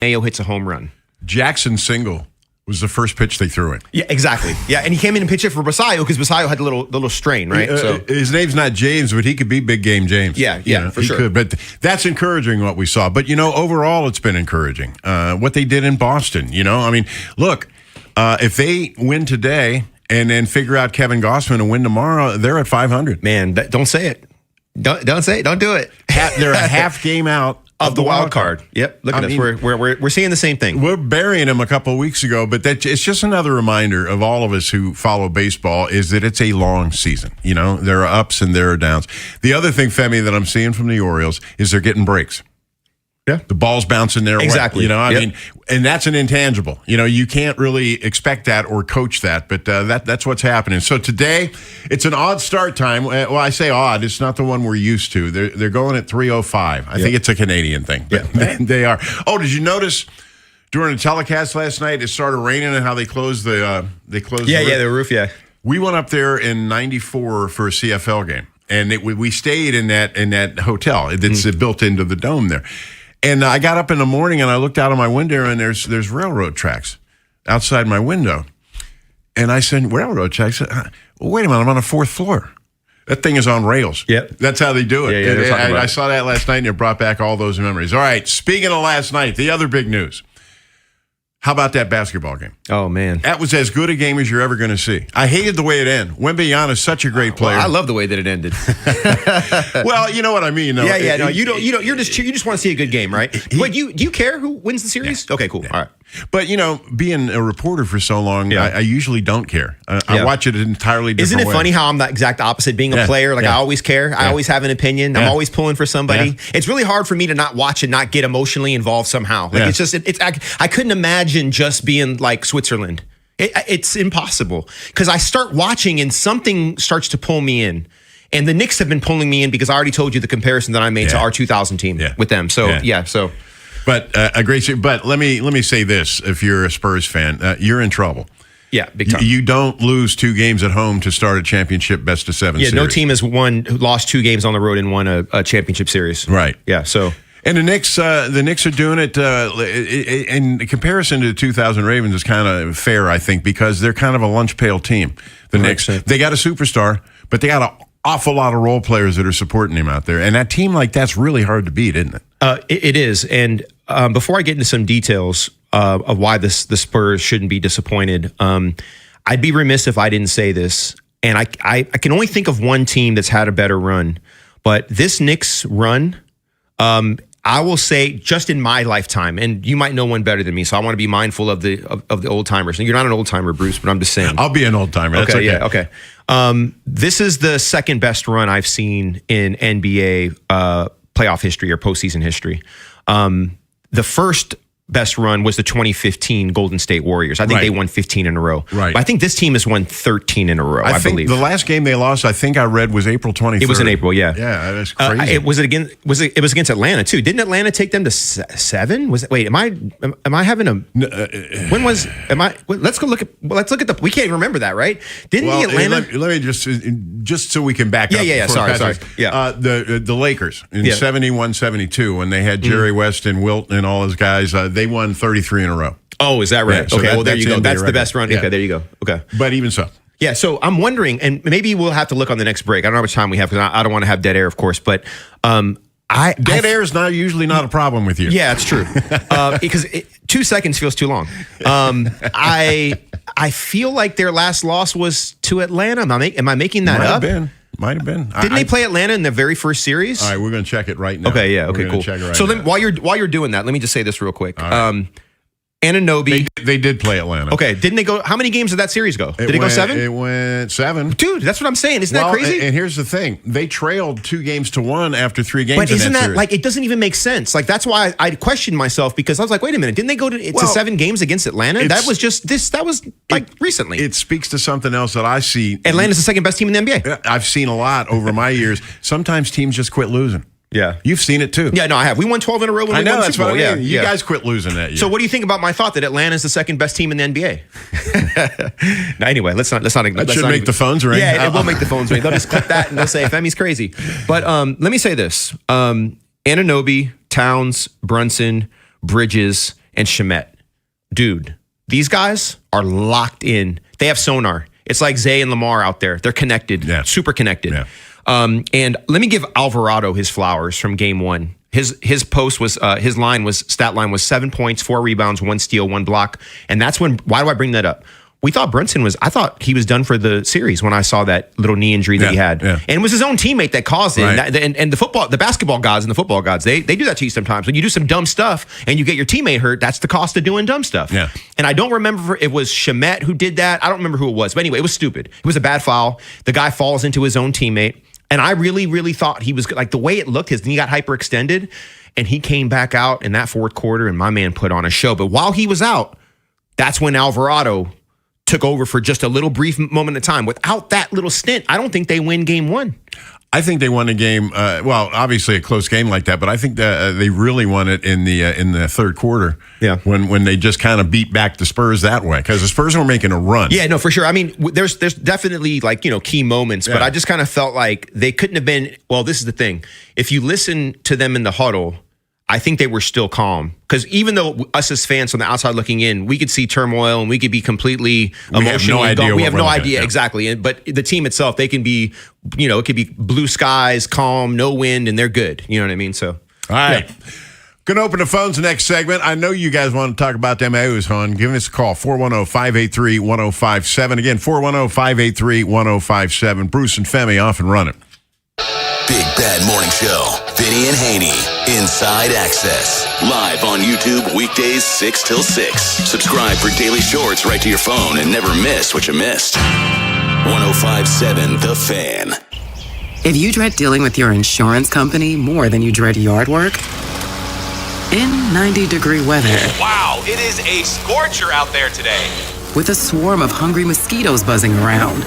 Mayo hits a home run. Jackson's single was the first pitch they threw in. Yeah, exactly. Yeah, and he came in and pitched it for Basayo because Basayo had a little strain, right? So his name's not James, but he could be Big Game James. Yeah, for sure. He could, but that's encouraging what we saw. But, overall it's been encouraging. What they did in Boston, I mean, look, if they win today and then figure out Kevin Gossman and win tomorrow, they're at 500. Man, don't say it. Don't say it. Don't do it. They're a half game out of the wild card. Yep. Look at us. We're seeing the same thing. We're burying him a couple of weeks ago, but it's just another reminder of all of us who follow baseball is that it's a long season. There are ups and there are downs. The other thing, Femi, that I'm seeing from the Orioles is they're getting breaks. Yeah. The ball's bouncing their way. Exactly. I mean, and that's an intangible. You can't really expect that or coach that, but that's what's happening. So today, it's an odd start time. Well, I say odd. It's not the one we're used to. They're going at 3:05. I think it's a Canadian thing. But they are. Oh, did you notice during the telecast last night, it started raining and how they closed the roof? Yeah, the roof, yeah. We went up there in 94 for a CFL game, and we stayed in that hotel. It's built into the dome there. And I got up in the morning and I looked out of my window and there's railroad tracks outside my window. And I said, railroad tracks? Well, wait a minute, I'm on the 4th floor. That thing is on rails. Yep. That's how they do it. Yeah, I saw that last night and it brought back all those memories. All right, speaking of last night, the other big news. How about that basketball game? Oh, man. That was as good a game as you're ever going to see. I hated the way it ended. Wembenyama is such a great player. Well, I love the way that it ended. Well, you know what I mean, though. Yeah. No, you don't. You just want to see a good game, right? Wait, do you care who wins the series? Yeah. Okay, cool. Yeah. All right. But, being a reporter for so long, I usually don't care. I watch it entirely different Isn't it way. funny how I'm the exact opposite? Being a player, I always care. I always have an opinion. I'm always pulling for somebody. It's really hard for me to not watch and not get emotionally involved somehow. It's just, I couldn't imagine just being like Switzerland. It's impossible because I start watching and something starts to pull me in. And the Knicks have been pulling me in because I already told you the comparison that I made to our 2000 team with them. So, so. But a great series. But let me say this: if you're a Spurs fan, you're in trouble. Yeah, big time. You don't lose 2 games at home to start a championship best of 7 series. No team has lost 2 games on the road and won a championship series. Right. Yeah. So. And the Knicks are doing it in comparison to the 2000 Ravens is kind of fair, I think, because they're kind of a lunch pail team. The Knicks, they got a superstar, but they got an awful lot of role players that are supporting him out there. And that team like that's really hard to beat, isn't it? It is. And before I get into some details of why the Spurs shouldn't be disappointed, I'd be remiss if I didn't say this. And I can only think of one team that's had a better run. But this Knicks run, I will say just in my lifetime, and you might know one better than me, so I want to be mindful of the old timers. And you're not an old timer, Bruce, but I'm just saying. I'll be an old timer. That's okay. Yeah, okay. This is the second best run I've seen in NBA playoff history or postseason history. The first best run was the 2015 Golden State Warriors. I think they won 15 in a row. Right. But I think this team has won 13 in a row, I think believe. The last game they lost, I think I read, was April 23rd. It was in April, yeah. Yeah, that's crazy. It was against Atlanta too. Didn't Atlanta take them to 7? Am I having a when was let's look at the we can't even remember that, right? Didn't the Atlanta let me just so we can back up. Yeah, sorry. Yeah. The Lakers in 71-72 when they had Jerry West and Wilt and all those guys, they won 33 in a row. Oh, is that right? Yeah, so okay, well there you go. That's the best run. Yeah. Okay, there you go. Okay. But even so. Yeah, so I'm wondering, and maybe we'll have to look on the next break. I don't know how much time we have because I don't want to have dead air, of course, but dead air is usually not a problem with you. Yeah, it's true. Because 2 seconds feels too long. I feel like their last loss was to Atlanta. Am I making that up? Might have been. Didn't they play Atlanta in the very first series? All right, we're going to check it right now. Okay, yeah, okay, cool. So while you're doing that, let me just say this real quick. Anunoby. They did play Atlanta. Okay, didn't they go? How many games did that series go? Did it go 7? It went 7. Dude, that's what I'm saying. Isn't that crazy? And here's the thing: they trailed 2-1 after 3 games. But isn't that like it doesn't even make sense? Like that's why I questioned myself because I was like, wait a minute, didn't they go to 7 games against Atlanta? That was just this. That was like recently. It speaks to something else that I see. Atlanta's the second best team in the NBA. I've seen a lot over my years. Sometimes teams just quit losing. Yeah. You've seen it too. Yeah, no, I have. We won 12 in a row when we won that's Super Bowl. what I mean. Yeah, you guys quit losing that year. So what do you think about my thought that Atlanta is the second best team in the NBA? Now, anyway, let's not. That should make the phones ring. Yeah, it will make the phones ring. They'll just clip that and they'll say Femi's crazy. But let me say this: Anunoby, Towns, Brunson, Bridges, and Shamet. Dude, these guys are locked in. They have sonar. It's like Zay and Lamar out there. They're connected, super connected. Yeah. And let me give Alvarado his flowers from game one. His stat line was 7 points, 4 rebounds, 1 steal, 1 block. And that's when, why do I bring that up? I thought he was done for the series when I saw that little knee injury that he had. Yeah. And it was his own teammate that caused it. Right. And the basketball gods and the football gods, they do that to you sometimes. When you do some dumb stuff and you get your teammate hurt, that's the cost of doing dumb stuff. Yeah. And I don't remember if it was Shamet who did that. I don't remember who it was. But anyway, it was stupid. It was a bad foul. The guy falls into his own teammate. And I really, really thought he was, like, the way it looked, his knee got hyperextended. And he came back out in that fourth quarter, and my man put on a show. But while he was out, that's when Alvarado took over for just a little brief moment of time. Without that little stint, I don't think they win game one. I think they won a game. Obviously a close game like that, but I think they really won it in the third quarter. Yeah, when they just kind of beat back the Spurs that way, because the Spurs were making a run. Yeah, no, for sure. I mean, there's definitely, like, key moments, but I just kind of felt like they couldn't have been. Well, this is the thing. If you listen to them in the huddle, I think they were still calm, because even though us as fans from the outside looking in, we could see turmoil and we could be completely emotional. We have no idea exactly. But the team itself, they can be, it could be blue skies, calm, no wind, and they're good. You know what I mean? So, all right. Yeah. Going to open the phones next segment. I know you guys want to talk about them A's, hon. Give us a call, 410-583-1057. Again, 410-583-1057. Bruce and Femi off and running. Big Bad Morning Show. Vinny and Haynie. Inside Access. Live on YouTube weekdays 6 till 6. Subscribe for daily shorts right to your phone and never miss what you missed. 105.7 The Fan. If you dread dealing with your insurance company more than you dread yard work, in 90-degree weather. Wow, it is a scorcher out there today. With a swarm of hungry mosquitoes buzzing around,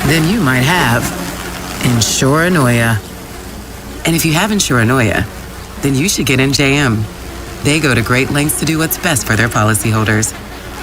then you might have Insuranoia. And if you have Insuranoia, then you should get NJM. They go to great lengths to do what's best for their policyholders.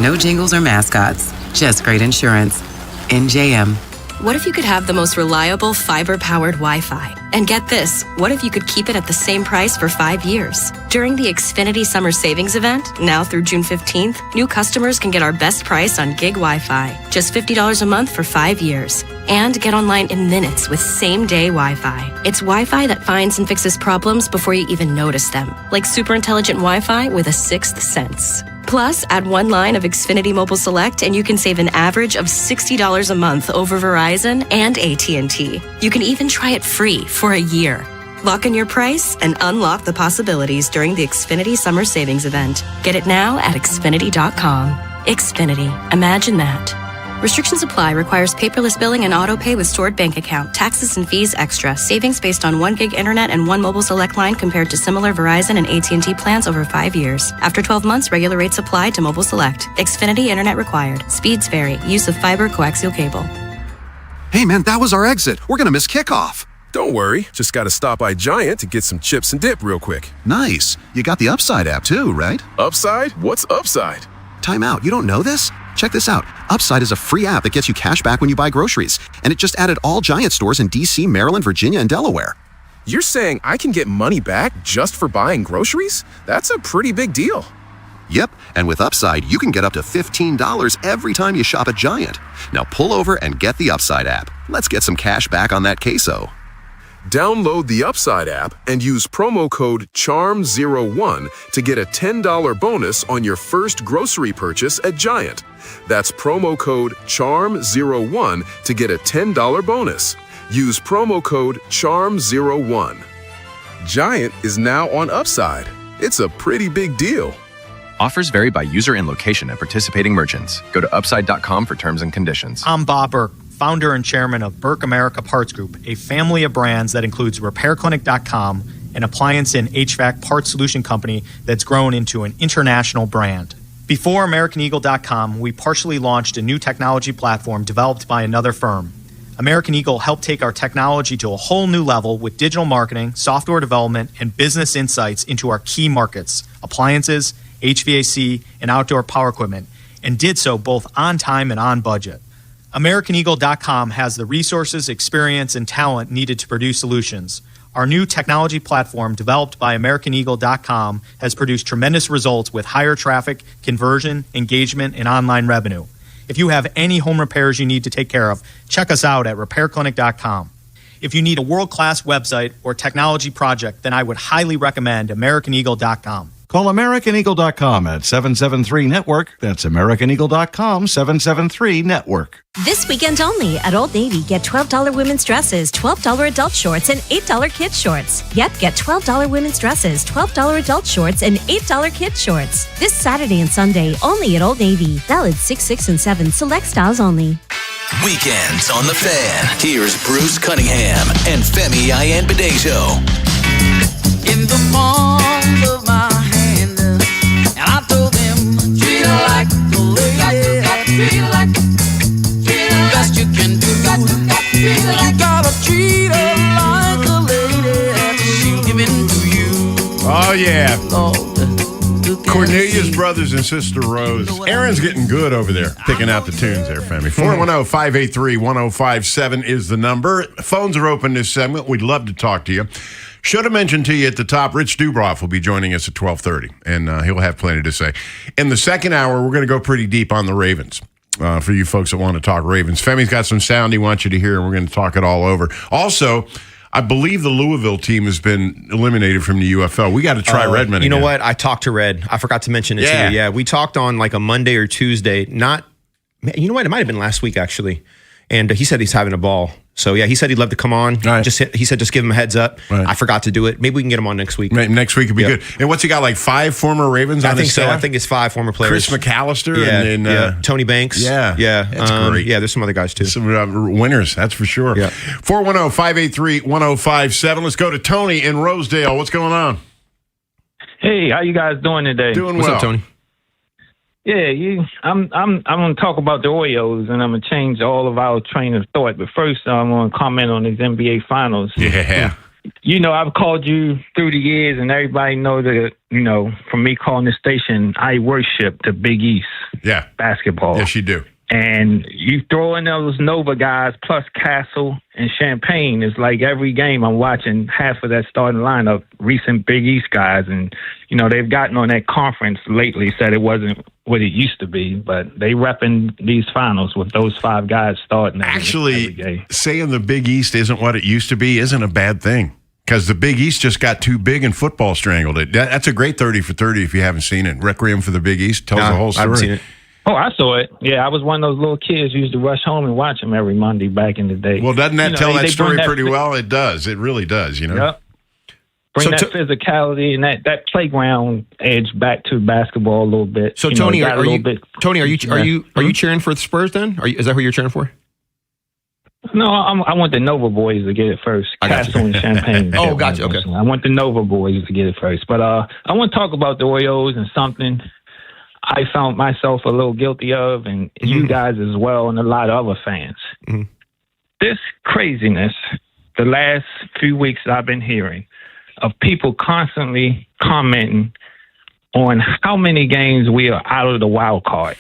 No jingles or mascots, just great insurance. NJM. What if you could have the most reliable fiber-powered Wi-Fi? And get this, what if you could keep it at the same price for 5 years? During the Xfinity Summer Savings Event, now through June 15th, new customers can get our best price on gig Wi-Fi, just $50 a month for 5 years. And get online in minutes with same-day Wi-Fi. It's Wi-Fi that finds and fixes problems before you even notice them, like super intelligent Wi-Fi with a sixth sense. Plus, add one line of Xfinity Mobile Select and you can save an average of $60 a month over Verizon and AT&T. You can even try it free for a year. Lock in your price and unlock the possibilities during the Xfinity Summer Savings Event. Get it now at Xfinity.com. Xfinity. Imagine that. Restrictions apply. Requires paperless billing and auto pay with stored bank account. Taxes and fees extra. Savings based on 1 gig internet and 1 mobile select line compared to similar Verizon and AT&T plans over 5 years. After 12 months, regular rates apply to mobile select. Xfinity internet required. Speeds vary. Use of fiber coaxial cable. Hey man, that was our exit. We're gonna miss kickoff. Don't worry. Just gotta stop by Giant to get some chips and dip real quick. Nice. You got the Upside app too, right? Upside? What's Upside? Time out. You don't know this? Check this out. Upside is a free app that gets you cash back when you buy groceries. And it just added all Giant stores in D.C., Maryland, Virginia, and Delaware. You're saying I can get money back just for buying groceries? That's a pretty big deal. Yep, and with Upside, you can get up to $15 every time you shop at Giant. Now pull over and get the Upside app. Let's get some cash back on that queso. Download the Upside app and use promo code CHARM01 to get a $10 bonus on your first grocery purchase at Giant. That's promo code CHARM01 to get a $10 bonus. Use promo code CHARM01. Giant is now on Upside. It's a pretty big deal. Offers vary by user and location at participating merchants. Go to upside.com for terms and conditions. I'm Bob Burke, founder and chairman of Burke America Parts Group, a family of brands that includes RepairClinic.com, an appliance and HVAC parts solution company that's grown into an international brand. Before AmericanEagle.com, we partially launched a new technology platform developed by another firm. American Eagle helped take our technology to a whole new level with digital marketing, software development, and business insights into our key markets, appliances, HVAC, and outdoor power equipment, and did so both on time and on budget. AmericanEagle.com has the resources, experience, and talent needed to produce solutions. Our new technology platform, developed by AmericanEagle.com, has produced tremendous results with higher traffic, conversion, engagement, and online revenue. If you have any home repairs you need to take care of, check us out at RepairClinic.com. If you need a world-class website or technology project, then I would highly recommend AmericanEagle.com. Call AmericanEagle.com at 773-NETWORK. That's AmericanEagle.com, 773-NETWORK. This weekend only at Old Navy, get $12 women's dresses, $12 adult shorts, and $8 kids shorts. Yep, get $12 women's dresses, $12 adult shorts, and $8 kids shorts. This Saturday and Sunday only at Old Navy. Valid 6, 6, and 7. Select styles only. Weekends on the Fan. Here's Bruce Cunningham and Femi Ayanbadejo. In the palm of my hand, and I told them, treat her like a lady. Treat her like best you can do. You gotta treat her like a lady. She'll give in to you. Oh, yeah. Lord, Cornelius Brothers and Sister Rose. Aaron's getting good over there, picking out the tunes there, Femi. 410-583-1057 is the number. Phones are open this segment. We'd love to talk to you. Should have mentioned to you at the top, Rich Dubroff will be joining us at 12:30, and he'll have plenty to say. In the second hour, we're going to go pretty deep on the Ravens. For you folks that want to talk Ravens. Femi's got some sound he wants you to hear, and we're going to talk it all over. Also, I believe the Louisville team has been eliminated from the UFL. We got to try Redmond You know again. what? I talked to Red. I forgot to mention it Yeah. to you. Yeah, we talked on like a Monday or Tuesday. You know what? It might have been last week, actually. And he said he's having a ball. So, yeah, he said he'd love to come on. Right. He said just give him a heads up. Right. I forgot to do it. Maybe we can get him on next week. Next week would be good. And what's he got, like 5 former Ravens on I think his so. staff? I think it's 5 former players. Chris McAllister and Tony Banks. Yeah. That's great. Yeah, there's some other guys, too. Some winners, that's for sure. Yeah. 410-583-1057. Let's go to Tony in Rosedale. What's going on? Hey, how you guys doing today? Doing What's well. up, Tony? Yeah, I'm gonna talk about the Oreos, and I'm gonna change all of our train of thought. But first, I'm gonna comment on these NBA Finals. Yeah. You know, I've called you through the years, and everybody knows that. You know, from me calling this station, I worship the Big East. Yeah. Basketball. Yes, you do. And you throw in those Nova guys plus Castle and Champagne. It's like every game I'm watching half of that starting lineup, recent Big East guys. And, you know, they've gotten on that conference lately, said it wasn't what it used to be, but they repping these finals with those 5 guys starting every game. Saying the Big East isn't what it used to be isn't a bad thing. Because the Big East just got too big and football strangled it. That's a great 30 for 30 if you haven't seen it. Requiem for the Big East tells the whole story. I haven't seen it. Oh, I saw it. Yeah, I was one of those little kids who used to rush home and watch them every Monday back in the day. Well, doesn't that tell that story pretty well? well? It does. It really does, you know? Yep. Bring that physicality and that playground edge back to basketball a little bit. So, You Tony, know, are you cheering for the Spurs then? Is that who you're cheering for? No, I want the Nova boys to get it first. Castle and Champagne. Oh, gotcha. Okay. I want the Nova boys to get it first. But I want to talk about the Oreos and something I found myself a little guilty of, and you guys as well, and a lot of other fans. Mm-hmm. This craziness, the last few weeks I've been hearing, of people constantly commenting on how many games we are out of the wild card.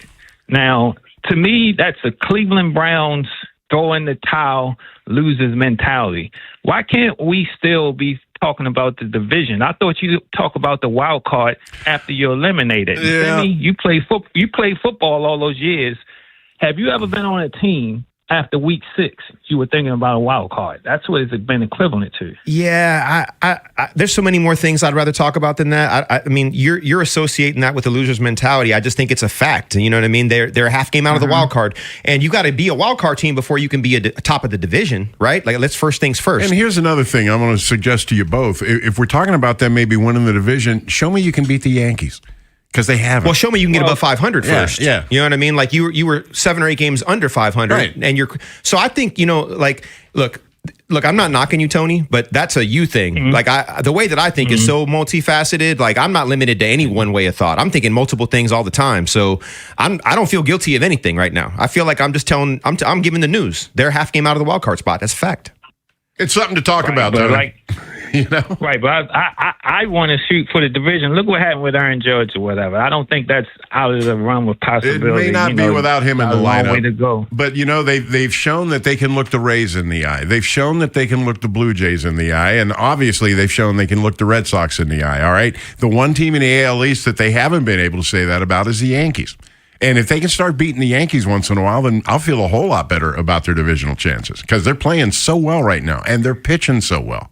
Now, to me, that's a Cleveland Browns throw in the towel, losers mentality. Why can't we still be talking about the division? I thought you talk about the wild card after you're eliminated. Yeah. You played football all those years. Have you ever been on a team after week 6 you were thinking about a wild card? That's what it's been equivalent to. Yeah, I there's so many more things I'd rather talk about than that. I mean, you're associating that with the loser's mentality. I just think it's a fact. You know what I mean? They're a half game out of the wild card, and you got to be a wild card team before you can be a top of the division, right? Like, let's first things first. And here's another thing I'm going to suggest to you both. If we're talking about them maybe winning the division, show me you can beat the Yankees. Because they haven't. Well, show me you can get above 500 first. Yeah. You know what I mean? Like you were 7 or 8 games under 500. Right. And so I think, you know, like, look, I'm not knocking you, Tony, but that's a you thing. Mm-hmm. Like the way that I think is so multifaceted. Like, I'm not limited to any one way of thought. I'm thinking multiple things all the time. So I don't feel guilty of anything right now. I feel like I'm just I'm giving the news. They're half game out of the wild card spot. That's a fact. It's something to talk about, but though. you know? Right, but I want to shoot for the division. Look what happened with Aaron Judge or whatever. I don't think that's out of the realm of possibility. It may not be without him in the lineup. Way to go. But, they've shown that they can look the Rays in the eye. They've shown that they can look the Blue Jays in the eye. And obviously, they've shown they can look the Red Sox in the eye, all right? The one team in the AL East that they haven't been able to say that about is the Yankees. And if they can start beating the Yankees once in a while, then I'll feel a whole lot better about their divisional chances because they're playing so well right now and they're pitching so well.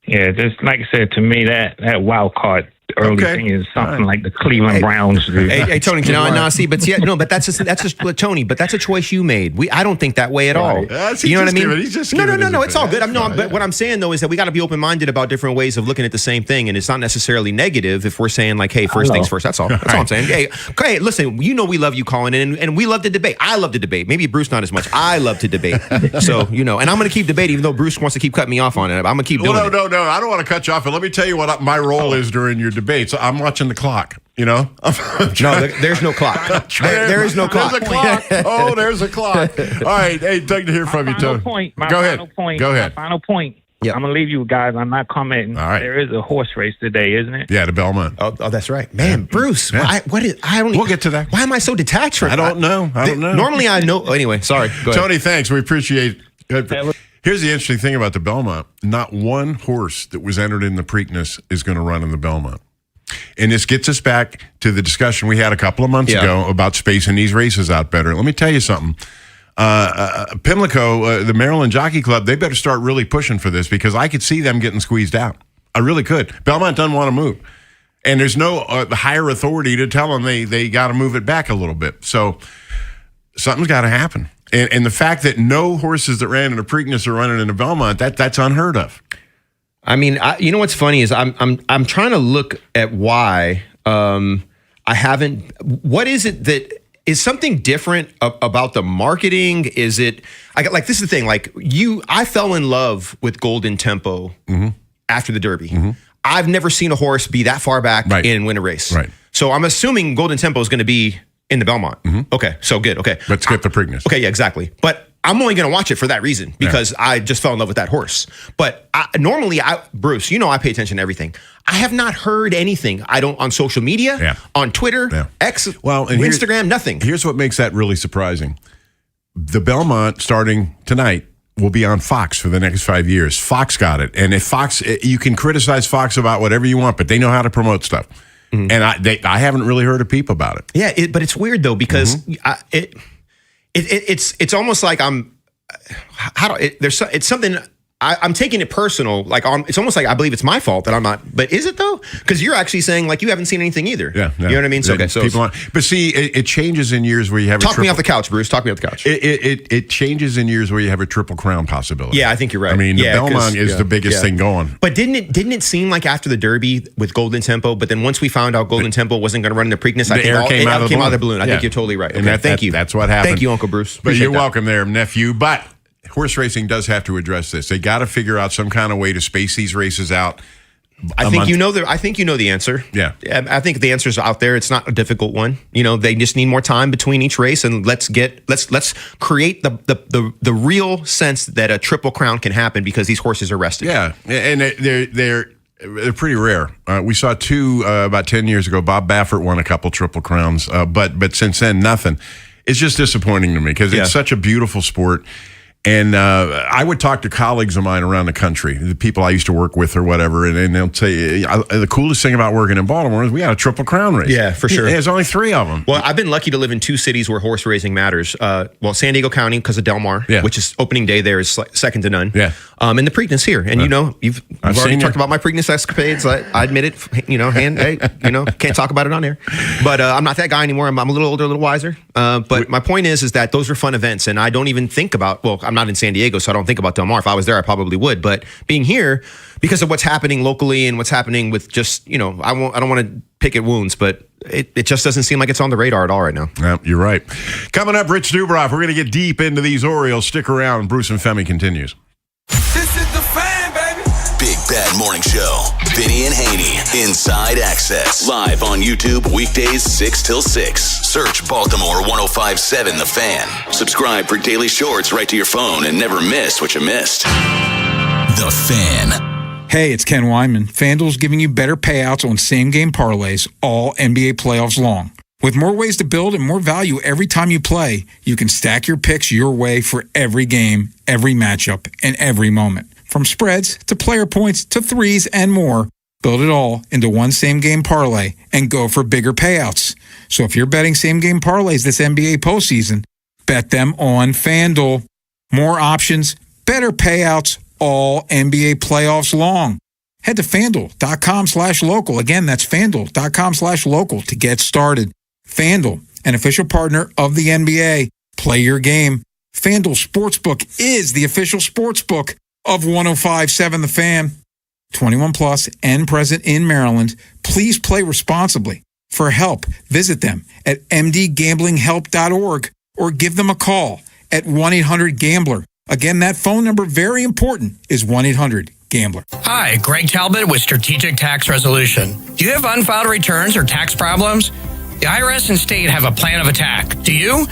Yeah, just like I said, to me, that wild card early thing is something like the Cleveland Browns do. Hey, Tony, see, but that's just Tony. But that's a choice you made. I don't think that way at all. You know what I mean? No. It's all good. But what I'm saying though is that we got to be open minded about different ways of looking at the same thing, and it's not necessarily negative if we're saying like, hey, first things first. That's all. That's all I'm saying. Hey, listen, we love you calling in, and we love to debate. I love to debate. Maybe Bruce not as much. I love to debate. So and I'm going to keep debating, even though Bruce wants to keep cutting me off on it. I'm going to keep doing it. No. I don't want to cut you off. But let me tell you what my role is during your debates. I'm watching the clock. No, there's no clock. There is no clock. There's a clock. Oh, there's a clock. All right. Hey, Doug, to hear from you, Tony. Go ahead. My final point. Yeah. I'm going to leave you guys. I'm not commenting. All right. There is a horse race today, isn't it? Yeah, the Belmont. Oh, that's right. Man, Bruce, we'll get to that. Why am I so detached from it? I don't know. Normally I know. Anyway, sorry. Go ahead. Tony, thanks. We appreciate it. Here's the interesting thing about the Belmont. Not one horse that was entered in the Preakness is going to run in the Belmont. And this gets us back to the discussion we had a couple of months ago about spacing these races out better. Let me tell you something. Pimlico, the Maryland Jockey Club, they better start really pushing for this because I could see them getting squeezed out. I really could. Belmont doesn't want to move. And there's no higher authority to tell them they got to move it back a little bit. So something's got to happen. And the fact that no horses that ran in the Preakness are running in the Belmont, that's unheard of. I mean, you know what's funny is I'm trying to look at why I haven't. What is it that is something different about the marketing? Is it this is the thing? I fell in love with Golden Tempo after the Derby. Mm-hmm. I've never seen a horse be that far back and win a race. Right. So I'm assuming Golden Tempo is going to be in the Belmont. Mm-hmm. Okay, so good. Okay, let's get the Preakness. Okay, yeah, exactly. But I'm only going to watch it for that reason because I just fell in love with that horse. But normally, Bruce, I pay attention to everything. I have not heard anything. I don't on social media, on Twitter, X, and Instagram, nothing. Here's what makes that really surprising. The Belmont, starting tonight, will be on Fox for the next 5 years. Fox got it. And if Fox, you can criticize Fox about whatever you want, but they know how to promote stuff. Mm-hmm. And I haven't really heard a peep about it. Yeah, but it's weird though because it's almost like it's something. I'm taking it personal. It's almost like I believe it's my fault that I'm not. But is it though? Because you're actually saying you haven't seen anything either. Yeah. You know what I mean. So but see, it changes in years where you have. Talk me off the couch, Bruce. Talk me off the couch. It changes in years where you have a Triple Crown possibility. Yeah, I think you're right. I mean, the Belmont is the biggest thing going. But didn't it seem like after the Derby with Golden Tempo? But then once we found out Golden Tempo wasn't going to run in the Preakness, I think it came out of the balloon. I think you're totally right. Okay, thank you. That's what happened. Thank you, Uncle Bruce. But you're welcome there, nephew. But horse racing does have to address this. They got to figure out some kind of way to space these races out. I think you know the answer. Yeah. I think the answer's out there. It's not a difficult one. They just need more time between each race, and let's create the real sense that a Triple Crown can happen because these horses are rested. Yeah, and they're pretty rare. We saw two about 10 years ago. Bob Baffert won a couple Triple Crowns, but since then nothing. It's just disappointing to me because it's such a beautiful sport. And I would talk to colleagues of mine around the country, the people I used to work with or whatever, and they'll say, the coolest thing about working in Baltimore is we got a Triple Crown race. Yeah, for sure. There's only 3 of them. Well, I've been lucky to live in 2 cities where horse racing matters. San Diego County because of Del Mar, which is opening day there is second to none. Yeah. And the Preakness here. And you've already talked about my Preakness escapades. I admit it, can't talk about it on air. But I'm not that guy anymore. I'm a little older, a little wiser. But my point is that those are fun events, and I don't even think about, I'm not in San Diego, so I don't think about Del Mar. If I was there, I probably would. But being here, because of what's happening locally and what's happening with just, I don't want to pick at wounds, but it just doesn't seem like it's on the radar at all right now. Yeah, you're right. Coming up, Rich Dubroff. We're going to get deep into these Orioles. Stick around. Bruce and Femi continues. This is the Fan, baby. Big Bad Morning Show. Vinny and Haynie. Inside Access. Live on YouTube weekdays 6 till 6. Search Baltimore 105.7 The Fan. Subscribe for daily shorts right to your phone and never miss what you missed. The Fan. Hey, it's Ken Wyman. FanDuel's giving you better payouts on same-game parlays all NBA playoffs long. With more ways to build and more value every time you play, you can stack your picks your way for every game, every matchup, and every moment. From spreads to player points to threes and more, build it all into one same-game parlay and go for bigger payouts. So if you're betting same-game parlays this NBA postseason, bet them on FanDuel. More options, better payouts, all NBA playoffs long. Head to FanDuel.com/local. Again, that's FanDuel.com/local to get started. FanDuel, an official partner of the NBA. Play your game. FanDuel Sportsbook is the official sportsbook of 105.7 The Fan. 21 plus and present in Maryland. Please play responsibly. For help, visit them at mdgamblinghelp.org or give them a call at 1-800-GAMBLER. Again, that phone number, very important, is 1-800-GAMBLER. Hi, Greg Talbot with Strategic Tax Resolution. Do you have unfiled returns or tax problems? The IRS and state have a plan of attack. Do you?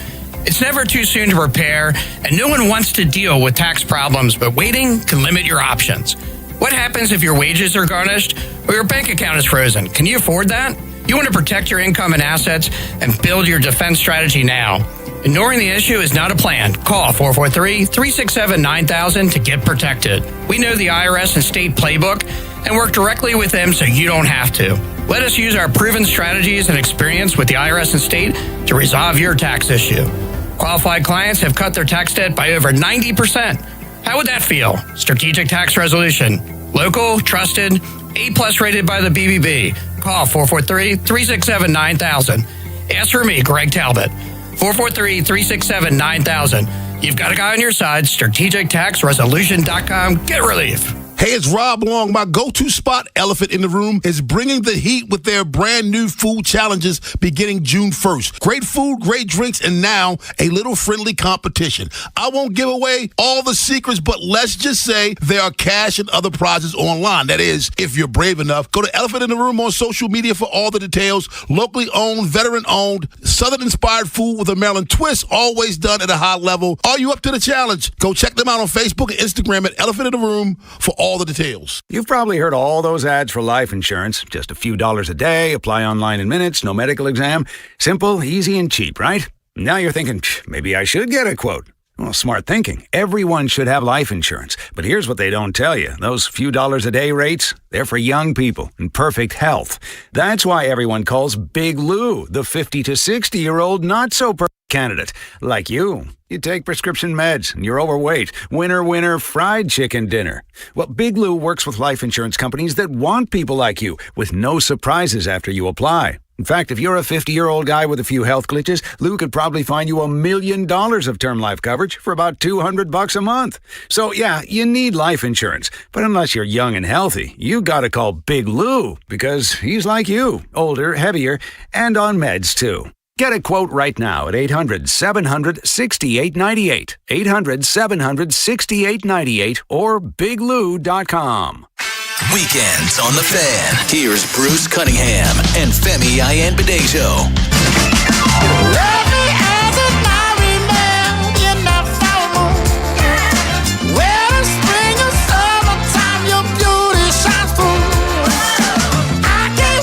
It's never too soon to prepare, and no one wants to deal with tax problems, but waiting can limit your options. What happens if your wages are garnished or your bank account is frozen? Can you afford that? You want to protect your income and assets and build your defense strategy now. Ignoring the issue is not a plan. Call 443-367-9000 to get protected. We know the IRS and state playbook and work directly with them so you don't have to. Let us use our proven strategies and experience with the IRS and state to resolve your tax issue. Qualified clients have cut their tax debt by over 90%. How would that feel? Strategic Tax Resolution. Local, trusted, A+ rated by the BBB. Call 443-367-9000. Ask for me, Greg Talbot. 443-367-9000. You've got a guy on your side. StrategicTaxResolution.com. Get relief. Hey, it's Rob Long. My go-to spot, Elephant in the Room, is bringing the heat with their brand new food challenges beginning June 1st. Great food, great drinks, and now a little friendly competition. I won't give away all the secrets, but let's just say there are cash and other prizes online. That is, if you're brave enough. Go to Elephant in the Room on social media for all the details. Locally owned, veteran-owned, Southern-inspired food with a Maryland twist, always done at a high level. Are you up to the challenge? Go check them out on Facebook and Instagram at Elephant in the Room for all the details. You've probably heard all those ads for life insurance. Just a few dollars a day, apply online in minutes, no medical exam. Simple, easy, and cheap, right? Now you're thinking, maybe I should get a quote. Well, smart thinking. Everyone should have life insurance. But here's what they don't tell you. Those few dollars a day rates, they're for young people in perfect health. That's why everyone calls Big Lou the 50 to 60-year-old not-so-perfect candidate. Like you. You take prescription meds and you're overweight. Winner, winner, fried chicken dinner. Well, Big Lou works with life insurance companies that want people like you with no surprises after you apply. In fact, if you're a 50-year-old guy with a few health glitches, Lou could probably find you $1 million of term life coverage for about $200 a month. So, yeah, you need life insurance. But unless you're young and healthy, you gotta call Big Lou because he's like you, older, heavier, and on meds, too. Get a quote right now at 800-700-6898, 800-700-6898, or biglou.com. Weekends on the Fan. Here's Bruce Cunningham and Femi Ayanbadejo.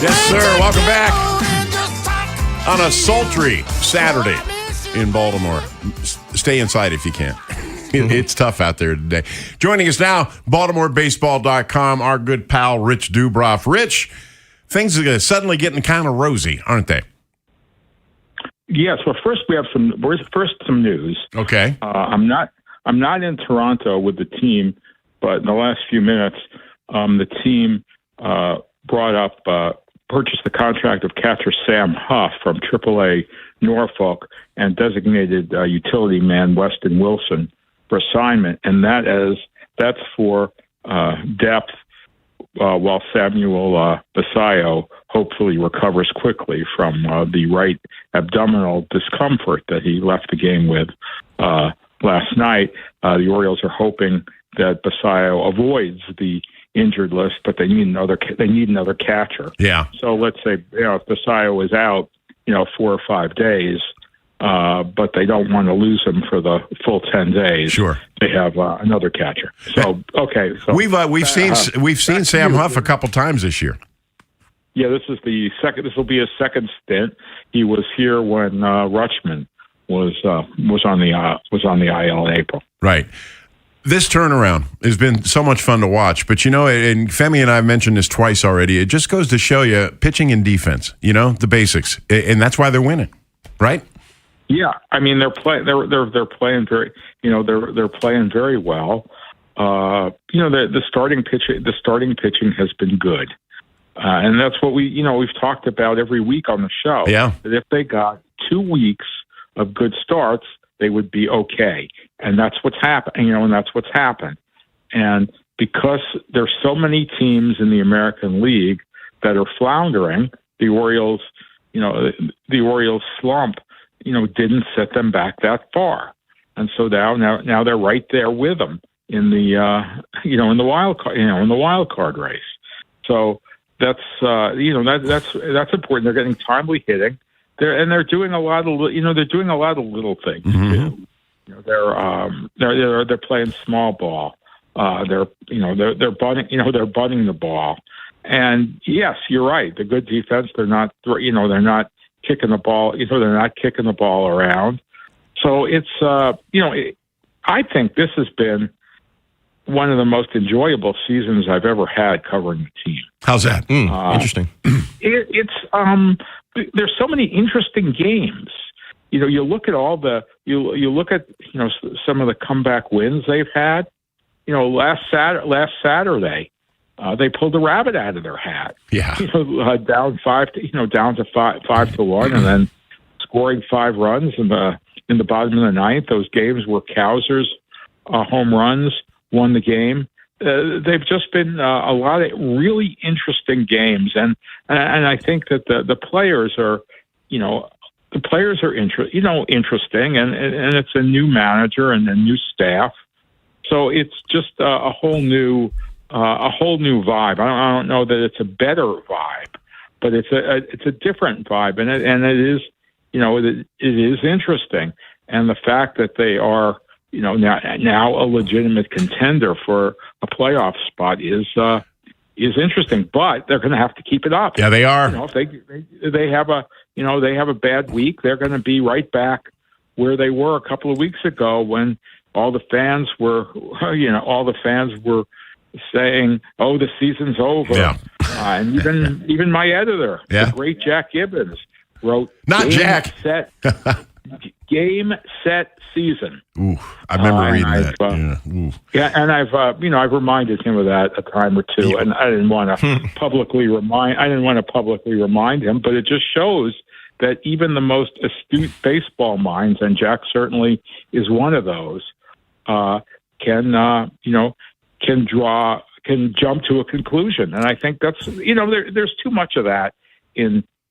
Yes, sir. Welcome back on a sultry Saturday in Baltimore. Stay inside if you can. It's tough out there today. Joining us now, BaltimoreBaseball.com, our good pal, Rich Dubroff. Rich, things are suddenly getting kind of rosy, aren't they? Yes. Well, first we have some news. Okay. I'm not in Toronto with the team, but in the last few minutes, the team purchased the contract of catcher Sam Huff from AAA Norfolk and designated utility man Weston Wilson for assignment, and that's for depth while Samuel Basayo hopefully recovers quickly from the right abdominal discomfort that he left the game with last night. The Orioles are hoping that Basayo avoids the injured list, but they need another catcher. Yeah. So let's say if Basayo is out 4 or 5 days, but they don't want to lose him for the full 10 days. Sure, they have another catcher. So okay, so we've seen Sam Huff a couple times this year. Yeah, this is the second. This will be his second stint. He was here when Rutschman was on the IL in April. Right. This turnaround has been so much fun to watch, but and Femi and I have mentioned this twice already. It just goes to show you pitching and defense. The basics, and that's why they're winning, right? Yeah, I mean they're playing very, they're playing very well. The starting pitching has been good, and that's what we've talked about every week on the show. Yeah, that if they got 2 weeks of good starts, they would be okay. And that's what's happened, and that's what's happened. And because there's so many teams in the American League that are floundering, the Orioles slump, didn't set them back that far. And so now they're right there with them in the in the wild card race. So that's that's important. They're getting timely hitting. They're doing a lot of little things too. They're playing small ball. They're bunting the ball. And yes, you're right. The good defense. They're not kicking the ball. They're not kicking the ball around. So it's I think this has been one of the most enjoyable seasons I've ever had covering the team. How's that? Interesting. It's there's so many interesting games. You look at all the you look at some of the comeback wins they've had. Last Saturday, they pulled the rabbit out of their hat. Yeah, down 5-1, and then scoring 5 runs in the bottom of the ninth. Those games were Cowser's home runs won the game. They've just been a lot of really interesting games, and I think that the players are interesting, and it's a new manager and a new staff, so it's just a whole new vibe. I don't know that it's a better vibe, but it's a different vibe, and it is it is interesting, and the fact that they are now a legitimate contender for a playoff spot is interesting, but they're going to have to keep it up. Yeah, they are. If they have a bad week, they're going to be right back where they were a couple of weeks ago when all the fans were saying, "Oh, the season's over." Yeah. And even my editor, yeah, the great Jack Gibbons, wrote Not Jack. Game, set, season. Ooh, I remember reading that. And I've reminded him of that a time or two, Yeah. and I didn't want to publicly remind him, but it just shows that even the most astute baseball minds, and Jack certainly is one of those, can jump to a conclusion. And I think that's there's too much of that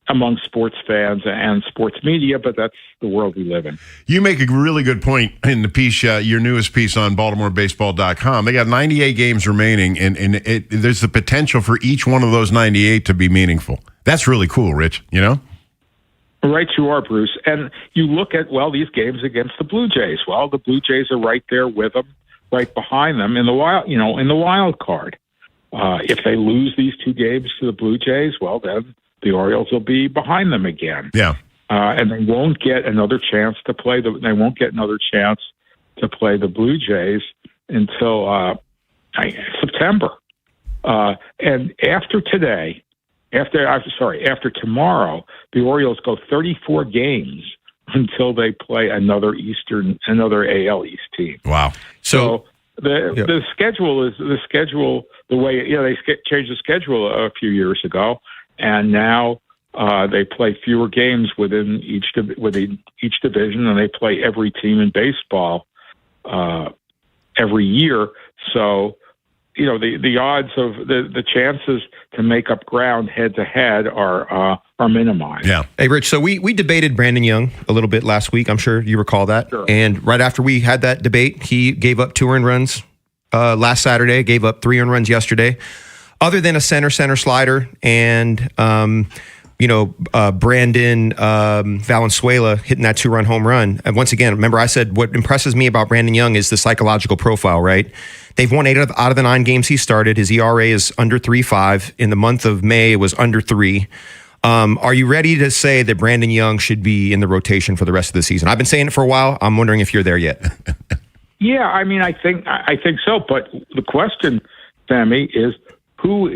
among sports fans and sports media, but that's the world we live in. You make a really good point in the piece, your newest piece on BaltimoreBaseball.com. They got 98 games remaining, and there's the potential for each one of those 98 to be meaningful. That's really cool, Rich, Right, you are, Bruce. And you look at, these games against the Blue Jays. Well, the Blue Jays are right there with them, right behind them in the wild card. If they lose these 2 games to the Blue Jays, well, then the Orioles will be behind them again. Yeah. And they won't get another chance to play the Blue Jays until September. And after tomorrow, the Orioles go 34 games until they play another AL East team. Wow. So the schedule is the way they changed the schedule a few years ago. And now they play fewer games within each division, and they play every team in baseball every year. So, the odds of the chances to make up ground head to head are minimized. Yeah. Hey, Rich. So we debated Brandon Young a little bit last week. I'm sure you recall that. Sure. And right after we had that debate, he gave up 2 earned runs last Saturday. Gave up 3 earned runs yesterday. Other than a center slider and Brandon Valenzuela hitting that 2-run home run. And once again, remember I said what impresses me about Brandon Young is the psychological profile, right? They've won 8 out of the 9 games he started. His ERA is under 3.5. In the month of May, it was under 3. Are you ready to say that Brandon Young should be in the rotation for the rest of the season? I've been saying it for a while. I'm wondering if you're there yet. Yeah, I mean, I think so. But the question, Sammy, is who,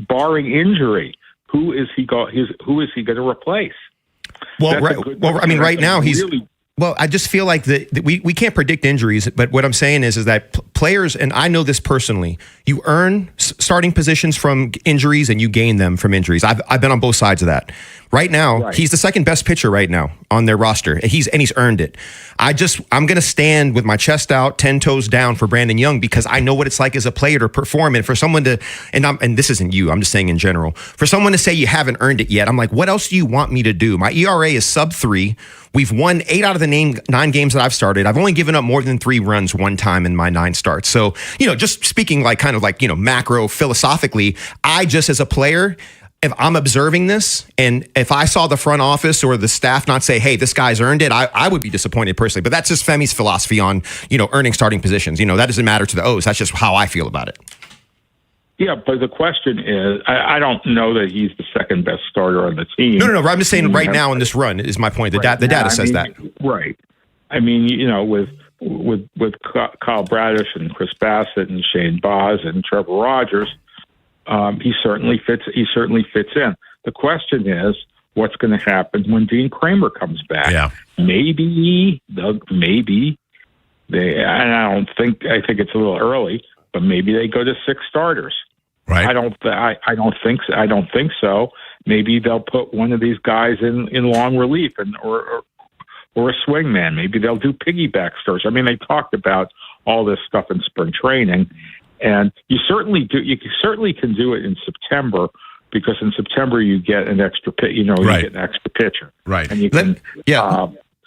barring injury, who is he going to replace? Well, right now he's. Well, I just feel like that we can't predict injuries, but what I'm saying is that players, and I know this personally, you earn starting positions from injuries and you gain them from injuries. I've been on both sides of that. Right now, He's the second best pitcher right now on their roster. He's earned it. I'm going to stand with my chest out, 10 toes down for Brandon Young because I know what it's like as a player to perform, and for someone to, and this isn't you, I'm just saying in general, for someone to say you haven't earned it yet, I'm like, what else do you want me to do? My ERA is sub 3. We've won 8 out of the 9 games that I've started. I've only given up more than 3 runs one time in my 9 starts. So, just speaking macro philosophically, I just as a player, if I'm observing this and if I saw the front office or the staff not say, hey, this guy's earned it, I would be disappointed personally. But that's just Femi's philosophy on, earning starting positions. That doesn't matter to the O's. That's just how I feel about it. Yeah, but the question is, I don't know that he's the second best starter on the team. No. I'm just saying right now in this run is my point. The data says that. Right. I mean, with Kyle Bradish and Chris Bassett and Shane Baz and Trevor Rogers, he certainly fits in. The question is, what's going to happen when Dean Kramer comes back? Yeah. Maybe they. And I think it's a little early, but maybe they go to 6 starters. Right. I don't think so. Maybe they'll put one of these guys in long relief or a swing man. Maybe they'll do piggyback starts. I mean, they talked about all this stuff in spring training, and you certainly can do it in September because in September you get an extra you get an extra pitcher. Right. And you can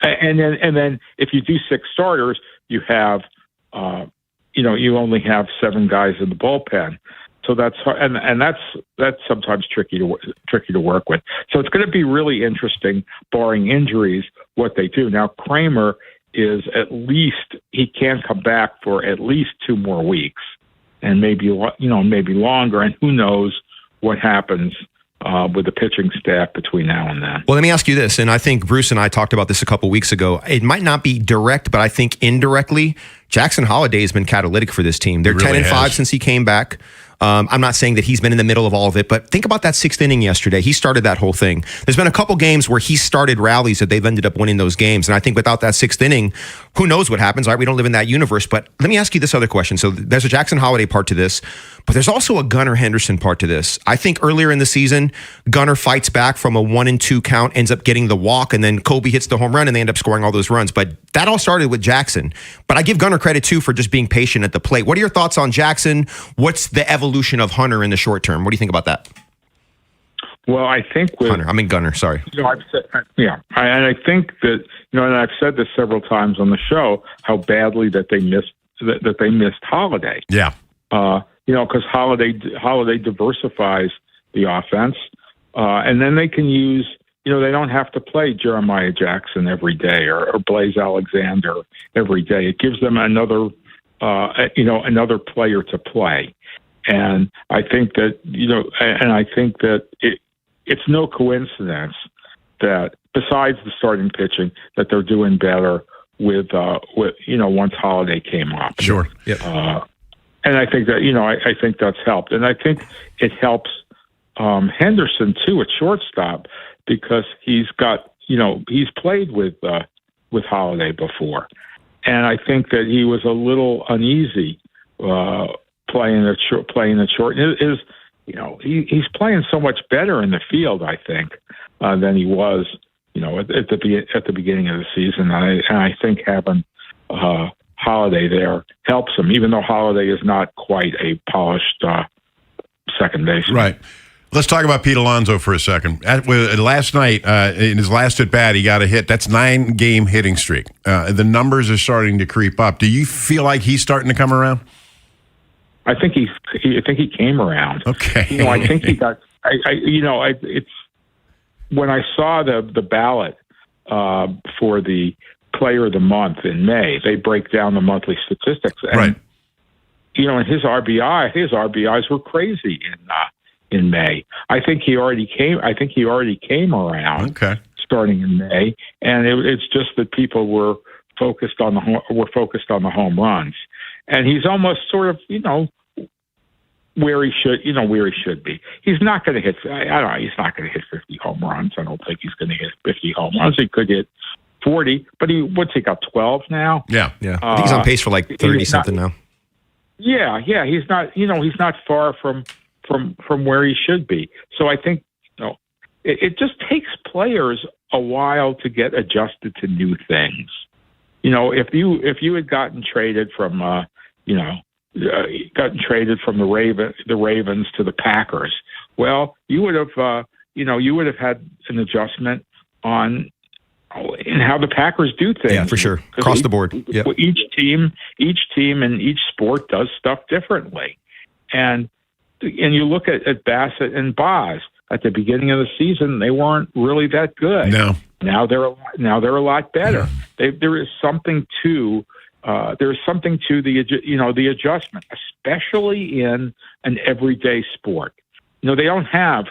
and then if you do 6 starters, you have you only have 7 guys in the bullpen. So that's sometimes tricky to work with. So it's going to be really interesting, barring injuries, what they do. Now Kramer is he can come back for at least 2 more weeks, and maybe longer. And who knows what happens with the pitching staff between now and then. Well, let me ask you this, and I think Bruce and I talked about this a couple weeks ago. It might not be direct, but I think indirectly, Jackson Holliday has been catalytic for this team. They're 10-5 since he came back. I'm not saying that he's been in the middle of all of it, but think about that 6th inning yesterday. He started that whole thing. There's been a couple games where he started rallies that they've ended up winning those games. And I think without that 6th inning, who knows what happens, right? We don't live in that universe. But let me ask you this other question. So there's a Jackson Holliday part to this, but there's also a Gunnar Henderson part to this. I think earlier in the season, Gunnar fights back from a 1-2 count, ends up getting the walk, and then Kobe hits the home run, and they end up scoring all those runs. But that all started with Jackson. But I give Gunnar credit, too, for just being patient at the plate. What are your thoughts on Jackson? What's the evolution of Hunter in the short term? What do you think about that? Well, I think with Hunter, I mean Gunnar, sorry. I've said, and I think that and I've said this several times on the show how badly that they missed Holiday. Yeah. Because Holiday diversifies the offense, and then they can use. They don't have to play Jeremiah Jackson every day or Blaze Alexander every day. It gives them another player to play. And I think that, it's no coincidence that besides the starting pitching that they're doing better with once Holiday came up. Sure. Yep. And I think that, I think that's helped. And I think it helps Henderson too at shortstop because he's played with Holiday before. And I think that he was a little uneasy, playing at short. He's playing so much better in the field, I think, than he was, at the beginning of the season. And I think having Holiday there helps him, even though Holiday is not quite a polished second baseman. Right. Let's talk about Pete Alonso for a second. Last night, in his last at bat, he got a hit. That's 9-game hitting streak. The numbers are starting to creep up. Do you feel like he's starting to come around? I think he came around. Okay. I think he got. It's when I saw the ballot for the Player of the Month in May, they break down the monthly statistics, and right. And his RBIs were crazy in May. I think he already came around. Okay. Starting in May, and it's just that people were focused on the home runs, and he's almost sort of where he should be. He's not going to hit. I don't know. He's not going to hit 50 home runs. I don't think he's going to hit 50 home runs. He could hit 40, but what's he got, 12 now? Yeah. I think he's on pace for like 30 something now. Yeah. He's not. He's not far from where he should be. So I think it just takes players a while to get adjusted to new things. If you had gotten traded from the Ravens to the Packers, well, you would have had an adjustment in how the Packers do things. Yeah, for sure. Across the board. Yep. Each team in each sport does stuff differently. And you look at Bassett and Boz. At the beginning of the season, they weren't really that good. No. Now they're a lot better. There is something to the adjustment, especially in an everyday sport. They don't have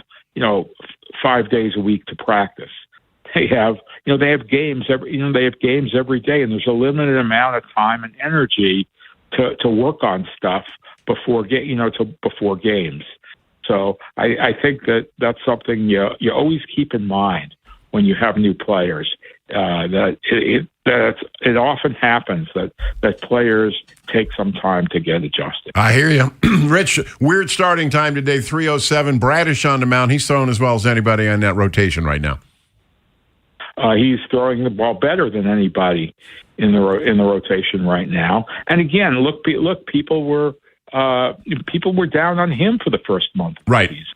5 days a week to practice. They have games every day, and there's a limited amount of time and energy to work on stuff before games. So I think that's something you always keep in mind when you have new players. That it often happens that players take some time to get adjusted. I hear you. Rich, weird starting time today, 3:07. Bradish on the mound. He's throwing as well as anybody on that rotation right now. He's throwing the ball better than anybody in the rotation right now. And again, look, people were down on him for the first month of right. the season.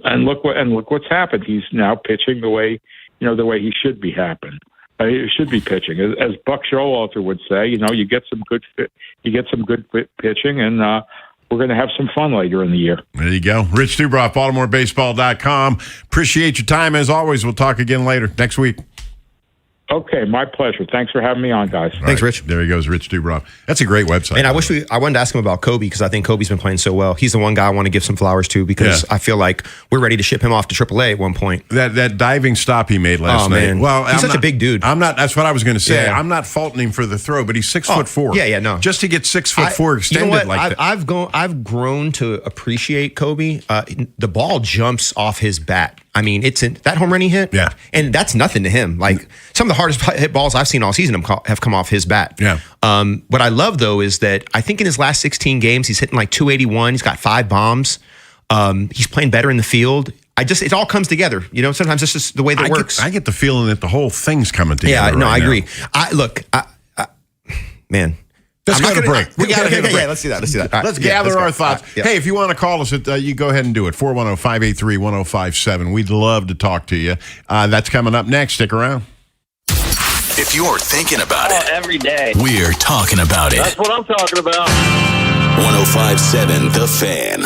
And look what's happened. He's now pitching the way he should be He should be pitching, as Buck Showalter would say. You get some good pitching, and we're going to have some fun later in the year. There you go. Rich Dubroff, BaltimoreBaseball.com. Appreciate your time as always. We'll talk again later next week. Okay, my pleasure. Thanks for having me on, guys. Thanks, Rich. There he goes, Rich Dubroff. That's a great website. And I wanted to ask him about Kobe because I think Kobe's been playing so well. He's the one guy I want to give some flowers to because I feel like we're ready to ship him off to AAA at one point. That diving stop he made last night. Man. Well, he's such a big dude. That's what I was going to say. Yeah. I'm not faulting him for the throw, but he's 6'4". Yeah, no. Just to get 6'4" extended like that. I've grown to appreciate Kobe. The ball jumps off his bat. I mean, that home run he hit. Yeah. And that's nothing to him. Like some of the hardest hit balls I've seen all season have come off his bat. Yeah. What I love though is that I think in his last 16 games, he's hitting like 281. He's got 5 bombs. He's playing better in the field. It all comes together. Sometimes it's just the way that works. I get the feeling that the whole thing's coming together. Yeah, no, I agree. Man. Let's go to break. We got to take a break. Yeah, let's do that. Right. Let's gather our thoughts. Hey, if you want to call us, you go ahead and do it. 410-583-1057. We'd love to talk to you. That's coming up next. Stick around. If you're thinking about it every day, we're talking about it. That's what I'm talking about. 105.7 The Fan.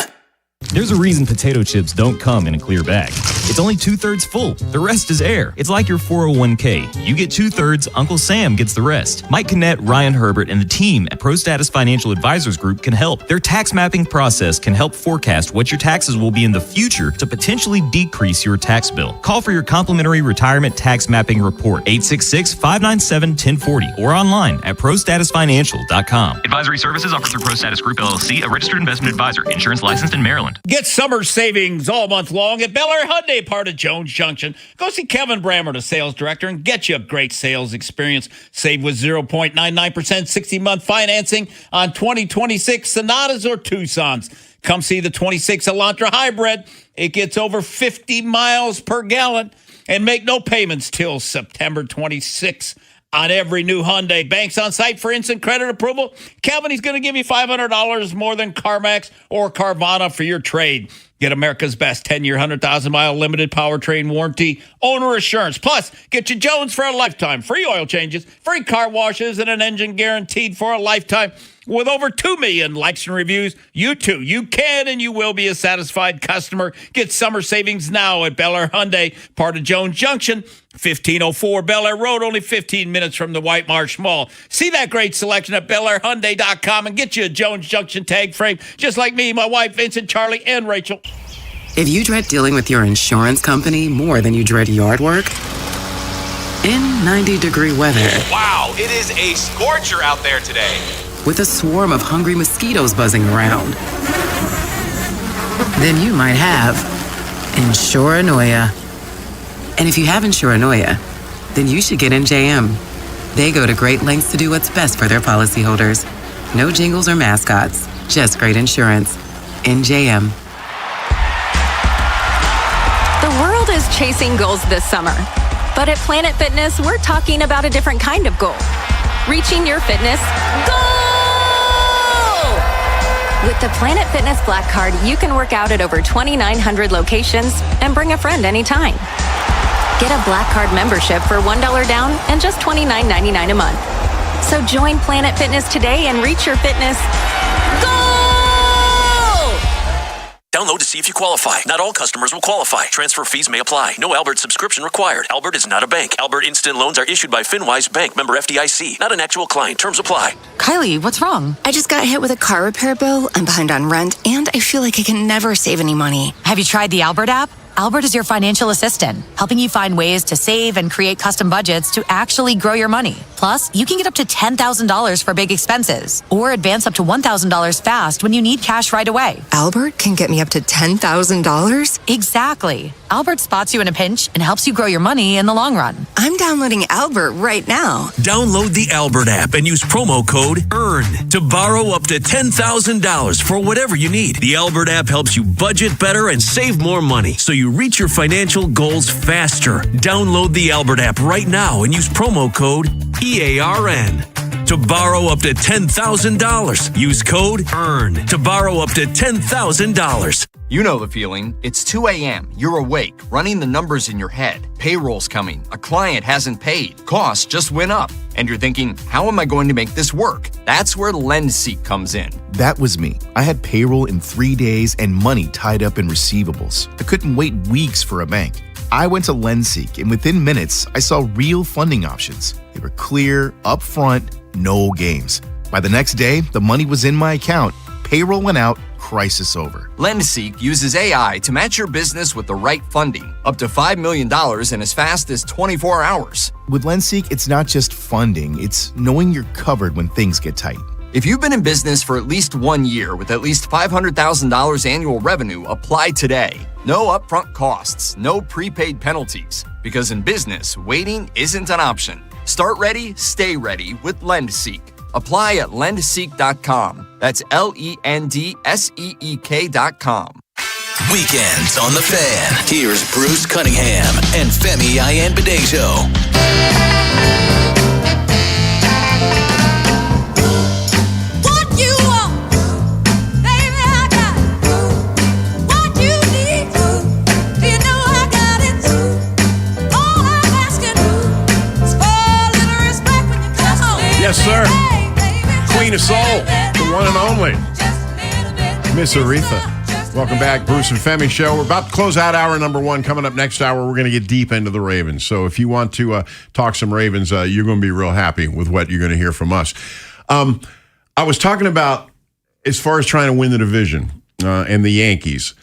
There's a reason potato chips don't come in a clear bag. It's only 2/3 full. The rest is air. It's like your 401k. You get 2/3, Uncle Sam gets the rest. Mike Kinnett, Ryan Herbert, and the team at ProStatus Financial Advisors Group can help. Their tax mapping process can help forecast what your taxes will be in the future to potentially decrease your tax bill. Call for your complimentary retirement tax mapping report, 866-597-1040, or online at prostatusfinancial.com. Advisory services offered through ProStatus Group, LLC, a registered investment advisor. Insurance licensed in Maryland. Get summer savings all month long at Bel Air Hyundai, part of Jones Junction. Go see Kevin Brammer, the sales director, and get you a great sales experience. Save with 0.99% 60-month financing on 2026 Sonatas or Tucsons. Come see the 26 Elantra Hybrid. It gets over 50 miles per gallon and make no payments till September 26 on every new Hyundai. Banks on site for instant credit approval. Kevin, he's going to give you $500 more than CarMax or Carvana for your trade. Get America's best 10-year, 100,000-mile limited powertrain warranty, owner assurance. Plus, get you Jones for a lifetime. Free oil changes, free car washes, and an engine guaranteed for a lifetime. With over 2 million likes and reviews, you too, you can and you will be a satisfied customer. Get summer savings now at Bel Air Hyundai, part of Jones Junction, 1504 Bel Air Road, only 15 minutes from the White Marsh Mall. See that great selection at BelAirHyundai.com and get you a Jones Junction tag frame, just like me, my wife, Vincent, Charlie, and Rachel. If you dread dealing with your insurance company more than you dread yard work, in 90-degree weather. Wow, it is a scorcher out there today. With a swarm of hungry mosquitoes buzzing around, then you might have Insuranoia. And if you have Insuranoia, then you should get NJM. They go to great lengths to do what's best for their policyholders. No jingles or mascots, just great insurance. NJM. The world is chasing goals this summer. But at Planet Fitness, we're talking about a different kind of goal. Reaching your fitness goal! With the Planet Fitness Black Card, you can work out at over 2,900 locations and bring a friend anytime. Get a Black Card membership for $1 down and just $29.99 a month. So join Planet Fitness today and reach your fitness goal! Download to see if you qualify. Not all customers will qualify. Transfer fees may apply. No Albert subscription required. Albert is not a bank. Albert Instant Loans are issued by FinWise Bank, member FDIC. Not an actual client. Terms apply. Kylie, what's wrong? I just got hit with a car repair bill. I'm behind on rent, and I feel like I can never save any money. Have you tried the Albert app? Albert is your financial assistant, helping you find ways to save and create custom budgets to actually grow your money. Plus, you can get up to $10,000 for big expenses or advance up to $1,000 fast when you need cash right away. Albert can get me up to $10,000? Exactly. Albert spots you in a pinch and helps you grow your money in the long run. I'm downloading Albert right now. Download the Albert app and use promo code EARN to borrow up to $10,000 for whatever you need. The Albert app helps you budget better and save more money so you reach your financial goals faster. Download the Albert app right now and use promo code EARN to borrow up to $10,000. Use code EARN to borrow up to $10,000. You know the feeling. It's 2 a.m. You're awake, running the numbers in your head. Payroll's coming. A client hasn't paid. Costs just went up. And you're thinking, how am I going to make this work? That's where LendSeek comes in. That was me. I had payroll in 3 days and money tied up in receivables. I couldn't wait weeks for a bank. I went to LendSeek, and within minutes, I saw real funding options. They were clear, upfront, no games. By the next day, the money was in my account. Payroll went out, crisis over. LendSeek uses AI to match your business with the right funding, up to $5 million in as fast as 24 hours. With LendSeek, it's not just funding, it's knowing you're covered when things get tight. If you've been in business for at least 1 year with at least $500,000 annual revenue, apply today. No upfront costs, no prepaid penalties, because in business, waiting isn't an option. Start ready, stay ready with LendSeek. Apply at lendseek.com. That's LENDSEEK.com. Weekends on the Fan. Here's Bruce Cunningham and Femi Ayanbadejo. Yes, sir. Queen of Soul, the one and only Miss Aretha. Welcome back, Bruce and Femi Show. We're about to close out hour number one. Coming up next hour, we're going to get deep into the Ravens. So if you want to talk some Ravens, you're going to be real happy with what you're going to hear from us. I was talking about, as far as trying to win the division and the Yankees,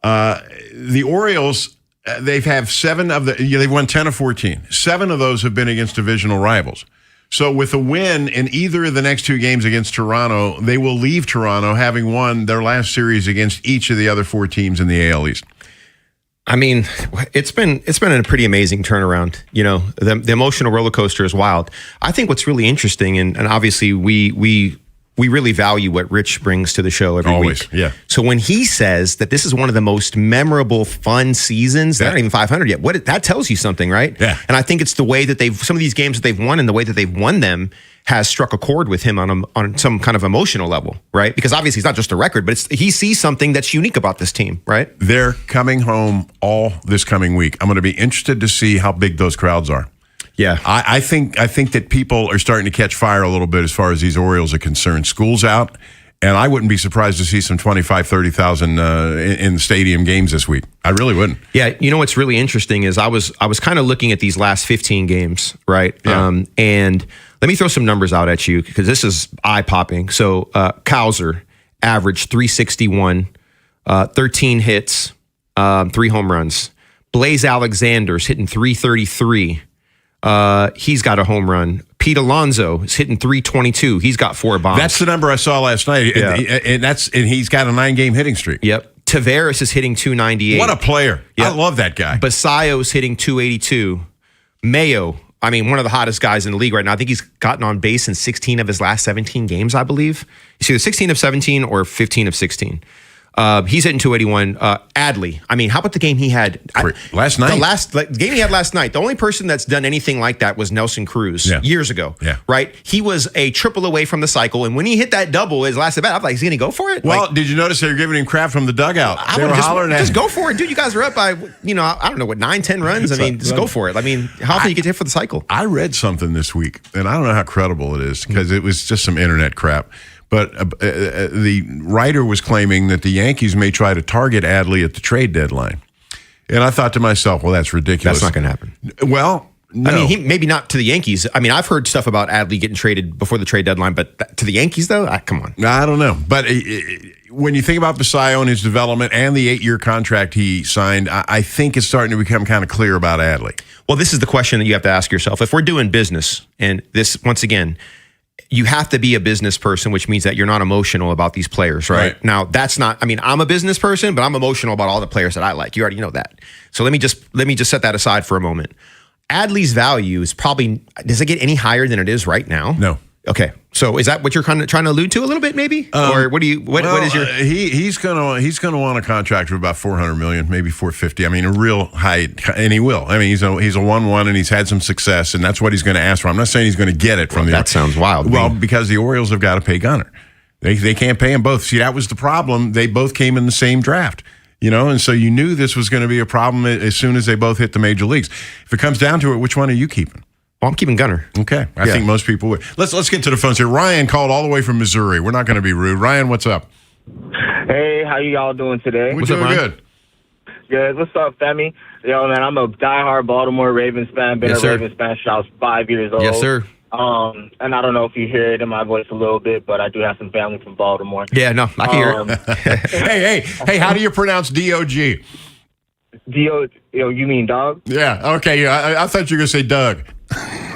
the Orioles, they've won 10 of 14. 7 of those have been against divisional rivals. So with a win in either of the next 2 games against Toronto, they will leave Toronto having won their last series against each of the other 4 teams in the AL East. I mean, it's been a pretty amazing turnaround. You know, the emotional roller coaster is wild. I think what's really interesting, and obviously we really value what Rich brings to the show every Always, week. Yeah. So when he says that this is one of the most memorable, fun seasons, they're not even 500 yet. That tells you something, right? Yeah. And I think it's the way that some of these games that they've won and the way that they've won them has struck a chord with him on some kind of emotional level, right? Because obviously it's not just a record, but he sees something that's unique about this team, right? They're coming home all this coming week. I'm going to be interested to see how big those crowds are. Yeah. I think that people are starting to catch fire a little bit as far as these Orioles are concerned. School's out, and I wouldn't be surprised to see some 25,000, 30,000 in the stadium games this week. I really wouldn't. Yeah, you know what's really interesting is I was kind of looking at these last 15 games, right? Yeah. And let me throw some numbers out at you because this is eye-popping. So Cowser averaged 361, 13 hits, 3 home runs. Blaze Alexander's hitting 333. He's got a home run. Pete Alonso is hitting 322. He's got 4 bombs. That's the number I saw last night. Yeah. And he's got a 9-game hitting streak. Yep. Tavares is hitting 298. What a player. Yep. I love that guy. Basayo's hitting 282. Mayo, I mean, one of the hottest guys in the league right now. I think he's gotten on base in 16 of his last 17 games, I believe. It's either 16 of 17 or 15 of 16. He's hitting 281. Adley. I mean, how about the game he had last night? The game he had last night. The only person that's done anything like that was Nelson Cruz years ago. Yeah. Right? He was a triple away from the cycle, and when he hit that double his last at bat, I'm like, is he going to go for it? Well, did you notice they were giving him crap from the dugout? I They would were hollering at just him. go for it, dude. You guys are up by, I don't know, 9, 10 runs. I mean, just go for it. I mean, how often you get hit for the cycle? I read something this week, and I don't know how credible it is because it was just some internet crap. But the writer was claiming that the Yankees may try to target Adley at the trade deadline. And I thought to myself, well, that's ridiculous. That's not going to happen. Well, no. I mean, he maybe not to the Yankees. I mean, I've heard stuff about Adley getting traded before the trade deadline, but to the Yankees, though, come on. I don't know. But when you think about Basayo and his development and the 8-year contract he signed, I think it's starting to become kind of clear about Adley. Well, this is the question that you have to ask yourself. If we're doing business, and this, once again, you have to be a business person, which means that you're not emotional about these players, right? Now, that's not, I mean, I'm a business person, but I'm emotional about all the players that I like. You already know that. So let me just set that aside for a moment. Adley's value is probably, does it get any higher than it is right now? No. Okay. So is that what you're kind of trying to allude to a little bit, maybe? Or what is your... He's gonna want a contract of about $400 million, maybe $450. I mean, a real high, and he will. I mean, he's a 1-1, and he's had some success, and that's what he's going to ask for. I'm not saying he's going to get it from the... That sounds wild. Well, because the Orioles have got to pay Gunnar. They can't pay them both. See, that was the problem. They both came in the same draft. And so you knew this was going to be a problem as soon as they both hit the major leagues. If it comes down to it, which one are you keeping? Well, I'm keeping Gunnar. Okay. I think most people would. Let's get to the phones here. Ryan called all the way from Missouri. We're not going to be rude. Ryan, what's up? Hey, how y'all doing today? We're doing good. Good. What's up, Femi? Yo, man, I'm a diehard Baltimore Ravens fan. Been a Ravens fan since I was 5 years old. Yes, sir. And I don't know if you hear it in my voice a little bit, but I do have some family from Baltimore. Yeah, no, I can hear it. Hey, how do you pronounce D-O-G? You mean dog? Yeah, okay. I thought you were going to say Doug.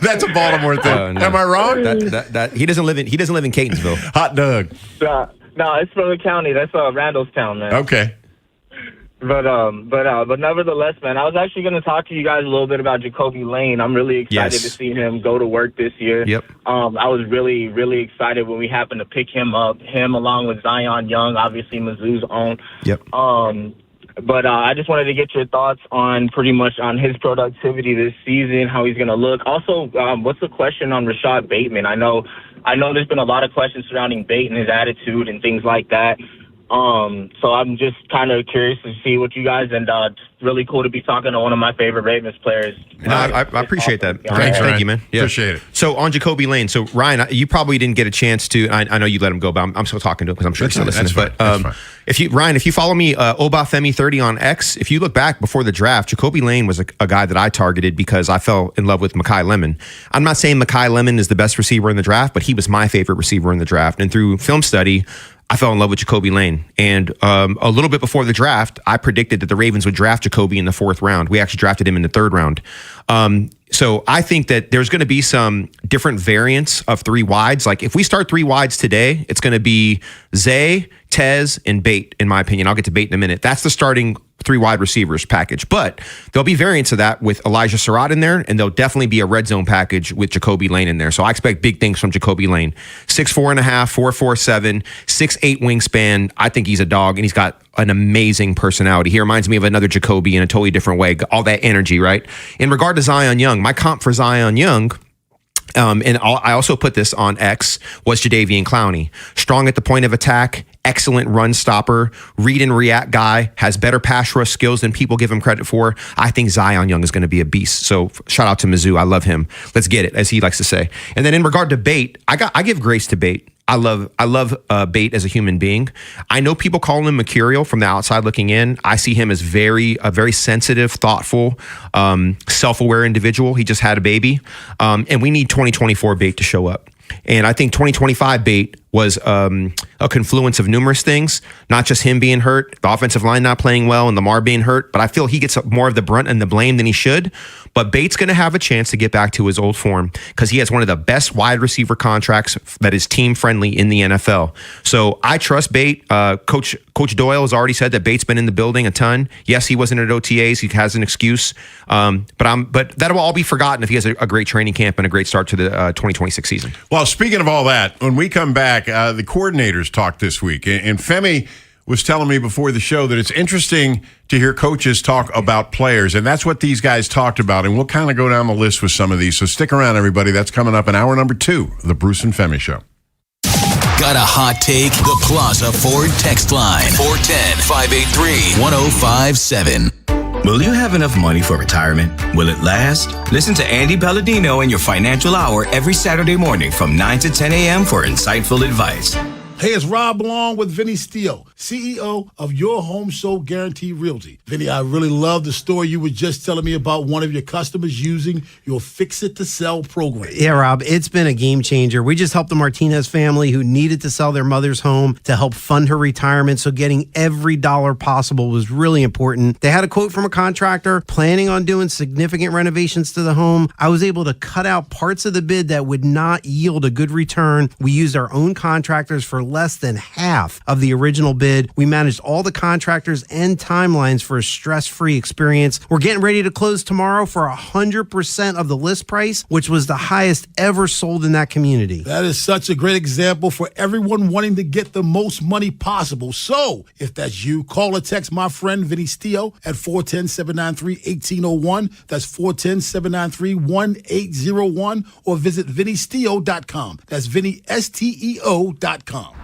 That's a Baltimore thing. No. Am I wrong? That he doesn't live in Catonsville. Hot Doug. No, it's from the county. That's Randallstown, man. Okay. But nevertheless, man, I was actually going to talk to you guys a little bit about Jacoby Lane. I'm really excited to see him go to work this year. Yep. I was really, really excited when we happened to pick him up. Him along with Zion Young, obviously Mizzou's own. Yep. But I just wanted to get your thoughts on pretty much on his productivity this season, how he's going to look. Also, what's the question on Rashad Bateman? I know there's been a lot of questions surrounding Bate and his attitude and things like that. So I'm just kind of curious to see what you guys, and it's really cool to be talking to one of my favorite Ravens players. No, I appreciate that. Thanks, Thank you, man. Yeah. Appreciate it. So on Jacoby Lane, so Ryan, you probably didn't get a chance to. I know you let him go, but I'm still talking to him because I'm sure he's still listening. That's fine. If you follow me, Obafemi30 on X, if you look back before the draft, Jacoby Lane was a guy that I targeted because I fell in love with Mekhi Lemon. I'm not saying Mekhi Lemon is the best receiver in the draft, but he was my favorite receiver in the draft. And through film study, I fell in love with Jacoby Lane. And a little bit before the draft, I predicted that the Ravens would draft Jacoby in the 4th round. We actually drafted him in the 3rd round. So I think that there's going to be some different variants of 3 wides. Like if we start 3 wides today, it's going to be Zay, Tez, and Bate, in my opinion. I'll get to Bate in a minute. That's the starting 3 wide receivers package. But there'll be variants of that with Elijah Surratt in there, and there'll definitely be a red zone package with Jacoby Lane in there. So I expect big things from Jacoby Lane. 6'4.5", 4.47, 6'8" wingspan. I think he's a dog, and he's got an amazing personality. He reminds me of another Jacoby in a totally different way. All that energy, right? In regard to Zion Young, my comp for Zion Young And I also put this on X, was Jadeveon Clowney. Strong at the point of attack, excellent run stopper, read and react guy, has better pass rush skills than people give him credit for. I think Zion Young is going to be a beast. So shout out to Mizzou. I love him. Let's get it, as he likes to say. And then in regard to Bate, I give grace to Bate. I love Bate as a human being. I know people call him mercurial from the outside looking in. I see him as a very sensitive, thoughtful, self-aware individual. He just had a baby. And we need 2024 Bate to show up. And I think 2025 Bate was a confluence of numerous things, not just him being hurt, the offensive line not playing well, and Lamar being hurt. But I feel he gets more of the brunt and the blame than he should. But Bate's going to have a chance to get back to his old form because he has one of the best wide receiver contracts that is team friendly in the NFL. So I trust Bate. Coach Doyle has already said that Bate's been in the building a ton. Yes, he wasn't at OTAs. He has an excuse. But that will all be forgotten if he has a great training camp and a great start to the 2026 season. Well, speaking of all that, when we come back, the coordinators talked this week, and Femi was telling me before the show that it's interesting to hear coaches talk about players, and that's what these guys talked about, and we'll kind of go down the list with some of these. So stick around, everybody. That's coming up in hour number 2 of the Bruce and Femi Show. Got a hot take? The Plaza Ford text line, 410-583-1057. Will you have enough money for retirement? Will it last? Listen to Andy Palladino in your Financial Hour every Saturday morning from 9 to 10 a.m. for insightful advice. Hey, it's Rob Long with Vinny Steele, CEO of Your Home Show Guarantee Realty. Vinny, I really love the story you were just telling me about one of your customers using your Fix It to Sell program. Yeah, Rob, it's been a game changer. We just helped the Martinez family who needed to sell their mother's home to help fund her retirement, so getting every dollar possible was really important. They had a quote from a contractor planning on doing significant renovations to the home. I was able to cut out parts of the bid that would not yield a good return. We used our own contractors for less than half of the original bid. We managed all the contractors and timelines for a stress-free experience. We're getting ready to close tomorrow for 100% of the list price, which was the highest ever sold in that community. That is such a great example for everyone wanting to get the most money possible. So, if that's you, call or text my friend Vinny Steele at 410-793-1801. That's 410-793-1801. Or visit VinnySteo.com. That's VinnySteo.com.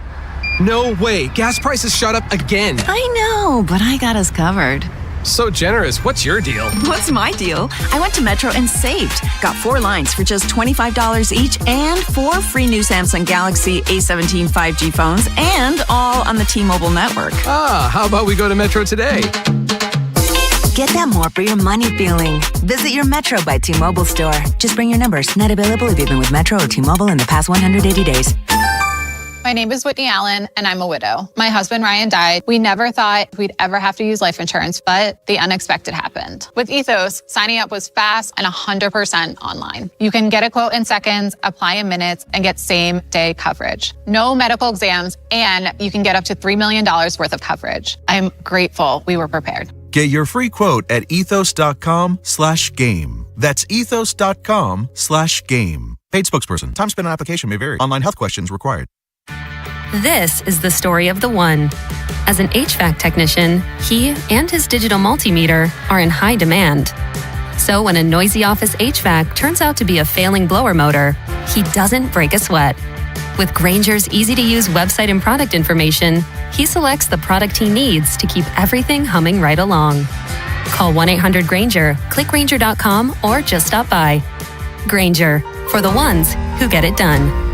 No way. Gas prices shot up again. I know, but I got us covered. So generous. What's your deal? What's my deal? I went to Metro and saved. Got 4 lines for just $25 each and 4 free new Samsung Galaxy A17 5G phones, and all on the T-Mobile network. How about we go to Metro today? Get that more for your money feeling. Visit your Metro by T-Mobile store. Just bring your numbers. Not available if you've been with Metro or T-Mobile in the past 180 days. My name is Whitney Allen, and I'm a widow. My husband, Ryan, died. We never thought we'd ever have to use life insurance, but the unexpected happened. With Ethos, signing up was fast and 100% online. You can get a quote in seconds, apply in minutes, and get same-day coverage. No medical exams, and you can get up to $3 million worth of coverage. I'm grateful we were prepared. Get your free quote at ethos.com/game. That's ethos.com/game. Paid spokesperson. Time spent on application may vary. Online health questions required. This is the story of the one. As an HVAC technician, he and his digital multimeter are in high demand. So when a noisy office HVAC turns out to be a failing blower motor, he doesn't break a sweat. With Grainger's easy-to-use website and product information, he selects the product he needs to keep everything humming right along. Call 1-800-GRAINGER, click Grainger.com, or just stop by. Grainger, for the ones who get it done.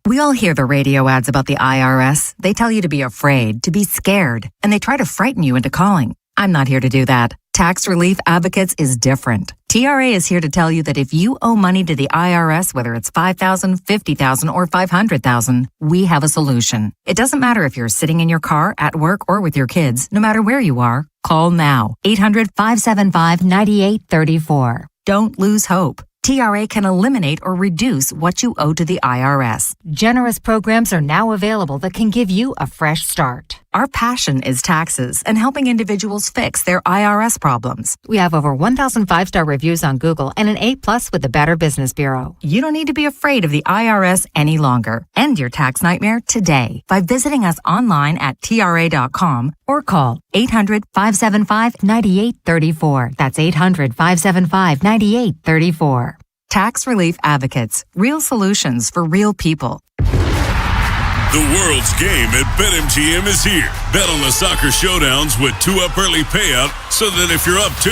We all hear the radio ads about the IRS. They tell you to be afraid, to be scared, and they try to frighten you into calling. I'm not here to do that. Tax Relief Advocates is different. TRA is here to tell you that if you owe money to the IRS, whether it's $5,000, $50,000, or $500,000, we have a solution. It doesn't matter if you're sitting in your car, at work, or with your kids. No matter where you are, call now. 800-575-9834. Don't lose hope. TRA can eliminate or reduce what you owe to the IRS. Generous programs are now available that can give you a fresh start. Our passion is taxes and helping individuals fix their IRS problems. We have over 1,000 5-star reviews on Google and an A+ with the Better Business Bureau. You don't need to be afraid of the IRS any longer. End your tax nightmare today by visiting us online at TRA.com or call 800-575-9834. That's 800-575-9834. Tax Relief Advocates. Real solutions for real people. The world's game at BetMGM is here. Bet on the soccer showdowns with 2 up early payout so that if you're up 2,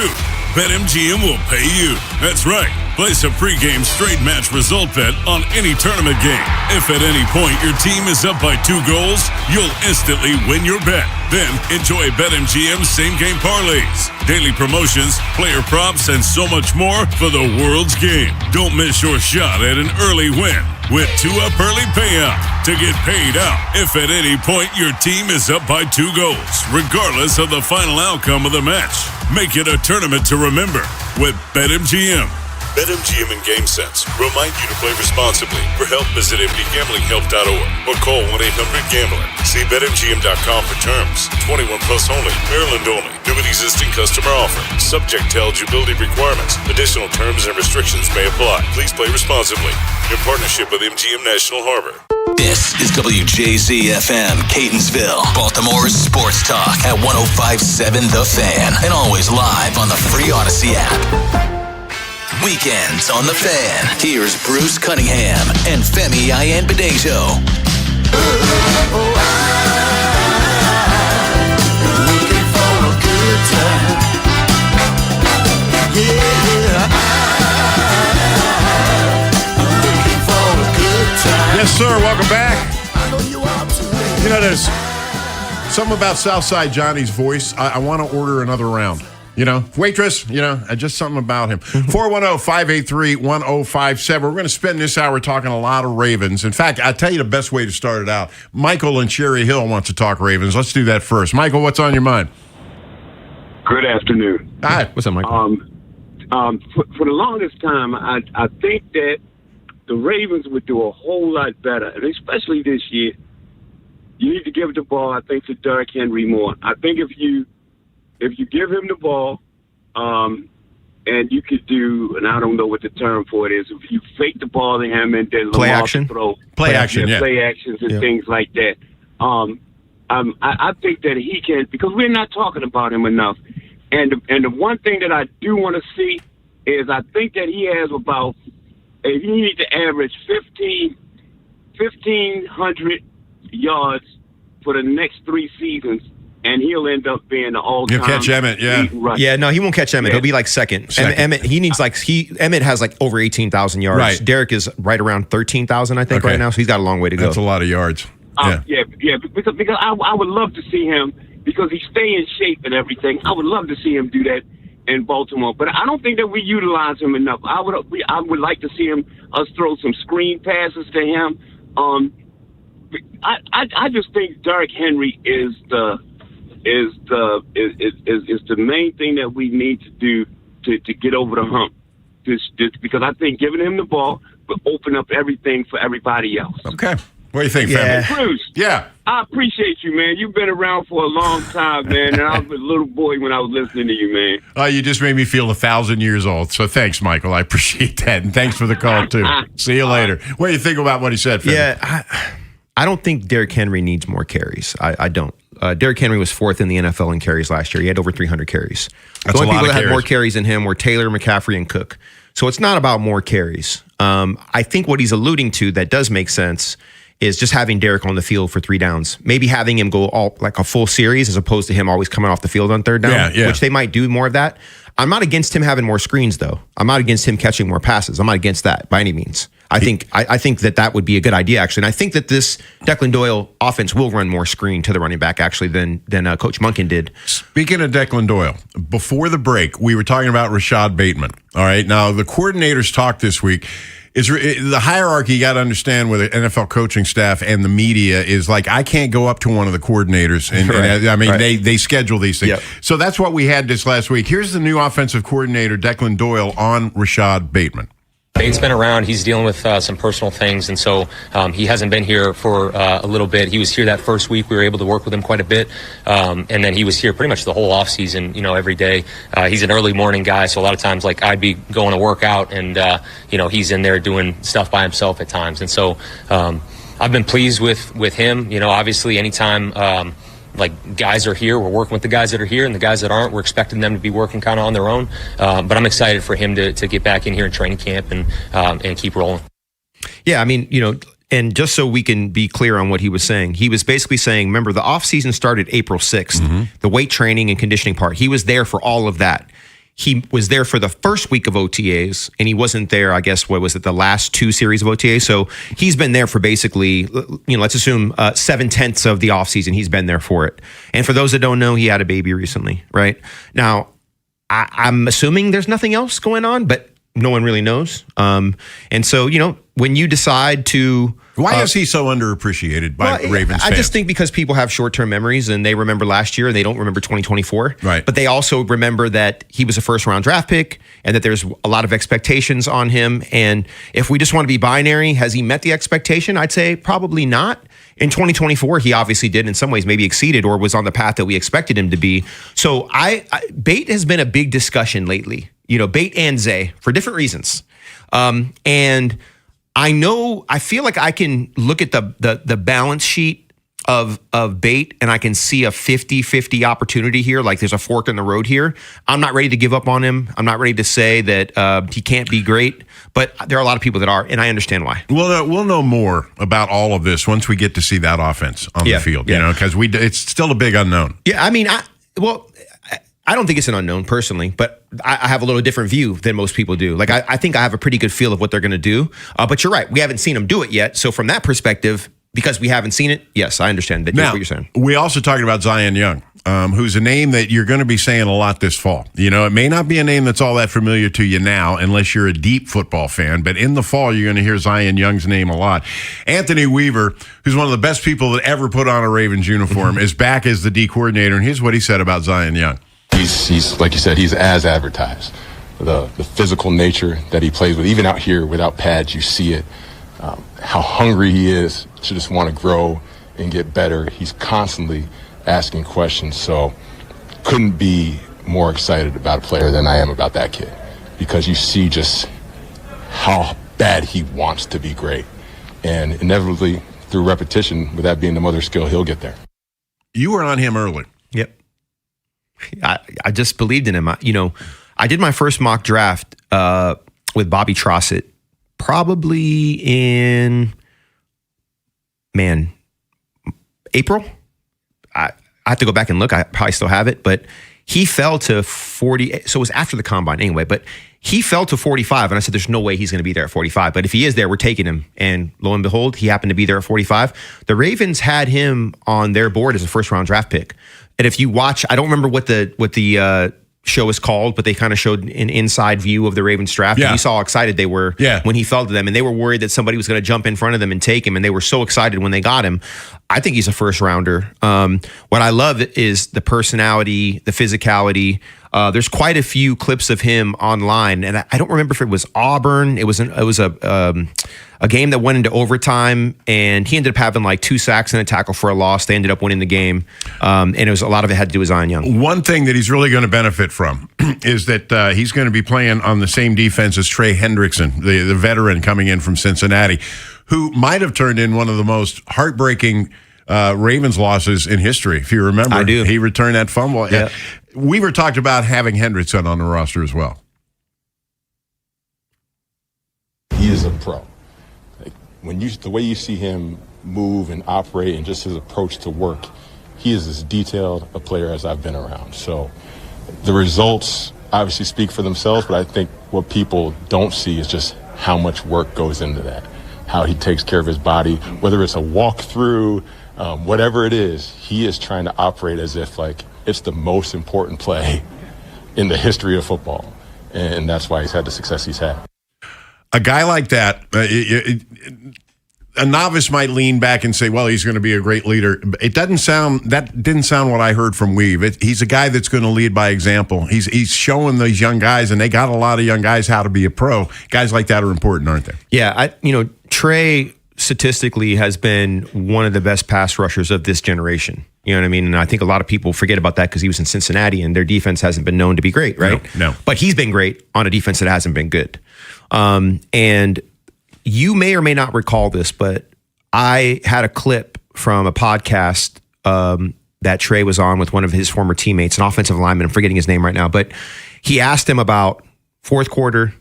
BetMGM will pay you. That's right. Place a pregame straight match result bet on any tournament game. If at any point your team is up by 2 goals, you'll instantly win your bet. Then enjoy BetMGM's same-game parlays, daily promotions, player props, and so much more for the world's game. Don't miss your shot at an early win with 2 up early payout to get paid out if at any point your team is up by 2 goals, regardless of the final outcome of the match. Make it a tournament to remember with BetMGM. BetMGM and GameSense remind you to play responsibly. For help, visit mdgamblinghelp.org or call 1-800-GAMBLER. See BetMGM.com for terms. 21 plus only. Maryland only. New and existing customer offer. Subject to eligibility requirements. Additional terms and restrictions may apply. Please play responsibly. In partnership with MGM National Harbor. This is WJZ-FM, Catonsville, Baltimore's sports talk at 105.7 The Fan, and always live on the free Odyssey app. Weekends on The Fan. Here's Bruce Cunningham and Femi Ayanbadejo. Looking for a good time. Yeah, looking for a good time. Yes, sir. Welcome back. You know, there's something about Southside Johnny's voice. I want to order another round. You know, waitress, you know, just something about him. 410-583-1057. We're going to spend this hour talking a lot of Ravens. In fact, I'll tell you the best way to start it out. Michael in Cherry Hill wants to talk Ravens. Let's do that first. Michael, what's on your mind? Good afternoon. Hi. What's up, Michael? For the longest time, I think that the Ravens would do a whole lot better, and especially this year. You need to give the ball, I think, to Derrick Henry more. I think if you give him the ball, and you could do, and I don't know what the term for it is, if you fake the ball to him and then play Lamar action, throw, play action, play actions and things like that. I think that he can, because we're not talking about him enough. And the one thing that I do want to see is I think that he has about, he needs to average 1,500 yards for the next 3 seasons. And he'll end up being the all-time. You'll catch Emmett, yeah. Yeah, no, he won't catch Emmett. Yeah. He'll be like second. Emmett, he needs Emmett has like over 18,000 yards. Right. Derek is right around 13,000, I think, right now. So he's got a long way to go. That's a lot of yards. Because I would love to see him, because he stay in shape and everything. I would love to see him do that in Baltimore, but I don't think that we utilize him enough. I would like to see us throw some screen passes to him. I just think Derrick Henry is the main thing that we need to do to get over the hump. Just because I think giving him the ball will open up everything for everybody else. Okay. What do you think, Hey, family? Bruce. Yeah. I appreciate you, man. You've been around for a long time, man, and I was a little boy when I was listening to you, man. You just made me feel 1,000 years old. So thanks, Michael. I appreciate that. And thanks for the call, too. See you later. What do you think about what he said, family? Yeah, I don't think Derrick Henry needs more carries. I don't. Derrick Henry was 4th in the NFL in carries last year. He had over 300 carries. That's the only a lot people of that had carries. more carries than him were Taylor, McCaffrey, and Cook. So it's not about more carries. I think what he's alluding to that does make sense is just having Derrick on the field for 3 downs. Maybe having him go all like a full series as opposed to him always coming off the field on 3rd down, which they might do more of that. I'm not against him having more screens, though. I'm not against him catching more passes. I'm not against that by any means. I think that would be a good idea, actually. And I think that this Declan Doyle offense will run more screen to the running back, actually, than Coach Monken did. Speaking of Declan Doyle, before the break, we were talking about Rashad Bateman. All right. Now, the coordinators talked this week. The hierarchy you got to understand with the NFL coaching staff and the media is like, I can't go up to one of the coordinators. And I mean, they schedule these things. Yep. So that's what we had this last week. Here's the new offensive coordinator, Declan Doyle, on Rashad Bateman. Bate's been around. He's dealing with some personal things, and so he hasn't been here for a little bit. He was here that first week. We were able to work with him quite a bit, and then he was here pretty much the whole off season. Every day. He's an early morning guy, so a lot of times, like I'd be going to work out, and he's in there doing stuff by himself at times. And so I've been pleased with him. Obviously, anytime like guys are here, we're working with the guys that are here, and the guys that aren't, we're expecting them to be working kind of on their own. But I'm excited for him to get back in here in training camp and keep rolling. Yeah, I mean, and just so we can be clear on what he was saying, he was basically saying, remember, the offseason started April 6th, the weight training and conditioning part. He was there for all of that. He was there for the first week of OTAs, and he wasn't there, I guess, what was it, the last 2 series of OTAs? So he's been there for basically, let's assume 7/10 of the offseason. He's been there for it. And for those that don't know, he had a baby recently, right? Now, I'm assuming there's nothing else going on, but no one really knows. And so, when you decide to... Why is he so underappreciated by Ravens fans? I just think because people have short-term memories and they remember last year and they don't remember 2024. Right. But they also remember that he was a first-round draft pick and that there's a lot of expectations on him. And if we just want to be binary, has he met the expectation? I'd say probably not. In 2024, he obviously did, in some ways maybe exceeded or was on the path that we expected him to be. So Bate has been a big discussion lately. Bate and Zay for different reasons. And I feel like I can look at the balance sheet of Bate and I can see a 50-50 opportunity here. Like there's a fork in the road here. I'm not ready to give up on him. I'm not ready to say that he can't be great, but there are a lot of people that are, and I understand why. We'll know more about all of this once we get to see that offense on the field, because it's still a big unknown. Yeah, I mean, I don't think it's an unknown personally, but I have a little different view than most people do. Like I think I have a pretty good feel of what they're going to do. But you're right, we haven't seen them do it yet. So from that perspective, because we haven't seen it, yes, I understand that. Now, what you're saying. We also talked about Zion Young, who's a name that you're going to be saying a lot this fall. It may not be a name that's all that familiar to you now, unless you're a deep football fan. But in the fall, you're going to hear Zion Young's name a lot. Anthony Weaver, who's one of the best people that ever put on a Ravens uniform, is back as the D coordinator. And here's what he said about Zion Young. He's like you said, he's as advertised. The physical nature that he plays with, even out here without pads, you see it. How hungry he is to just want to grow and get better. He's constantly asking questions. So couldn't be more excited about a player than I am about that kid, because you see just how bad he wants to be great. And inevitably, through repetition, with that being the mother of skill, he'll get there. You were on him early. Yep. I just believed in him. I did my first mock draft with Bobby Trossett probably in, April. I have to go back and look. I probably still have it, but he fell to 40. So it was after the combine anyway, but he fell to 45. And I said, there's no way he's going to be there at 45. But if he is there, we're taking him. And lo and behold, he happened to be there at 45. The Ravens had him on their board as a first round draft pick. And if you watch, I don't remember what the show is called, but they kind of showed an inside view of the Ravens draft. Yeah. And you saw how excited they were when he fell to them. And they were worried that somebody was going to jump in front of them and take him. And they were so excited when they got him. I think he's a first rounder. What I love is the personality, the physicality. There's quite a few clips of him online, and I don't remember if it was Auburn. It was a game that went into overtime, and he ended up having like 2 sacks and a tackle for a loss. They ended up winning the game, and a lot of it had to do with Zion Young. One thing that he's really going to benefit from is that he's going to be playing on the same defense as Trey Hendrickson, the veteran coming in from Cincinnati, who might have turned in one of the most heartbreaking Ravens losses in history. If you remember, I do. He returned that fumble. Yeah. Weaver talked about having Hendrickson on the roster as well. He is a pro. Like, the way you see him move and operate and just his approach to work, he is as detailed a player as I've been around. So the results obviously speak for themselves, but I think what people don't see is just how much work goes into that, how he takes care of his body, whether it's a walkthrough, whatever it is, he is trying to operate as if like it's the most important play in the history of football. And that's why he's had the success he's had. A guy like that, a novice might lean back and say, well, he's going to be a great leader. That didn't sound what I heard from Weave. He's a guy that's going to lead by example. He's showing these young guys, and they got a lot of young guys how to be a pro. Guys like that are important, aren't they? Yeah, Trey statistically has been one of the best pass rushers of this generation. You know what I mean? And I think a lot of people forget about that because he was in Cincinnati and their defense hasn't been known to be great, right? No. But he's been great on a defense that hasn't been good. And you may or may not recall this, but I had a clip from a podcast that Trey was on with one of his former teammates, an offensive lineman. I'm forgetting his name right now, but he asked him about fourth quarter,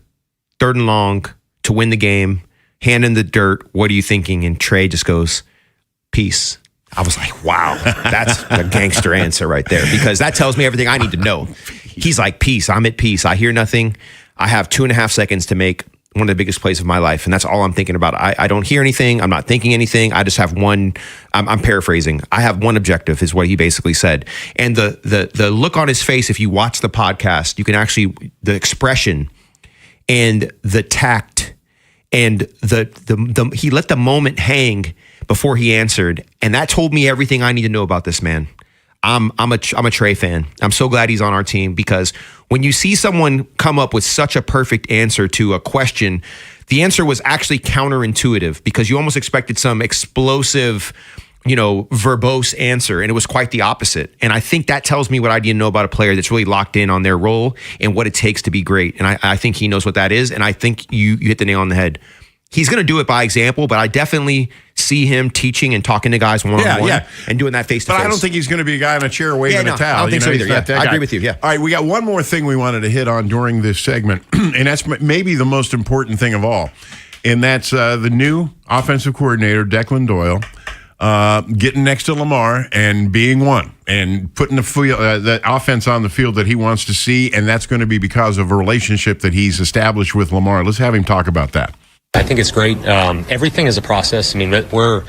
3rd and long to win the game, hand in the dirt. What are you thinking? And Trey just goes, peace. I was like, wow, that's a gangster answer right there, because that tells me everything I need to know. He's like, peace. I'm at peace. I hear nothing. I have 2.5 seconds to make one of the biggest plays of my life. And that's all I'm thinking about. I don't hear anything. I'm not thinking anything. I just have one, I'm paraphrasing. I have one objective is what he basically said. And the look on his face, if you watch the podcast, you can actually, the expression and the tact and the he let the moment hang before he answered. And that told me everything I need to know about this man. I'm a Trey fan. I'm so glad he's on our team, because when you see someone come up with such a perfect answer to a question, the answer was actually counterintuitive, because you almost expected some explosive, verbose answer, and it was quite the opposite. And I think that tells me what I need to know about a player that's really locked in on their role and what it takes to be great. And I think he knows what that is. And I think you hit the nail on the head. He's going to do it by example, but I definitely see him teaching and talking to guys one-on-one and doing that face-to-face. But I don't think he's going to be a guy in a chair waving a towel. I don't think so either. Yeah, I agree with you. Yeah. All right, we got one more thing we wanted to hit on during this segment, and that's maybe the most important thing of all, and that's the new offensive coordinator, Declan Doyle, getting next to Lamar and being one and putting the offense on the field that he wants to see, and that's going to be because of a relationship that he's established with Lamar. Let's have him talk about that. I think it's great. Everything is a process. I mean, we're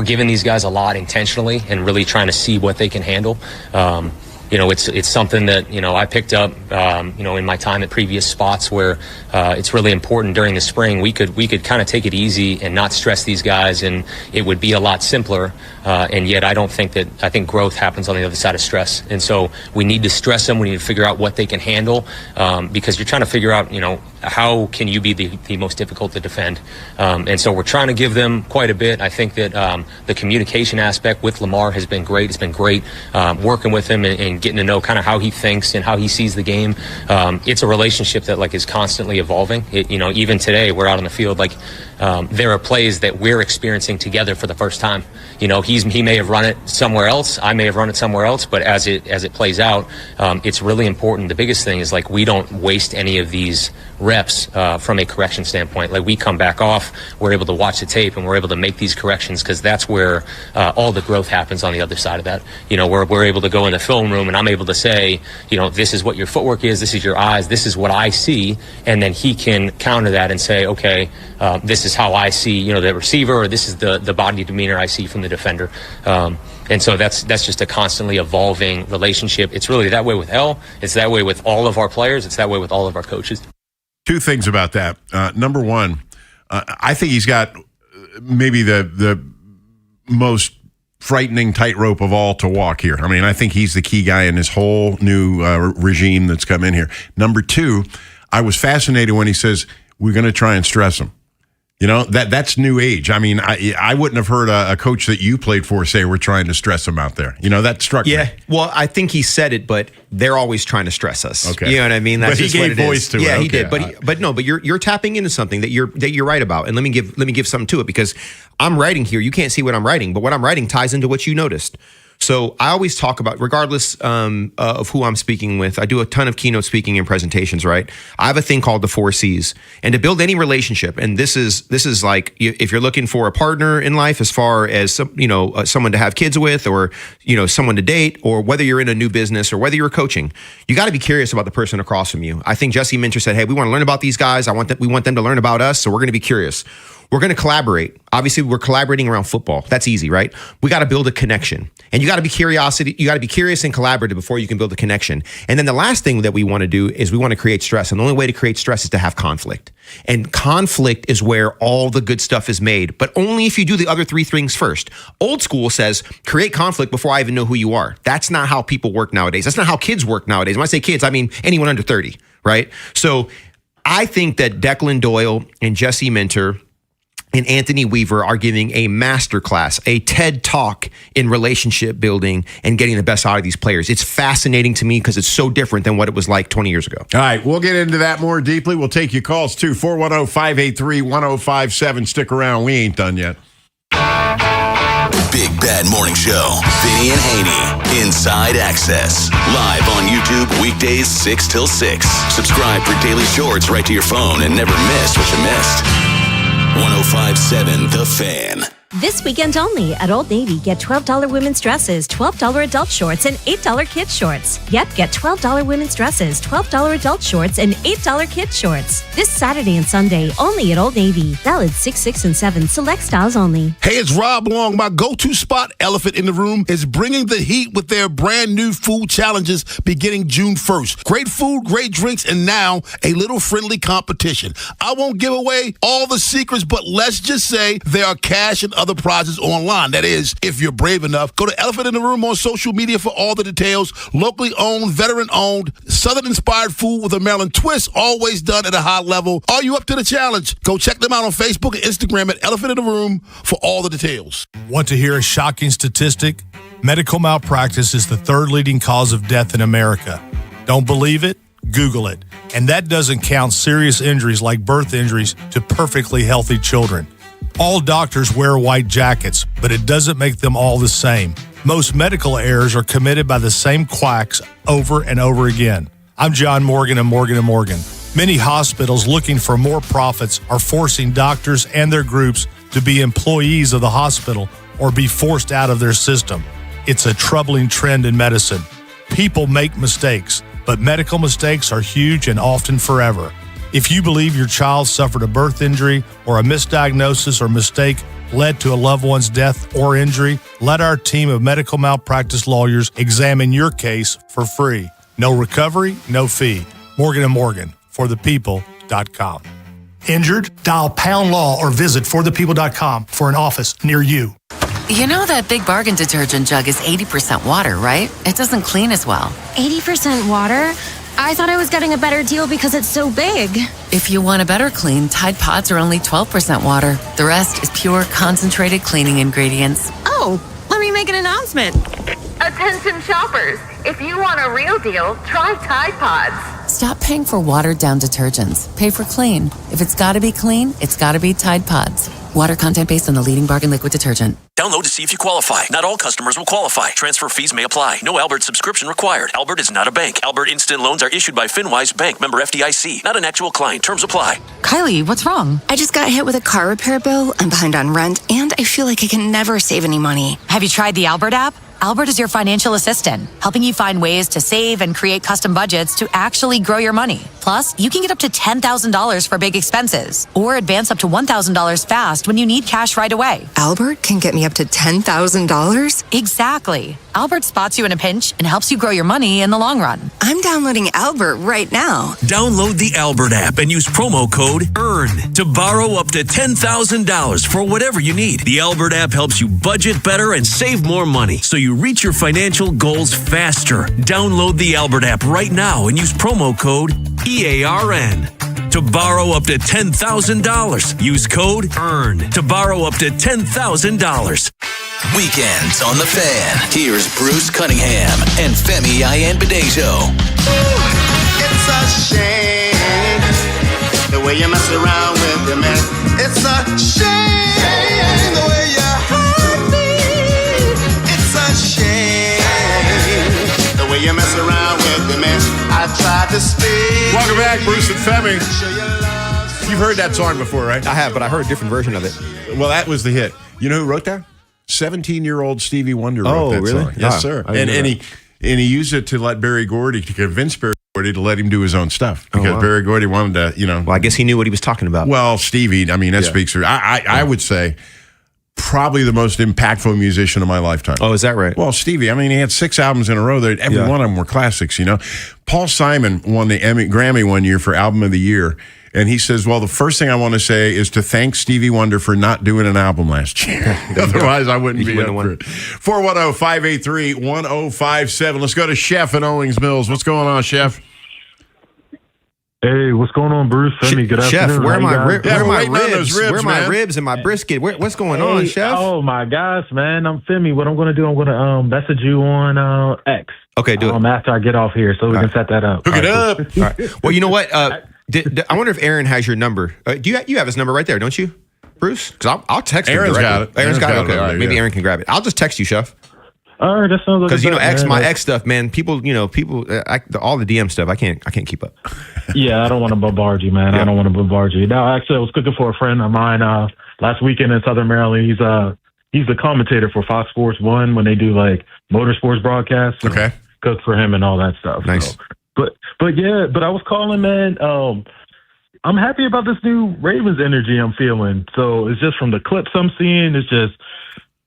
giving these guys a lot intentionally and really trying to see what they can handle. It's something that, I picked up, in my time at previous spots where it's really important during the spring. We could kind of take it easy and not stress these guys, and it would be a lot simpler. And yet I think growth happens on the other side of stress. And so we need to stress them. We need to figure out what they can handle, because you're trying to figure out, how can you be the most difficult to defend? And so we're trying to give them quite a bit. I think that the communication aspect with Lamar has been great. It's been great working with him and getting to know kind of how he thinks and how he sees the game. It's a relationship that is constantly evolving. Even today we're out on the field, there are plays that we're experiencing together for the first time. He may have run it somewhere else. I may have run it somewhere else, but as it plays out, it's really important. The biggest thing is we don't waste any of these reps from a correction standpoint. We come back off, we're able to watch the tape, and we're able to make these corrections, because that's where all the growth happens on the other side of that. We're able to go in the film room, and I'm able to say, this is what your footwork is, this is your eyes, this is what I see, and then he can counter that and say, okay, this is how I see, the receiver, or this is the body demeanor I see from the defender. And so that's just a constantly evolving relationship. It's really that way with El. It's that way with all of our players. It's that way with all of our coaches. Two things about that. Number one, I think he's got maybe the most frightening tightrope of all to walk here. I mean, I think he's the key guy in this whole new regime that's come in here. Number two, I was fascinated when he says, we're going to try and stress him. That's new age. I mean, I wouldn't have heard a coach that you played for say we're trying to stress him out there. That struck me. Yeah, well, I think he said it, but they're always trying to stress us. Okay. You know what I mean? That's but he gave voice to it. Yeah, okay. he did. But you're tapping into something that you're right about. And let me give something to it, because I'm writing here. You can't see what I'm writing, but what I'm writing ties into what you noticed. So I always talk about, regardless of who I'm speaking with, I do a ton of keynote speaking and presentations, right? I have a thing called the 4 C's. And to build any relationship, and this is if you're looking for a partner in life, as far as someone to have kids with, or someone to date, or whether you're in a new business or whether you're coaching, you got to be curious about the person across from you. I think Jesse Minter said, hey, we want to learn about these guys. We want them to learn about us, so we're going to be curious. We're going to collaborate. Obviously, we're collaborating around football. That's easy, right? We got to build a connection. And you got to be curious and collaborative before you can build a connection. And then the last thing that we want to do is we want to create stress. And the only way to create stress is to have conflict. And conflict is where all the good stuff is made, but only if you do the other 3 things first. Old school says, create conflict before I even know who you are. That's not how people work nowadays. That's not how kids work nowadays. When I say kids, I mean anyone under 30, right? So I think that Declan Doyle and Jesse Minter and Anthony Weaver are giving a masterclass, a TED Talk in relationship building and getting the best out of these players. It's fascinating to me because it's so different than what it was like 20 years ago. All right, we'll get into that more deeply. We'll take your calls too. 410-583-1057. Stick around. We ain't done yet. Big Bad Morning Show. Vinny and Haynie. Inside Access. Live on YouTube weekdays 6 till 6. Subscribe for daily shorts right to your phone and never miss what you missed. 105.7 The Fan. This weekend only at Old Navy, get $12 women's dresses, $12 adult shorts, and $8 kids shorts. Yep, get $12 women's dresses, $12 adult shorts, and $8 kids shorts. This Saturday and Sunday only at Old Navy. Valid 6, 6, and 7. Select styles only. Hey, it's Rob Long. My go-to spot, Elephant in the Room, is bringing the heat with their brand new food challenges beginning June 1st. Great food, great drinks, and now a little friendly competition. I won't give away all the secrets, but let's just say there are cash and other prizes online. That is, if you're brave enough. Go to Elephant in the Room on social media for all the details. Locally owned, veteran-owned, Southern-inspired food with a Maryland twist, always done at a high level. Are you up to the challenge? Go check them out on Facebook and Instagram at Elephant in the Room for all the details. Want to hear a shocking statistic? Medical malpractice is the third leading cause of death in America. Don't believe it? Google it. And that doesn't count serious injuries like birth injuries to perfectly healthy children. All doctors wear white jackets, but it doesn't make them all the same. Most medical errors are committed by the same quacks over and over again. I'm John Morgan of Morgan & Morgan. Many hospitals looking for more profits are forcing doctors and their groups to be employees of the hospital or be forced out of their system. It's a troubling trend in medicine. People make mistakes, but medical mistakes are huge and often forever. If you believe your child suffered a birth injury or a misdiagnosis or mistake led to a loved one's death or injury, let our team of medical malpractice lawyers examine your case for free. No recovery, no fee. Morgan & Morgan, forthepeople.com. Injured? Dial #law or visit forthepeople.com for an office near you. You know that Big Bargain detergent jug is 80% water, right? It doesn't clean as well. 80% water? I thought I was getting a better deal because it's so big. If you want a better clean, Tide Pods are only 12% water. The rest is pure, concentrated cleaning ingredients. Oh, let me make an announcement. Attention shoppers, if you want a real deal, try Tide Pods. Stop paying for watered-down detergents. Pay for clean. If it's got to be clean, it's got to be Tide Pods. Water content based on the leading bargain liquid detergent. Download to see if you qualify. Not all customers will qualify. Transfer fees may apply. No Albert subscription required. Albert is not a bank. Albert Instant Loans are issued by FinWise Bank, member FDIC. Not an actual client. Terms apply. Kylie, what's wrong? I just got hit with a car repair bill. I'm behind on rent, and I feel like I can never save any money. Have you tried the Albert app? Albert is your financial assistant, helping you find ways to save and create custom budgets to actually grow your money. Plus, you can get up to $10,000 for big expenses or advance up to $1,000 fast when you need cash right away. Albert can get me up to $10,000? Exactly. Albert spots you in a pinch and helps you grow your money in the long run. I'm downloading Albert right now. Download the Albert app and use promo code EARN to borrow up to $10,000 for whatever you need. The Albert app helps you budget better and save more money so you reach your financial goals faster. Download the Albert app right now and use promo code EARN to borrow up to $10,000. Use code EARN to borrow up to $10,000. Weekends on the Fan. Here's Bruce Cunningham and Femi Ayanbadejo. It's a shame the way you mess around with the man. It's a shame the way you hurt me. It's a shame the way you mess around with the man. I tried to stay. Welcome back, Bruce and Femi. You've heard that song before, right? I have, but I heard a different version of it. Well, that was the hit. You know who wrote that? 17-year-old Stevie Wonder wrote that really? song. Yes, sir. And he used it to let Barry Gordy, to convince Barry Gordy to let him do his own stuff. Because Barry Gordy wanted to, Well, I guess he knew what he was talking about. Well, Stevie, I mean, that speaks for... I would say probably the most impactful musician of my lifetime. Oh, is that right? Well, Stevie, I mean, he had 6 albums in a row. Every one of them were classics, Paul Simon won the Grammy one year for Album of the Year. And he says, well, the first thing I want to say is to thank Stevie Wonder for not doing an album last year. Otherwise, I wouldn't be up for it. 410-583-1057. Let's go to Chef in Owings Mills. What's going on, Chef? Hey, what's going on, Bruce? Femi, good Chef, afternoon. where are my ribs? Yeah, Where are my ribs, Where are my man? ribs and my brisket? What's going on, Chef? Oh, my gosh, man. I'm Femi. What I'm going to do, I'm going to message you on X. Okay, do it. After I get off here, so we can set that up. Hook it up. All right. Well, you know what? I wonder if Aaron has your number. Do you have his number right there, don't you? Bruce? Because I'll text him Aaron's directly. got it. Aaron's got it. Okay, all right. there, Maybe yeah. Aaron can grab it. I'll just text you, Chef. All right, that sounds like Because my X stuff, man. People, all the DM stuff. I can't keep up. Yeah, I don't want to bombard you, man. I don't want to bombard you. Now, actually, I was cooking for a friend of mine last weekend in Southern Maryland. He's the commentator for Fox Sports 1 when they do like motorsports broadcasts. Okay, cook for him and all that stuff. Nice. So, but I was calling, man. I'm happy about this new Ravens energy I'm feeling. So it's just from the clips I'm seeing. It's just.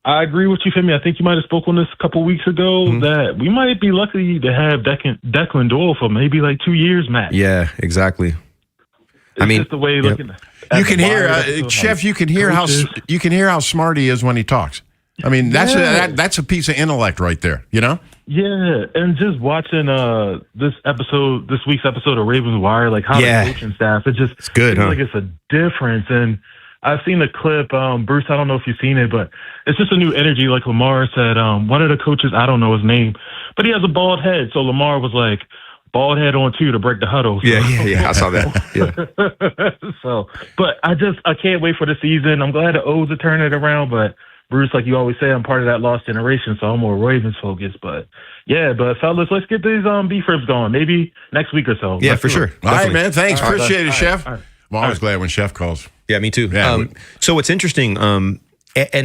I agree with you, Femi. I think you might have spoken on this a couple of weeks ago that we might be lucky to have Declan Doyle for maybe like 2 years, Matt. Yeah, exactly. It's just the way looking. You can hear, Chef. You can hear how smart he is when he talks. I mean, that's a piece of intellect right there. You know. Yeah, and just watching this week's episode of Ravens Wire, like how the coaching staff, it's good, huh? Like it's a difference. And I've seen the clip, Bruce. I don't know if you've seen it, but it's just a new energy. Like Lamar said, one of the coaches, I don't know his name, but he has a bald head. So Lamar was like, bald head on 2 to break the huddle. So. Yeah. I saw that. Yeah. So, but I can't wait for the season. I'm glad the O's are turning it around, but Bruce, like you always say, I'm part of that lost generation, so I'm more Ravens focused. But fellas, let's get these beef ribs going. Maybe next week or so. Yeah, for sure. All right, man. Thanks. All right, Appreciate it, all Chef. right. I'm always glad when Chef calls. Yeah, me too. Yeah, so it's interesting. And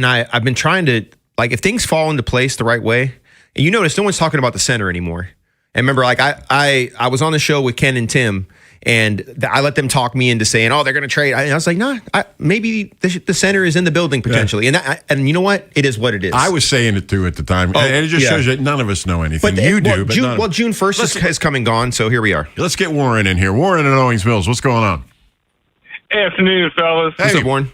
I've been trying to, like, if things fall into place the right way, and you notice no one's talking about the center anymore. And remember, like I was on the show with Ken and Tim, and I let them talk me into saying, "Oh, they're going to trade." I was like, "No, maybe the center is in the building potentially." Yeah. And you know what? It is what it is. I was saying it too at the time, and it just shows that none of us know anything. But you well, do, but June 1st has come and gone, so here we are. Let's get Warren in here. Warren in Owings Mills, what's going on? Afternoon, fellas. What's up, Warren?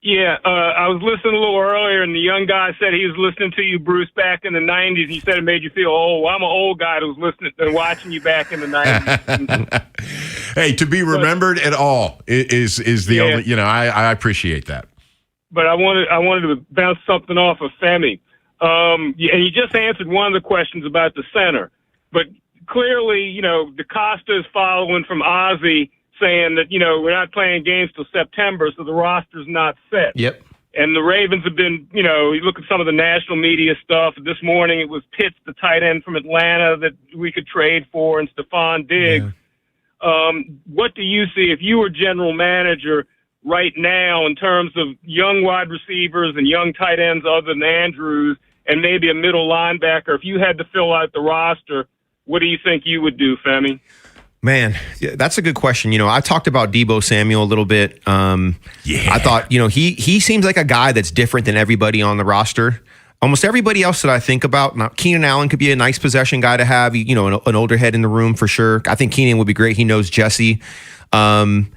Yeah, I was listening a little earlier, and the young guy said he was listening to you, Bruce, back in the 90s. He said it made you feel old. Well, I'm an old guy who's listening and watching you back in the 90s. Hey, to be remembered at all is the only, I appreciate that. But I wanted to bounce something off of Femi. And you just answered one of the questions about the center. But clearly, DaCosta is following from Ozzie, saying that, we're not playing games till September, so the roster's not set. Yep. And the Ravens have been, you look at some of the national media stuff. This morning it was Pitts, the tight end from Atlanta, that we could trade for, and Stephon Diggs. Yeah. What do you see if you were general manager right now in terms of young wide receivers and young tight ends other than Andrews and maybe a middle linebacker? If you had to fill out the roster, what do you think you would do, Femi? Man, that's a good question. I talked about Deebo Samuel a little bit. I thought, he seems like a guy that's different than everybody on the roster. Almost everybody else that I think about, now Keenan Allen could be a nice possession guy to have, an older head in the room for sure. I think Keenan would be great. He knows Jesse.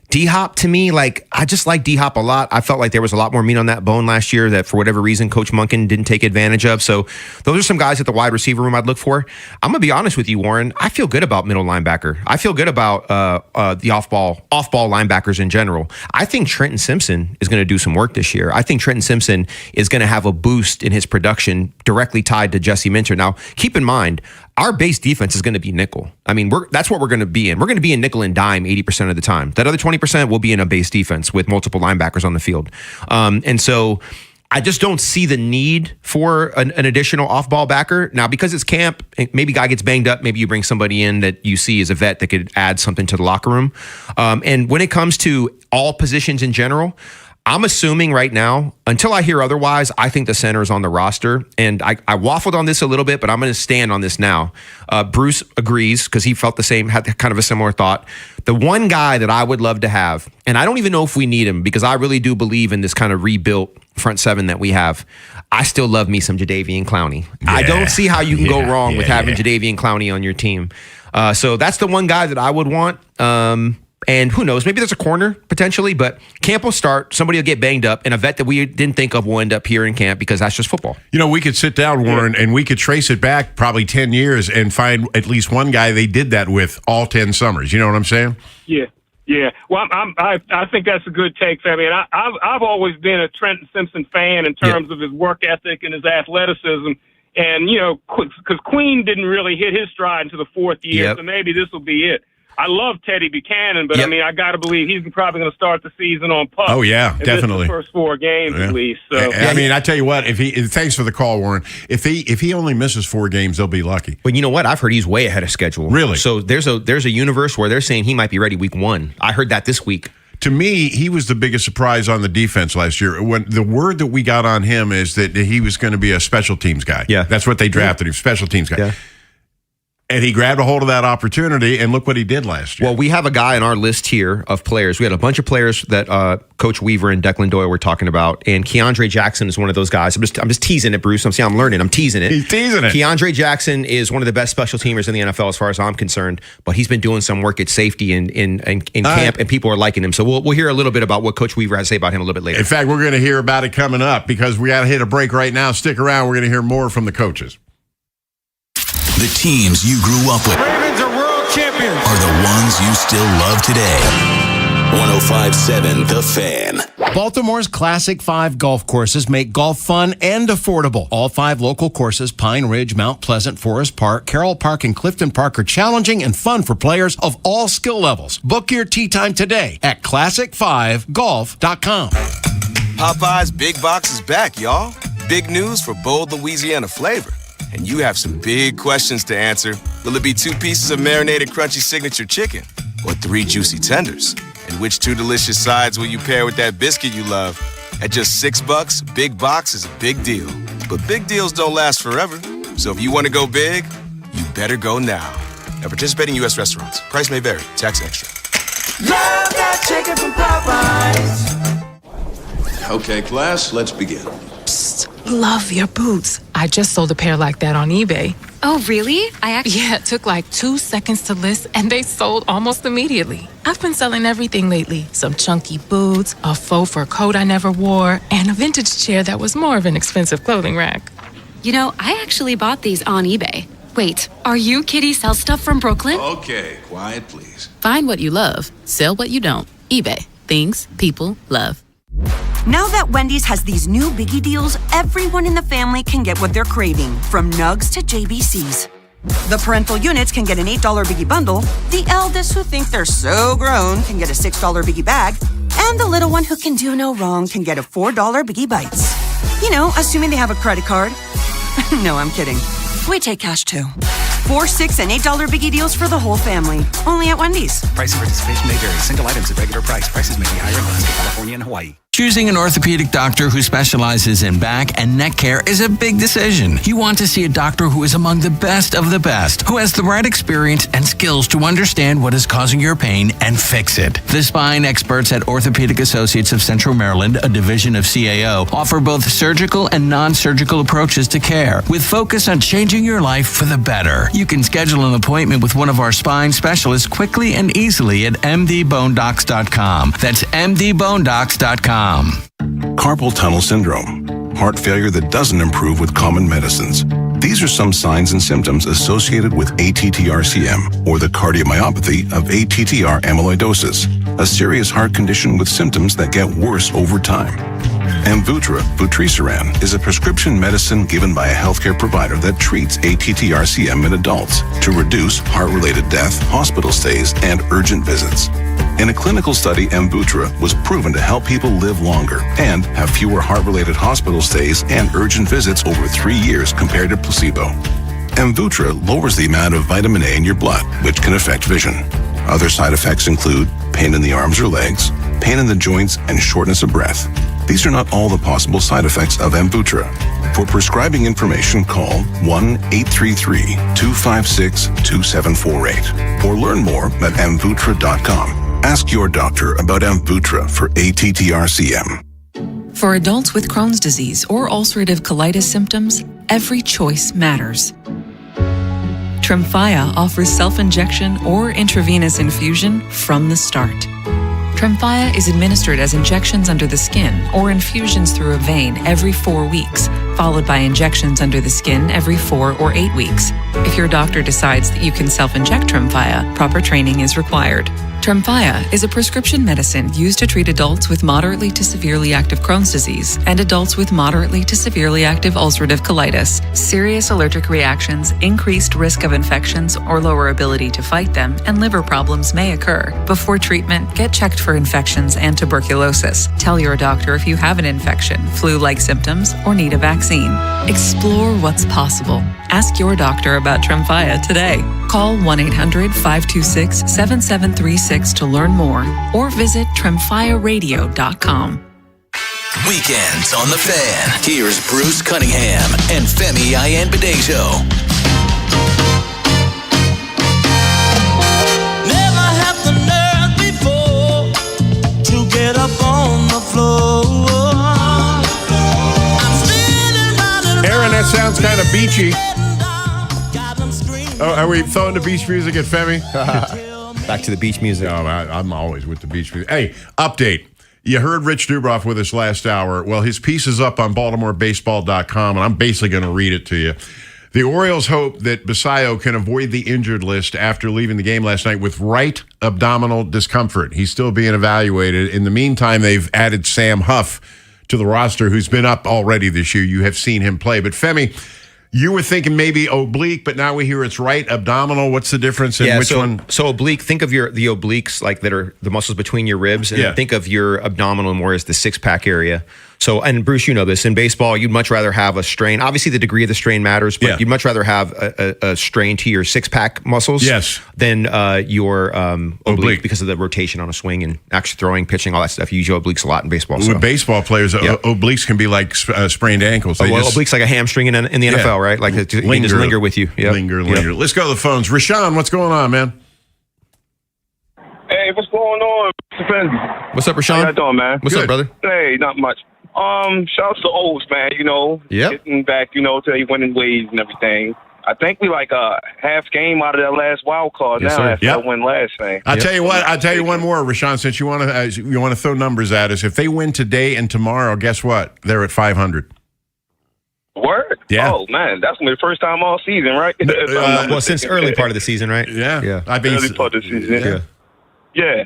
D-Hop, to me, I just like D-Hop a lot. I felt like there was a lot more meat on that bone last year that for whatever reason Coach Monken didn't take advantage of. So those are some guys at the wide receiver room I'd look for. I'm going to be honest with you, Warren. I feel good about middle linebacker. I feel good about the off-ball linebackers in general. I think Trenton Simpson is going to do some work this year. I think Trenton Simpson is going to have a boost in his production directly tied to Jesse Minter. Now, keep in mind, our base defense is going to be nickel. I mean, that's what we're going to be in. We're going to be in nickel and dime 80% of the time. That other 20% will be in a base defense with multiple linebackers on the field. And so I just don't see the need for an additional off-ball backer. Now, because it's camp, maybe guy gets banged up, maybe you bring somebody in that you see as a vet that could add something to the locker room. And when it comes to all positions in general, I'm assuming right now, until I hear otherwise, I think the center is on the roster. And I waffled on this a little bit, but I'm going to stand on this now. Bruce agrees because he felt the same, had kind of a similar thought. The one guy that I would love to have, and I don't even know if we need him because I really do believe in this kind of rebuilt front seven that we have. I still love me some Jadeveon Clowney. Yeah. I don't see how you can go wrong with having Jadeveon Clowney on your team. So that's the one guy that I would want. And who knows, maybe there's a corner potentially, but camp will start. Somebody will get banged up, and a vet that we didn't think of will end up here in camp because that's just football. We could sit down, Warren, and we could trace it back probably 10 years and find at least one guy they did that with all 10 summers. You know what I'm saying? Yeah. Yeah. Well, I think that's a good take, Femi. And I've always been a Trenton Simpson fan in terms of his work ethic and his athleticism. And, because Queen didn't really hit his stride into the fourth year, so maybe this will be it. I love Teddy Buchanan, but Yep. I mean, I got to believe he's probably going to start the season on pup. Oh, yeah, At definitely. least the first 4 games at least. So I mean, I tell you what, thanks for the call, Warren. If he only misses 4 games, they'll be lucky. But you know what? I've heard he's way ahead of schedule. Really? So there's a universe where they're saying he might be ready week 1. I heard that this week. To me, he was the biggest surprise on the defense last year. When the word that we got on him is that he was going to be a special teams guy. Yeah. That's what they drafted him, special teams guy. Yeah. And he grabbed a hold of that opportunity, and look what he did last year. Well, we have a guy on our list here of players. We had a bunch of players that Coach Weaver and Declan Doyle were talking about, and Keandre Jackson is one of those guys. I'm just teasing it, Bruce. I'm learning. I'm teasing it. He's teasing it. Keandre Jackson is one of the best special teamers in the NFL as far as I'm concerned, but he's been doing some work at safety in camp, and people are liking him. So we'll hear a little bit about what Coach Weaver has to say about him a little bit later. In fact, we're going to hear about it coming up because we got to hit a break right now. Stick around. We're going to hear more from the coaches. The teams you grew up with Ravens are world champions. are the ones you still love today. 105.7 The Fan. Baltimore's Classic 5 golf courses make golf fun and affordable. All 5 local courses, Pine Ridge, Mount Pleasant, Forest Park, Carroll Park, and Clifton Park, are challenging and fun for players of all skill levels. Book your tee time today at classic5golf.com. Popeye's Big Box is back, y'all. Big news for bold Louisiana flavor. And you have some big questions to answer. Will it be 2 pieces of marinated crunchy signature chicken? Or 3 juicy tenders? And which 2 delicious sides will you pair with that biscuit you love? At just $6, Big Box is a big deal. But big deals don't last forever. So if you want to go big, you better go now. At participating U.S. restaurants. Price may vary. Tax extra. Love that chicken from Popeyes. Okay, class, let's begin. Love your boots. I just sold a pair like that on eBay. Oh, really? Yeah, it took like 2 seconds to list and they sold almost immediately. I've been selling everything lately. Some chunky boots, a faux fur coat I never wore, and a vintage chair that was more of an expensive clothing rack. You know, I actually bought these on eBay. Wait, are you Kitty Sell Stuff from Brooklyn? Okay, quiet, please. Find what you love, sell what you don't. eBay. Things people love. Now that Wendy's has these new biggie deals, everyone in the family can get what they're craving, from nugs to JBCs. The parental units can get an $8 biggie bundle, the eldest who think they're so grown can get a $6 biggie bag, and the little one who can do no wrong can get a $4 biggie bites. You know, assuming they have a credit card. No, I'm kidding. We take cash too. $4, $6, and $8 biggie deals for the whole family. Only at Wendy's. Price and participation may vary. Single items at regular price. Prices may be higher in Alaska, California, and Hawaii. Choosing an orthopedic doctor who specializes in back and neck care is a big decision. You want to see a doctor who is among the best of the best, who has the right experience and skills to understand what is causing your pain and fix it. The spine experts at Orthopedic Associates of Central Maryland, a division of CAO, offer both surgical and non-surgical approaches to care, with focus on changing your life for the better. You can schedule an appointment with one of our spine specialists quickly and easily at mdbonedocs.com. That's mdbonedocs.com. Carpal tunnel syndrome, heart failure that doesn't improve with common medicines. These are some signs and symptoms associated with ATTR-CM, or the cardiomyopathy of ATTR amyloidosis, a serious heart condition with symptoms that get worse over time. Amvuttra, vutrisiran, is a prescription medicine given by a healthcare provider that treats ATTR-CM in adults to reduce heart-related death, hospital stays, and urgent visits. In a clinical study, Amvuttra was proven to help people live longer and have fewer heart-related hospital stays and urgent visits over 3 years compared to placebo. Amvuttra lowers the amount of vitamin A in your blood, which can affect vision. Other side effects include pain in the arms or legs, pain in the joints, and shortness of breath. These are not all the possible side effects of Amvuttra. For prescribing information, call 1-833-256-2748 or learn more at amvuttra.com. Ask your doctor about Amvuttra for ATTR-CM. For adults with Crohn's disease or ulcerative colitis symptoms, every choice matters. Tremfya offers self-injection or intravenous infusion from the start. Tremfya is administered as injections under the skin or infusions through a vein every 4 weeks, followed by injections under the skin every 4 or 8 weeks. If your doctor decides that you can self-inject Tremfya, proper training is required. Tremfya is a prescription medicine used to treat adults with moderately to severely active Crohn's disease and adults with moderately to severely active ulcerative colitis. Serious allergic reactions, increased risk of infections or lower ability to fight them, and liver problems may occur. Before treatment, get checked for infections and tuberculosis. Tell your doctor if you have an infection, flu-like symptoms, or need a vaccine. Explore what's possible. Ask your doctor about Tremfya today. Call 1-800-526-7736 to learn more or visit tremfyaradio.com. Weekends on the Fan. Here's Bruce Cunningham and Femi Ayanbadejo. Never had the nerve before to get up on the floor. Aaron, that sounds kind of beachy. Oh, are we throwing the beach music at Femi? Back to the beach music. No, I'm always with the beach music. Hey, update. You heard Rich Dubroff with us last hour. Well, his piece is up on BaltimoreBaseball.com, and I'm basically going to read it to you. The Orioles hope that Basayo can avoid the injured list after leaving the game last night with right abdominal discomfort. He's still being evaluated. In the meantime, they've added Sam Huff to the roster, who's been up already this year. You have seen him play. But Femi, you were thinking maybe oblique, but now we hear it's right abdominal. What's the difference in which one? So oblique, think of the obliques like that are the muscles between your ribs, and think of your abdominal more as the six-pack area. So, and Bruce, you know this, in baseball, you'd much rather have a strain. Obviously, the degree of the strain matters, but you'd much rather have a strain to your six-pack muscles than your oblique because of the rotation on a swing and actually throwing, pitching, all that stuff. You use your obliques a lot in baseball. With baseball players, obliques can be like sprained ankles. Obliques like a hamstring in the NFL, right? Like it can just linger with you. Linger. Let's go to the phones. Rashawn, what's going on, man? Hey, what's going on? What's up, Rashawn? How you doing, man? What's up, brother? Hey, not much. Shout out to O's, man, getting back, to your winning ways and everything. I think we like a half game out of that last wild card after that win last thing. I'll tell you what, I'll tell you one more, Rashawn, since you want to throw numbers at us. If they win today and tomorrow, guess what? They're at 500. Word? Yeah. Oh, man, that's going to be the first time all season, right? Well, since early part of the season, right? Yeah. Early part of the season, Yeah.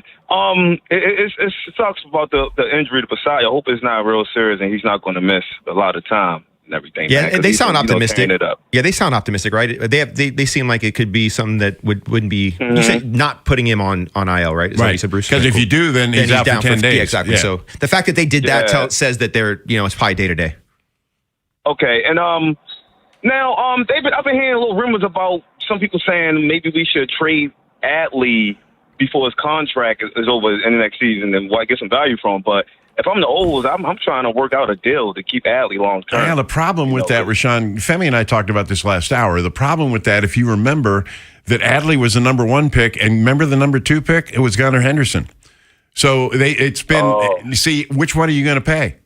It sucks about the injury to Basayo. I hope it's not real serious and he's not going to miss a lot of time and everything. Yeah, man, and they sound optimistic. It up. Yeah, they sound optimistic, right? They seem like it could be something that wouldn't be. You say not putting him on IL, right? Is that what you said, Bruce? Because if you do, then he's out for 10 days. Yeah, exactly. Yeah. So the fact that they did that says that they're it's probably day to day. Okay, and now I've been hearing little rumors about some people saying maybe we should trade Adley before his contract is over in the next season and get some value from him. But if I'm the O's, I'm trying to work out a deal to keep Adley long term. Yeah, the problem with that, Rashawn, Femi and I talked about this last hour. The problem with that, if you remember, that Adley was the number 1 pick, and remember the number 2 pick? It was Gunnar Henderson. So it's been, see, which one are you going to pay?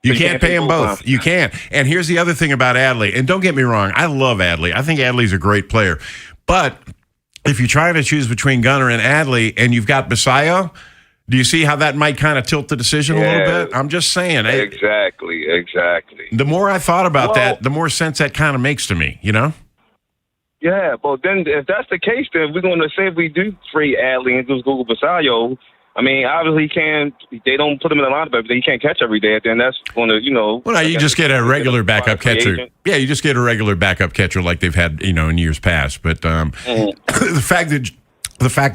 You can't pay them both. You can't. And here's the other thing about Adley. And don't get me wrong, I love Adley. I think Adley's a great player. But if you're trying to choose between Gunnar and Adley and you've got Basayo, do you see how that might kind of tilt the decision a little bit? I'm just saying. Exactly. The more I thought about that, the more sense that kind of makes to me, Yeah, but then if that's the case, then we're going to say if we do trade Adley and just Google Basayo, I mean, obviously they don't put him in the lineup, but he can't catch every day. Then that's going to, Well, no, you just get a regular backup catcher. Yeah, you just get a regular backup catcher like they've had, in years past. But the fact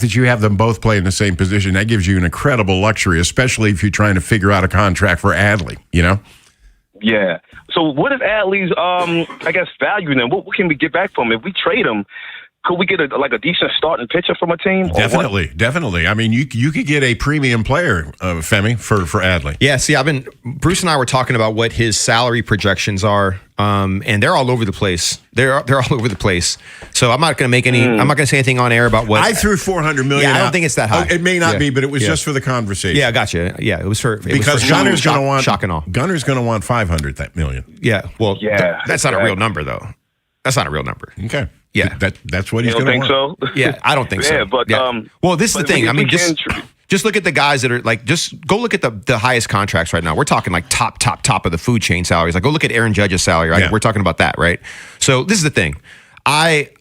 that you have them both play in the same position, that gives you an incredible luxury, especially if you're trying to figure out a contract for Adley, Yeah. So what is Adley's, value then? What can we get back from him? If we trade him, could we get a decent starting pitcher from a team? Definitely. I mean, you could get a premium player, Femi, for Adley. Yeah. See, Bruce and I were talking about what his salary projections are, and they're all over the place. They're all over the place. So I'm not going to make any. I'm not going to say anything on air about what I threw $400 million. Yeah, I don't think it's that high. It may not be, but it was just for the conversation. Yeah, I gotcha. Yeah, it was for because Gunner's going to want shock and all. Gunner's going to want $500 million. Yeah. Well, that's not a real number though. That's not a real number. Okay. Yeah, that's what he's going to want. So? Yeah, I don't think so. Yeah, but well, this is the thing. I mean, just look at the guys that are like. Just go look at the highest contracts right now. We're talking like top of the food chain salaries. Like, go look at Aaron Judge's salary. Right? Yeah. We're talking about that, right? So this is the thing. I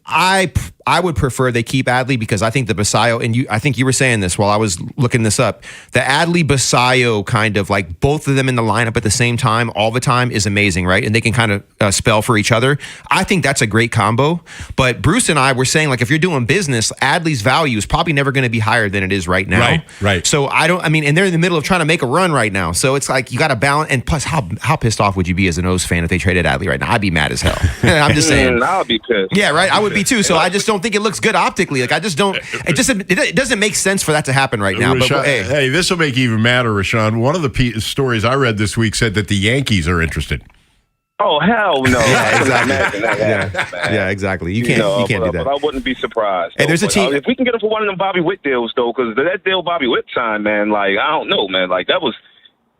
I would prefer they keep Adley because I think the Basayo, and I think you were saying this while I was looking this up, the Adley-Basayo kind of like both of them in the lineup at the same time all the time is amazing, right? And they can kind of spell for each other. I think that's a great combo. But Bruce and I were saying, like, if you're doing business, Adley's value is probably never going to be higher than it is right now. Right. So and they're in the middle of trying to make a run right now. So it's like you got to balance. And plus, how pissed off would you be as an O's fan if they traded Adley right now? I'd be mad as hell. I'm just saying. I'll be pissed. Yeah, right. I would be too. So I just don't think it looks good optically. Like I just don't. It doesn't make sense for that to happen right now. Rashawn, but hey, this will make you even madder, Rashawn. One of the stories I read this week said that the Yankees are interested. Oh hell no! Yeah, exactly. Yeah, exactly. You can't do that. But I wouldn't be surprised. Hey, there's a team. If we can get him for one of them Bobby Witt deals, though, because that deal Bobby Witt signed, man, like I don't know, man, like that was.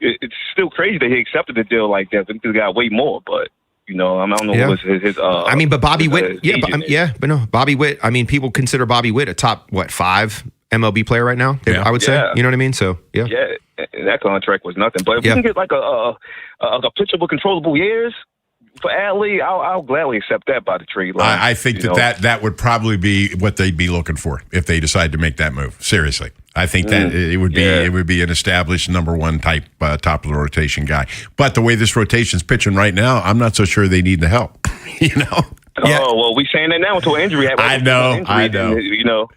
It's still crazy that he accepted a deal like that because he got way more, but. I don't know what was his. But Bobby Witt, but no, Bobby Witt. I mean, people consider Bobby Witt a top 5 MLB player right now. Yeah. I would say, you know what I mean. So yeah, that contract was nothing. But if we can get like a pitchable, controllable years for Adley, I'll gladly accept that by the trade line. I think that would probably be what they'd be looking for if they decide to make that move. Seriously. I think that it would be an established number one type top of the rotation guy. But the way this rotation's pitching right now, I'm not so sure they need the help. Oh well, we saying that now until injury. I know.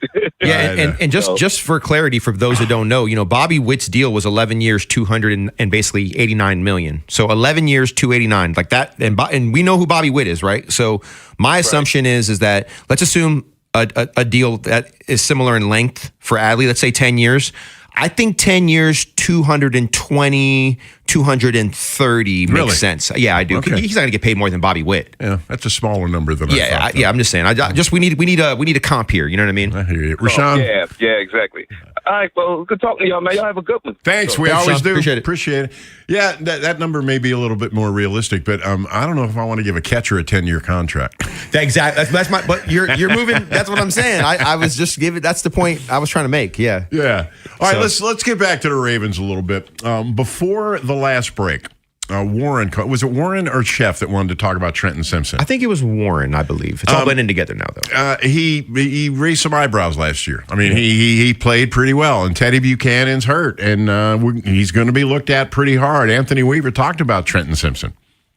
And just for clarity, for those that don't know, Bobby Witt's deal was 11 years, 200 and basically 89 million. So 11 years, 289 like that. And we know who Bobby Witt is, right? So my assumption is that let's assume a deal that is similar in length for Adley, let's say 10 years. I think 10 years, 220, 230 makes sense. Yeah, I do. Okay. He's not going to get paid more than Bobby Witt. Yeah, that's a smaller number than I thought. I'm just saying. We need a comp here. You know what I mean? I hear you. Rashawn? Yeah, exactly. All right, well, good talking to y'all, man. Y'all have a good one. Thanks. We always do. Appreciate it. Yeah, that number may be a little bit more realistic, but I don't know if I want to give a catcher a 10-year contract. Exactly. That's my. But you're moving. That's what I'm saying. I was just giving. That's the point I was trying to make. Yeah. Yeah. All right. Let's get back to the Ravens a little bit. Before the last break, Warren, was it Warren or Chef that wanted to talk about Trenton Simpson? I think it was Warren, I believe. It's all blending together now, though. He raised some eyebrows last year. I mean, he played pretty well, and Teddy Buchanan's hurt, and he's going to be looked at pretty hard. Anthony Weaver talked about Trenton Simpson.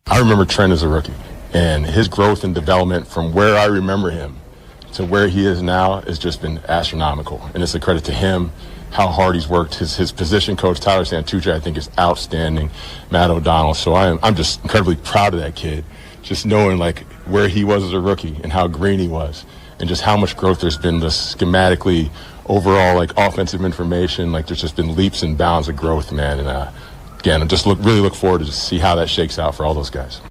I remember Trent as a rookie, and his growth and development from where I remember him to where he is now has just been astronomical, and it's a credit to him. How hard he's worked. His position coach, Tyler Santucci, I think is outstanding. Matt O'Donnell. So I'm just incredibly proud of that kid. Just knowing like where he was as a rookie and how green he was and just how much growth there's been just schematically, overall like offensive information. Like there's just been leaps and bounds of growth, man. And again, I just really look forward to see how that shakes out for all those guys.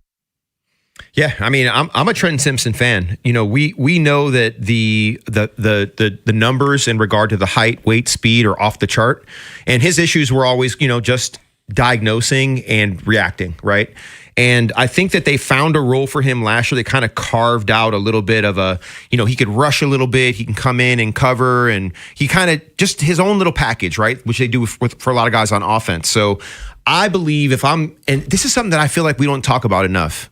Yeah, I mean, I'm a Trenton Simpson fan. We know that the numbers in regard to the height, weight, speed are off the chart, and his issues were always, just diagnosing and reacting, right? And I think that they found a role for him last year. They kind of carved out a little bit of a, he could rush a little bit, he can come in and cover, and he kind of just his own little package, right? Which they do for a lot of guys on offense. So I believe and this is something that I feel like we don't talk about enough.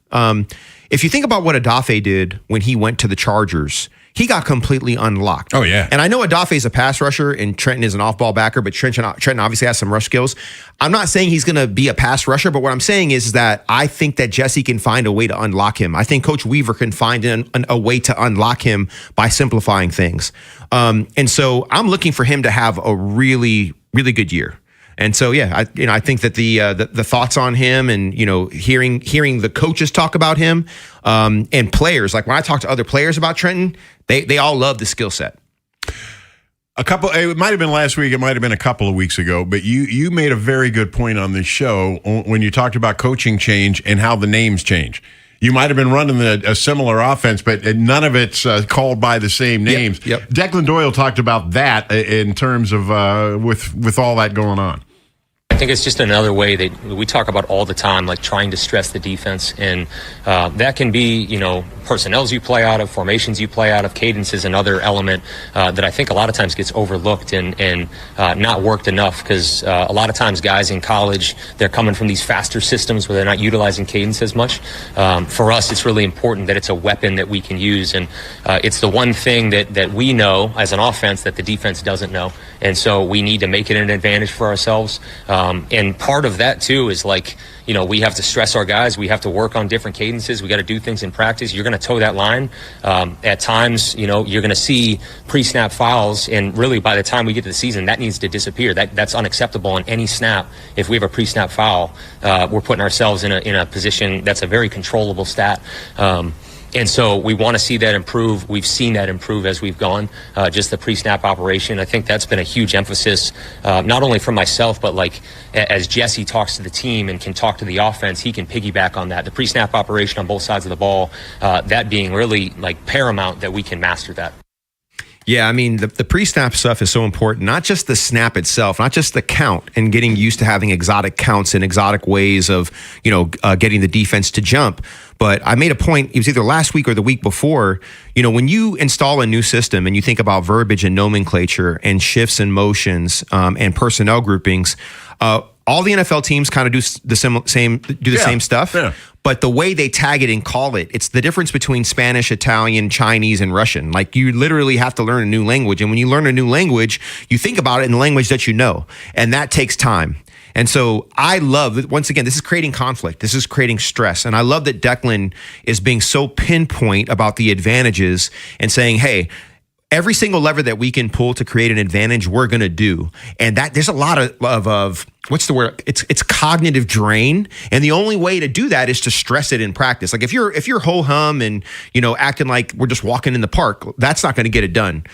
If you think about what Adafe did when he went to the Chargers, he got completely unlocked. Oh, yeah. And I know Adafe is a pass rusher and Trenton is an off-ball backer, but Trenton obviously has some rush skills. I'm not saying he's going to be a pass rusher, but what I'm saying is that I think that Jesse can find a way to unlock him. I think Coach Weaver can find a way to unlock him by simplifying things. And so I'm looking for him to have a really, really good year. And so, yeah, I think that the thoughts on him and, hearing the coaches talk about him and players, like when I talk to other players about Trenton, they all love the skill set. It might have been last week, it might have been a couple of weeks ago, but you made a very good point on this show when you talked about coaching change and how the names change. You might have been running a similar offense, but none of it's called by the same names. Declan Doyle talked about that in terms of with all that going on. I think it's just another way that we talk about all the time, like trying to stress the defense. And that can be, personnels you play out of, formations you play out of, cadence is another element that I think a lot of times gets overlooked and not worked enough, because a lot of times guys in college, they're coming from these faster systems where they're not utilizing cadence as much. For us, it's really important that it's a weapon that we can use. And it's the one thing that we know as an offense that the defense doesn't know. And so we need to make it an advantage for ourselves. And part of that, too, is we have to stress our guys. We have to work on different cadences. We got to do things in practice. You're going to toe that line. At times, you're going to see pre-snap fouls. And really, by the time we get to the season, that needs to disappear. That's unacceptable on any snap. If we have a pre-snap foul, we're putting ourselves in a position that's a very controllable stat. And so we want to see that improve. We've seen that improve as we've gone, just the pre-snap operation. I think that's been a huge emphasis, not only for myself, but as Jesse talks to the team and can talk to the offense, he can piggyback on that. The pre-snap operation on both sides of the ball, that being really paramount that we can master that. Yeah, I mean, the pre-snap stuff is so important, not just the snap itself, not just the count and getting used to having exotic counts and exotic ways of, getting the defense to jump. But I made a point, it was either last week or the week before, when you install a new system and you think about verbiage and nomenclature and shifts and motions and personnel groupings, all the NFL teams kind of do the same stuff. Yeah. But the way they tag it and call it, it's the difference between Spanish, Italian, Chinese, and Russian. You literally have to learn a new language. And when you learn a new language, you think about it in the language that you know. And that takes time. And so I love, once again, this is creating conflict. This is creating stress. And I love that Declan is being so pinpoint about the advantages and saying, hey, every single lever that we can pull to create an advantage, we're going to do. And that there's a lot of what's the word? It's cognitive drain. And the only way to do that is to stress it in practice. If you're ho-hum and, acting like we're just walking in the park, that's not going to get it done.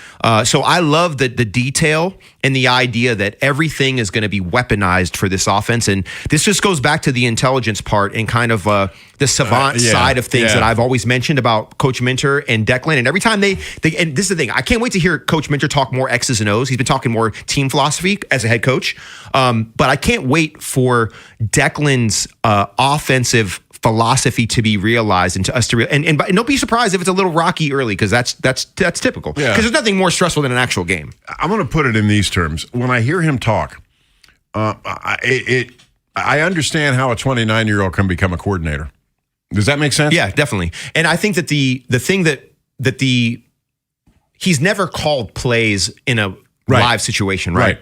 So I love the detail and the idea that everything is going to be weaponized for this offense. And this just goes back to the intelligence part and kind of the savant side of things that I've always mentioned about Coach Minter and Declan. And every time they and this is the thing, I can't wait to hear Coach Minter talk more X's and O's. He's been talking more team philosophy as a head coach. But I can't wait for Declan's offensive philosophy to be realized and to us to and don't be surprised if it's a little rocky early, because that's typical. Because there's nothing more stressful than an actual game. I'm going to put it in these terms. When I hear him talk, I understand how a 29-year-old can become a coordinator. Does that make sense? Yeah, definitely. And I think that the thing that he's never called plays in a live situation, right?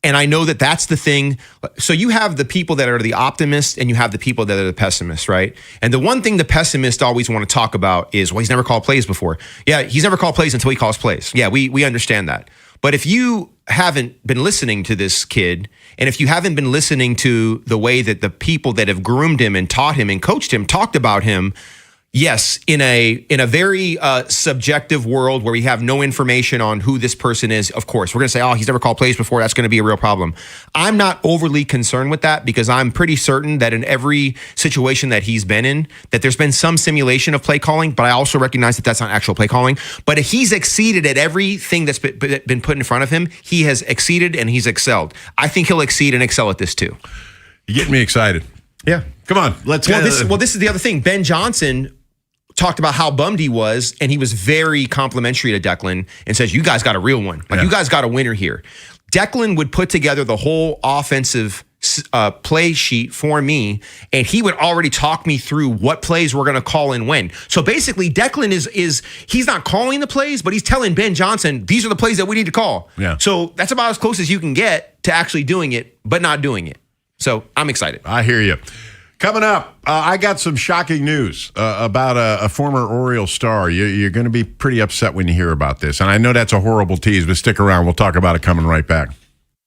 And I know that that's the thing. So you have the people that are the optimists and you have the people that are the pessimists, right? And the one thing the pessimists always want to talk about is, well, he's never called plays before. Yeah, he's never called plays until he calls plays. Yeah, we understand that. But if you haven't been listening to this kid, and if you haven't been listening to the way that the people that have groomed him and taught him and coached him talked about him, yes, in a very subjective world where we have no information on who this person is, of course, we're going to say, oh, he's never called plays before. That's going to be a real problem. I'm not overly concerned with that, because I'm pretty certain that in every situation that he's been in, that there's been some simulation of play calling, but I also recognize that that's not actual play calling. But he's exceeded at everything that's been put in front of him. He has exceeded and he's excelled. I think he'll exceed and excel at this too. You get me excited. Yeah. Come on. Let's go. This is the other thing. Ben Johnson talked about how bummed he was, and he was very complimentary to Declan and says, you guys got a real one. You guys got a winner here. Declan would put together the whole offensive play sheet for me, and he would already talk me through what plays we're going to call and when. So basically, Declan is he's not calling the plays, but he's telling Ben Johnson, these are the plays that we need to call. Yeah. So that's about as close as you can get to actually doing it, but not doing it. So I'm excited. I hear you. Coming up, I got some shocking news about a former Oriole star. You're going to be pretty upset when you hear about this. And I know that's a horrible tease, but stick around. We'll talk about it coming right back.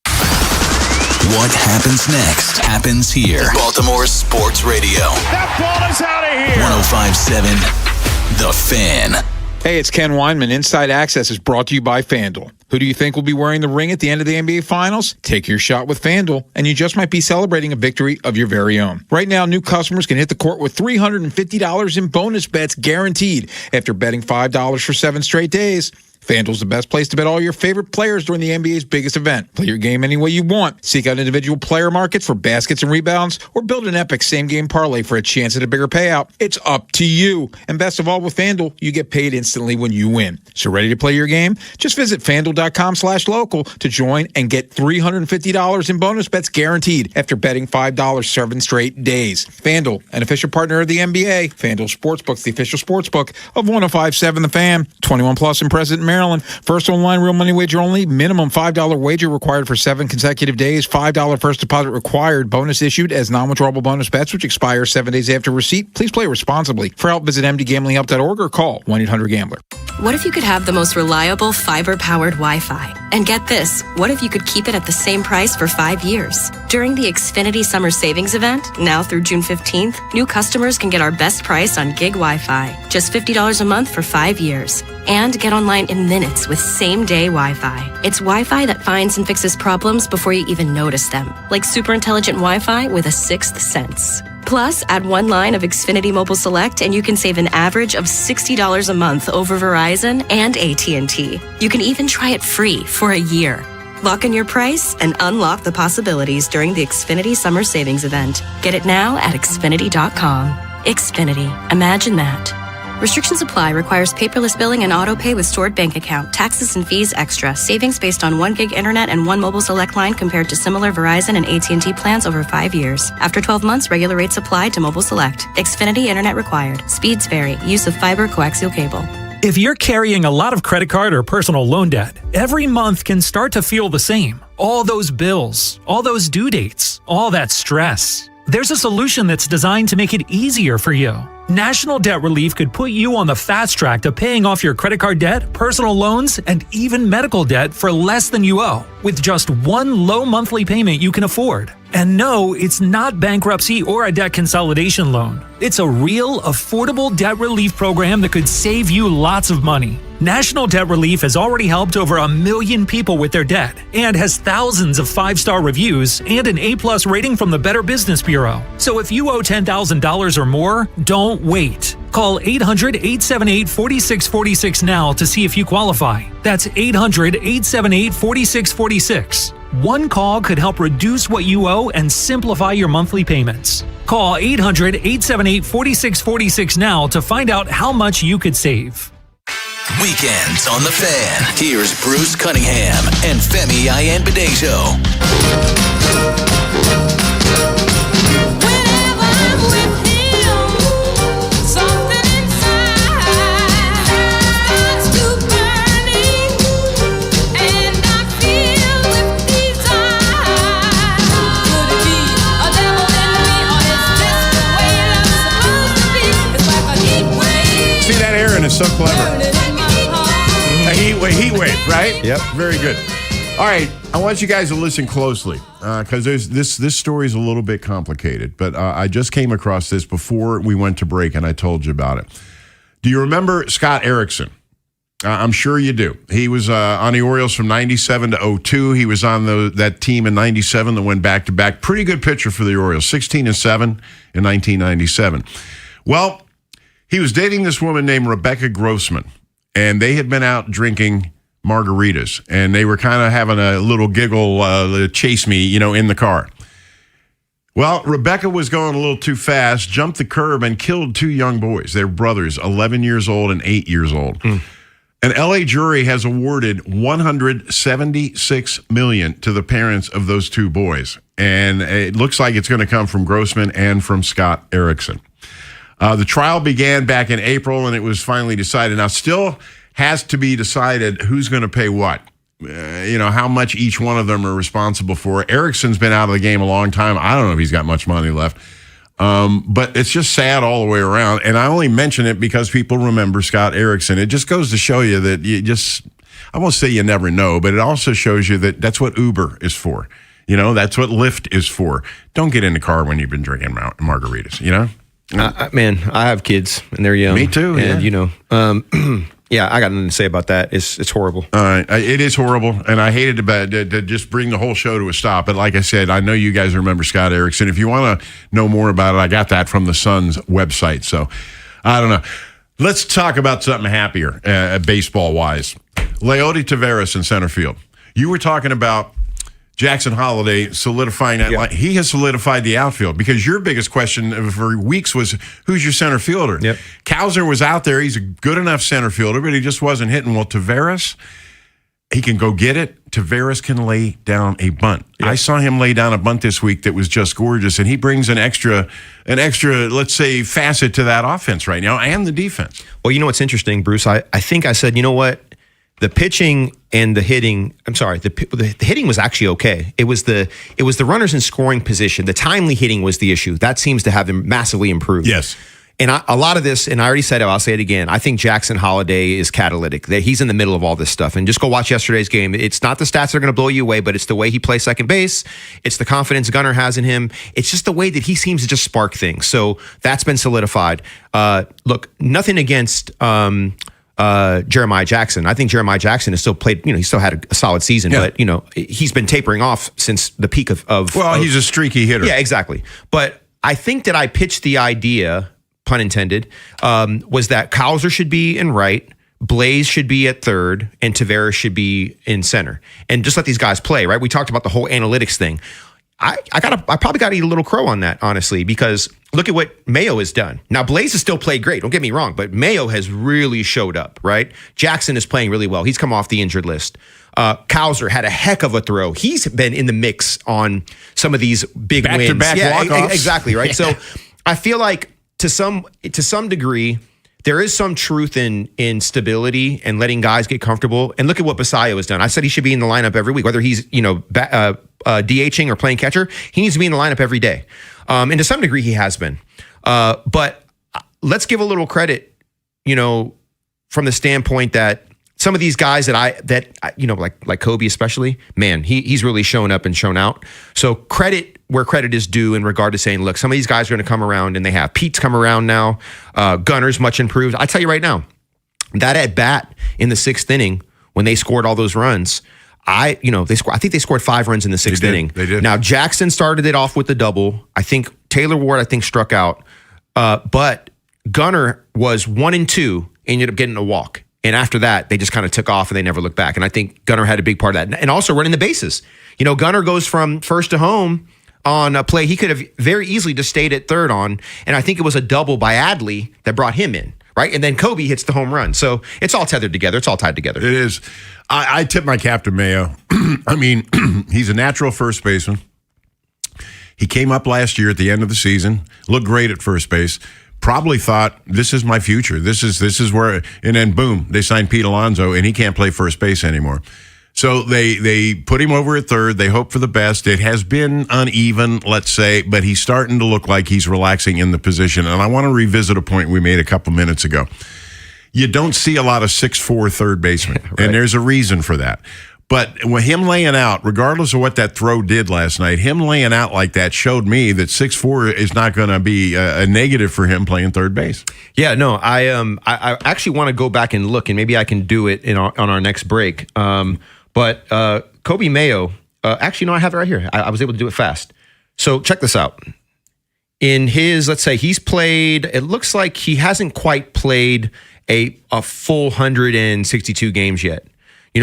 What happens next happens here. Baltimore Sports Radio. That ball is out of here. 105.7 The Fan. Hey, it's Ken Weinman. Inside Access is brought to you by FanDuel. Who do you think will be wearing the ring at the end of the NBA Finals? Take your shot with FanDuel, and you just might be celebrating a victory of your very own. Right now, new customers can hit the court with $350 in bonus bets guaranteed after betting $5 for 7 straight days. FanDuel's the best place to bet all your favorite players during the NBA's biggest event. Play your game any way you want. Seek out individual player markets for baskets and rebounds, or build an epic same-game parlay for a chance at a bigger payout. It's up to you. And best of all, with FanDuel, you get paid instantly when you win. So ready to play your game? Just visit FanDuel.com/local to join and get $350 in bonus bets guaranteed after betting $5 7 straight days. FanDuel, an official partner of the NBA. FanDuel Sportsbook, the official sportsbook of 105.7 The Fan. 21 plus and present in Maryland. First online real money wager only. Minimum $5 wager required for 7 consecutive days. $5 first deposit required. Bonus issued as non-withdrawable bonus bets, which expire 7 days after receipt. Please play responsibly. For help, visit mdgamblinghelp.org or call 1-800-GAMBLER. What if you could have the most reliable fiber-powered Wi-Fi? And get this, what if you could keep it at the same price for 5 years? During the Xfinity Summer Savings Event, now through June 15th, new customers can get our best price on gig Wi-Fi, just $50 a month for 5 years. And get online in minutes with same-day Wi-Fi. It's Wi-Fi that finds and fixes problems before you even notice them, like super intelligent Wi-Fi with a sixth sense. Plus, add 1 line of Xfinity Mobile Select and you can save an average of $60 a month over Verizon and AT&T. You can even try it free for a year. Lock in your price and unlock the possibilities during the Xfinity Summer Savings Event. Get it now at Xfinity.com. Xfinity. Imagine that. Restrictions apply. Requires paperless billing and auto pay with stored bank account. Taxes and fees extra. Savings based on 1 gig internet and 1 mobile select line compared to similar Verizon and AT&T plans over 5 years. After 12 months, regular rates apply to mobile select. Xfinity internet required. Speeds vary. Use of fiber coaxial cable. If you're carrying a lot of credit card or personal loan debt, every month can start to feel the same. All those bills, all those due dates, all that stress. There's a solution that's designed to make it easier for you. National Debt Relief could put you on the fast track to paying off your credit card debt, personal loans, and even medical debt for less than you owe, with just 1 low monthly payment you can afford. And no, it's not bankruptcy or a debt consolidation loan. It's a real, affordable debt relief program that could save you lots of money. National Debt Relief has already helped over 1 million people with their debt and has thousands of 5-star reviews and an A+ rating from the Better Business Bureau. So if you owe $10,000 or more, don't wait. Call 800-878-4646 now to see if you qualify. That's 800-878-4646. One call could help reduce what you owe and simplify your monthly payments. Call 800-878-4646 now to find out how much you could save. Weekends on the Fan. Here's Bruce Cunningham and Femi Ayanbadejo. See, that Aaron is so clever. A heat wave, right? Yep. Very good. All right, I want you guys to listen closely because this story is a little bit complicated, but I just came across this before we went to break, and I told you about it. Do you remember Scott Erickson? I'm sure you do. He was on the Orioles from 97 to 02. He was on that team in 97 that went back-to-back. Pretty good pitcher for the Orioles, 16-7 in 1997. Well, he was dating this woman named Rebecca Grossman, and they had been out drinking margaritas, and they were kind of having a little giggle, chase me, in the car. Well, Rebecca was going a little too fast, jumped the curb, and killed 2 young boys. They're brothers, 11 years old and 8 years old. An L.A. jury has awarded $176 million to the parents of those 2 boys, and it looks like it's going to come from Grossman and from Scott Erickson. The trial began back in April, and it was finally decided. Now, still has to be decided who's going to pay what. How much each one of them are responsible for. Erickson's been out of the game a long time. I don't know if he's got much money left. But it's just sad all the way around. And I only mention it because people remember Scott Erickson. It just goes to show you that I won't say you never know, but it also shows you that that's what Uber is for. That's what Lyft is for. Don't get in the car when you've been drinking margaritas, Man, I have kids and they're young. Me too. And yeah. Yeah, I got nothing to say about that. It's horrible. All right, it is horrible, and I hated to just bring the whole show to a stop. But like I said, I know you guys remember Scott Erickson. If you want to know more about it, I got that from the Sun's website. So I don't know. Let's talk about something happier, baseball-wise. Leody Taveras in center field. You were talking about Jackson Holliday solidifying that line. He has solidified the outfield because your biggest question for weeks was, who's your center fielder? Yep. Cowser was out there. He's a good enough center fielder, but he just wasn't hitting. Well, Taveras, he can go get it. Taveras can lay down a bunt. Yep. I saw him lay down a bunt this week that was just gorgeous, and he brings an extra, let's say, facet to that offense right now and the defense. Well, you know what's interesting, Bruce? I think I said, you know what? The pitching and the hitting, the hitting was actually okay. It was the runners in scoring position. The timely hitting was the issue. That seems to have massively improved. Yes. And a lot of this, and I already said it, I'll say it again, I think Jackson Holliday is catalytic, that he's in the middle of all this stuff. And just go watch yesterday's game. It's not the stats that are going to blow you away, but it's the way he plays second base. It's the confidence Gunnar has in him. It's just the way that he seems to just spark things. So that's been solidified. Look, nothing against Jeremiah Jackson. I think Jeremiah Jackson has still played, he still had a solid season, but, he's been tapering off since the peak of he's a streaky hitter. Yeah, exactly. But I think that I pitched the idea, pun intended, was that Cowser should be in right, Blaze should be at third, and Taveras should be in center. And just let these guys play, right? We talked about the whole analytics thing. I probably got to eat a little crow on that, honestly, because look at what Mayo has done. Now, Blaze has still played great. Don't get me wrong, but Mayo has really showed up, right? Jackson is playing really well. He's come off the injured list. Cowser had a heck of a throw. He's been in the mix on some of these big wins. Back-to-back walk-offs. Exactly, right? Yeah. So I feel like to some degree, there is some truth in stability and letting guys get comfortable. And look at what Basayo has done. I said he should be in the lineup every week, whether he's DHing or playing catcher. He needs to be in the lineup every day. And to some degree, he has been. But let's give a little credit, from the standpoint that some of these guys like Kobe especially, man, he's really shown up and shown out. So credit where credit is due in regard to saying, look, some of these guys are going to come around, and they have. Pete's come around now. Gunner's much improved. I tell you right now, that at bat in the sixth inning when they scored all those runs, I think they scored 5 runs in the sixth inning. They did. Now Jackson started it off with the double. I think Taylor Ward struck out, but Gunner was 1 and 2, ended up getting a walk. And after that, they just kind of took off and they never looked back. And I think Gunner had a big part of that. And also running the bases. Gunner goes from first to home on a play he could have very easily just stayed at third on. And I think it was a double by Adley that brought him in, right? And then Kobe hits the home run. So it's all tethered together. It's all tied together. It is. I tip my cap to Mayo. I mean, he's a natural first baseman. He came up last year at the end of the season, looked great at first base. Probably thought, this is my future. This is where, and then boom, they signed Pete Alonso, and he can't play first base anymore. So they put him over at third. They hope for the best. It has been uneven, let's say, but he's starting to look like he's relaxing in the position. And I want to revisit a point we made a couple minutes ago. You don't see a lot of 6'4" third basemen, right. And there's a reason for that. But with him laying out, regardless of what that throw did last night, him laying out like that showed me that 6'4" is not going to be a negative for him playing third base. Yeah, no, I actually want to go back and look, and maybe I can do it on our next break. But Kobe Mayo, actually, no, I have it right here. I was able to do it fast. So check this out. In his, let's say, he's played, it looks like he hasn't quite played a full 162 games yet.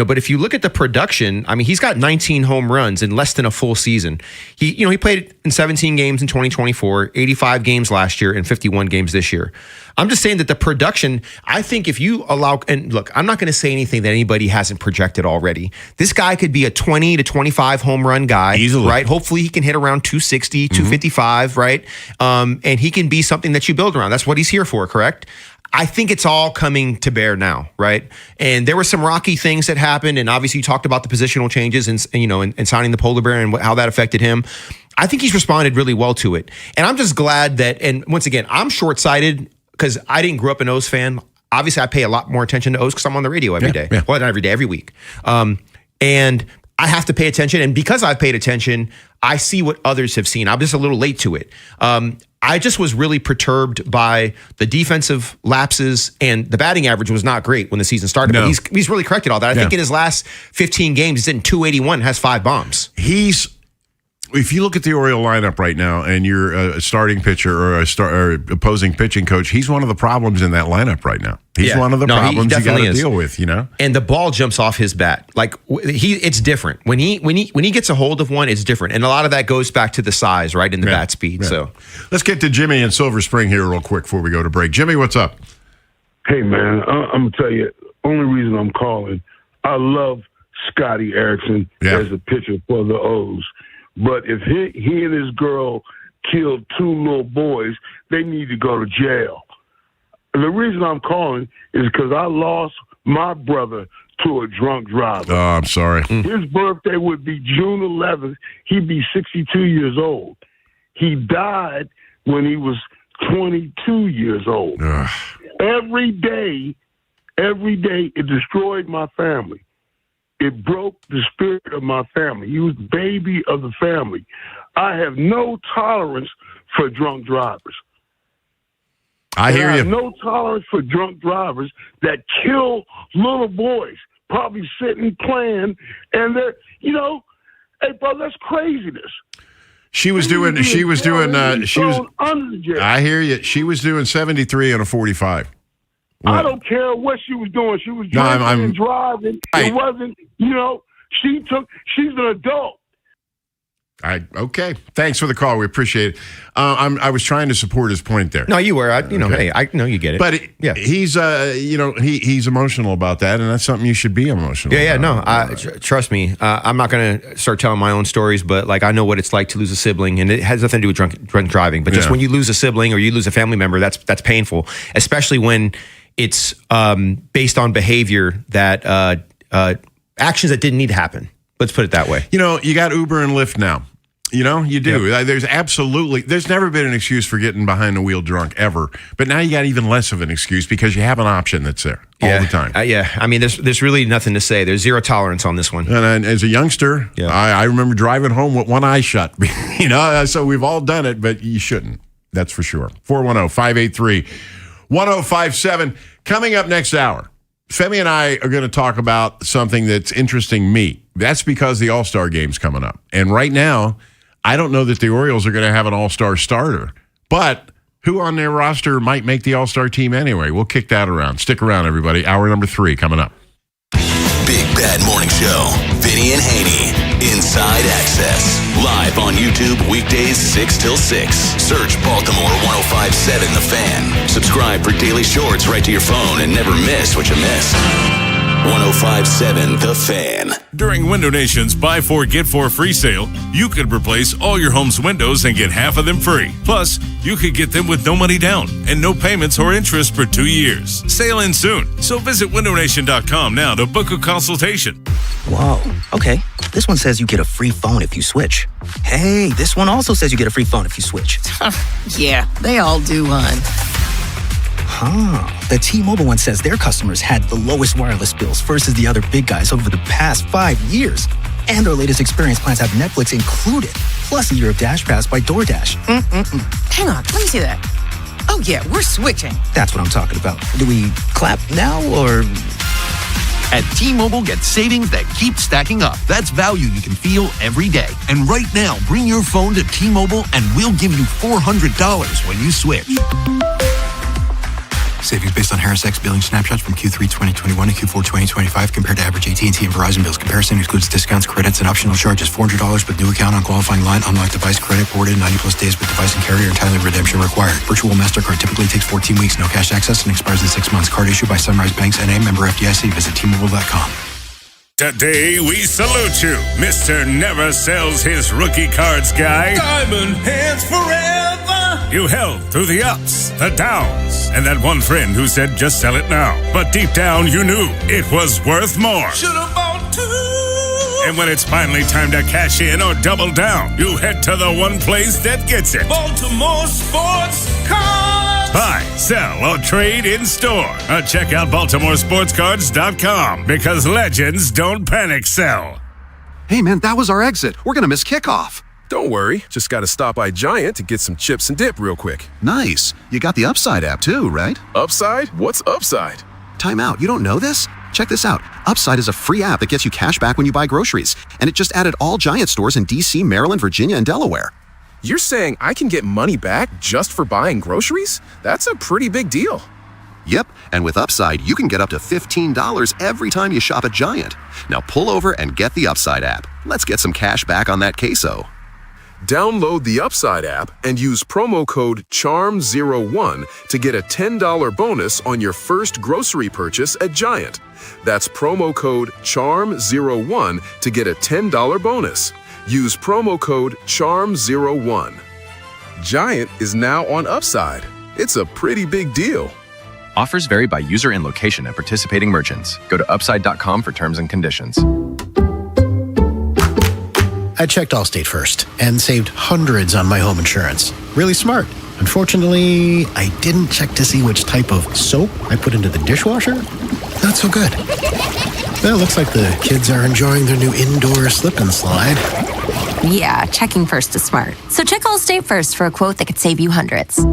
But if you look at the production, I mean, he's got 19 home runs in less than a full season. He played in 17 games in 2024, 85 games last year, and 51 games this year. I'm just saying that the production, I think if you allow, and look, I'm not going to say anything that anybody hasn't projected already. This guy could be a 20 to 25 home run guy. Easily. Right? Hopefully he can hit around 260, 255, right? And he can be something that you build around. That's what he's here for, correct? I think it's all coming to bear now, right? And there were some rocky things that happened, and obviously you talked about the positional changes and signing the polar bear and how that affected him. I think he's responded really well to it. And I'm just glad that, and once again, I'm short-sighted because I didn't grow up an O's fan. Obviously, I pay a lot more attention to O's because I'm on the radio every day. Yeah. Well, not every day, every week. And I have to pay attention. And because I've paid attention, I see what others have seen. I'm just a little late to it. I just was really perturbed by the defensive lapses, and the batting average was not great when the season started. No. But he's really corrected all that. I think in his last 15 games, he's hitting 281 and has 5 bombs. if you look at the Oriole lineup right now and you're a starting pitcher or or opposing pitching coach, he's one of the problems in that lineup right now. He's one of the problems you got to deal with, And the ball jumps off his bat. Like it's different. When he gets a hold of one, it's different. And a lot of that goes back to the size, right? And the bat speed. Yeah. So let's get to Jimmy in Silver Spring here real quick before we go to break. Jimmy, what's up? Hey, man, I'm going to tell you, only reason I'm calling, I love Scotty Erickson as a pitcher for the O's. But if he and his girl killed 2 little boys, they need to go to jail. And the reason I'm calling is because I lost my brother to a drunk driver. Oh, I'm sorry. His birthday would be June 11th. He'd be 62 years old. He died when he was 22 years old. Every day, it destroyed my family. It broke the spirit of my family. He was the baby of the family. I have no tolerance for drunk drivers. I hear you. I have no tolerance for drunk drivers that kill little boys, probably sitting playing, and they're, hey, bro, that's craziness. I hear you. She was doing 73 on a 45. I don't care what she was doing. She was drinking and driving. It wasn't, she's an adult. Okay. Thanks for the call. We appreciate it. I was trying to support his point there. No, you were. Hey, I know you get it. But he's, he's emotional about that, and that's something you should be emotional about. Trust me. I'm not going to start telling my own stories, but I know what it's like to lose a sibling, and it has nothing to do with drunk driving. But just when you lose a sibling or you lose a family member, that's painful, especially when it's based on behavior that actions that didn't need to happen. Let's put it that way. You got Uber and Lyft now. You do. Yep. There's never been an excuse for getting behind the wheel drunk ever. But now you got even less of an excuse because you have an option that's there all the time. I mean, there's really nothing to say. There's zero tolerance on this one. And as a youngster, I remember driving home with one eye shut. So we've all done it, but you shouldn't. That's for sure. 410-583-1057. Coming up next hour, Femi and I are going to talk about something that's interesting me. That's because the All-Star game's coming up. And right now, I don't know that the Orioles are going to have an All-Star starter. But who on their roster might make the All-Star team anyway? We'll kick that around. Stick around, everybody. Hour number 3 coming up. Big Bad Morning Show. Vinny and Haynie. Inside Access. Live on YouTube weekdays 6 till 6. Search Baltimore 105.7 The Fan. Subscribe for daily shorts right to your phone and never miss what you missed. 105.7 The Fan. During Window Nation's Buy 4 Get 4 free sale, you could replace all your home's windows and get half of them free. Plus, you could get them with no money down and no payments or interest for 2 years. Sale ends soon, so visit windownation.com now to book a consultation. Whoa, okay. This one says you get a free phone if you switch. Hey, this one also says you get a free phone if you switch. Yeah, they all do, hon. The T-Mobile one says their customers had the lowest wireless bills versus the other big guys over the past 5 years. And their latest experience plans have Netflix included, plus a year of Dash Pass by DoorDash. Hang on, let me see that. Oh, yeah, we're switching. That's what I'm talking about. Do we clap now or... At T-Mobile, get savings that keep stacking up. That's value you can feel every day. And right now, bring your phone to T-Mobile and we'll give you $400 when you switch. Savings based on Harris X billing snapshots from Q3 2021 to Q4 2025 compared to average AT&T and Verizon bills. Comparison excludes discounts, credits, and optional charges. $400 with new account on qualifying line. Unlock device credit ported 90-plus days with device and carrier. Entirely redemption required. Virtual MasterCard typically takes 14 weeks. No cash access and expires in 6 months. Card issued by Sunrise Banks N.A. Member FDIC. Visit T-Mobile.com. Today, we salute you, Mr. Never Sells His Rookie Cards guy. Diamond hands forever. You held through the ups, the downs, and that one friend who said, just sell it now. But deep down, you knew it was worth more. Should've bought 2. And when it's finally time to cash in or double down, you head to the one place that gets it. Baltimore Sports Cards. Buy, sell, or trade in store. Or check out BaltimoreSportsCards.com because legends don't panic sell. Hey, man, that was our exit. We're going to miss kickoff. Don't worry. Just got to stop by Giant to get some chips and dip real quick. Nice. You got the Upside app too, right? Upside? What's Upside? Time out. You don't know this? Check this out. Upside is a free app that gets you cash back when you buy groceries. And it just added all Giant stores in D.C., Maryland, Virginia, and Delaware. You're saying I can get money back just for buying groceries? That's a pretty big deal. Yep, and with Upside, you can get up to $15 every time you shop at Giant. Now pull over and get the Upside app. Let's get some cash back on that queso. Download the Upside app and use promo code CHARM01 to get a $10 bonus on your first grocery purchase at Giant. That's promo code CHARM01 to get a $10 bonus. Use promo code CHARM01. Giant is now on Upside. It's a pretty big deal. Offers vary by user and location at participating merchants. Go to upside.com for terms and conditions. I checked Allstate first and saved hundreds on my home insurance. Really smart. Unfortunately, I didn't check to see which type of soap I put into the dishwasher. Not so good. Well, looks like the kids are enjoying their new indoor slip and slide. Yeah, checking first is smart. So check Allstate first for a quote that could save you hundreds.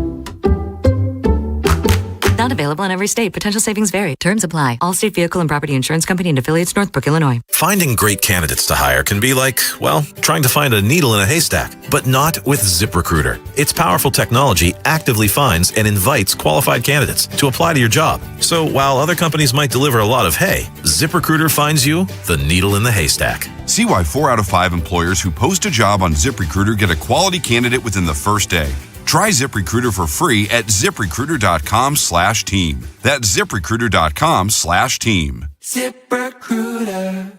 Not available in every state. Potential savings vary. Terms apply. Allstate Vehicle and Property Insurance Company and affiliates, Northbrook, Illinois. Finding great candidates to hire can be like, well, trying to find a needle in a haystack, but not with ZipRecruiter. Its powerful technology actively finds and invites qualified candidates to apply to your job. So while other companies might deliver a lot of hay, ZipRecruiter finds you the needle in the haystack. See why 4 out of 5 employers who post a job on ZipRecruiter get a quality candidate within the first day. Try ZipRecruiter for free at ZipRecruiter.com/team. That's ZipRecruiter.com/team. ZipRecruiter.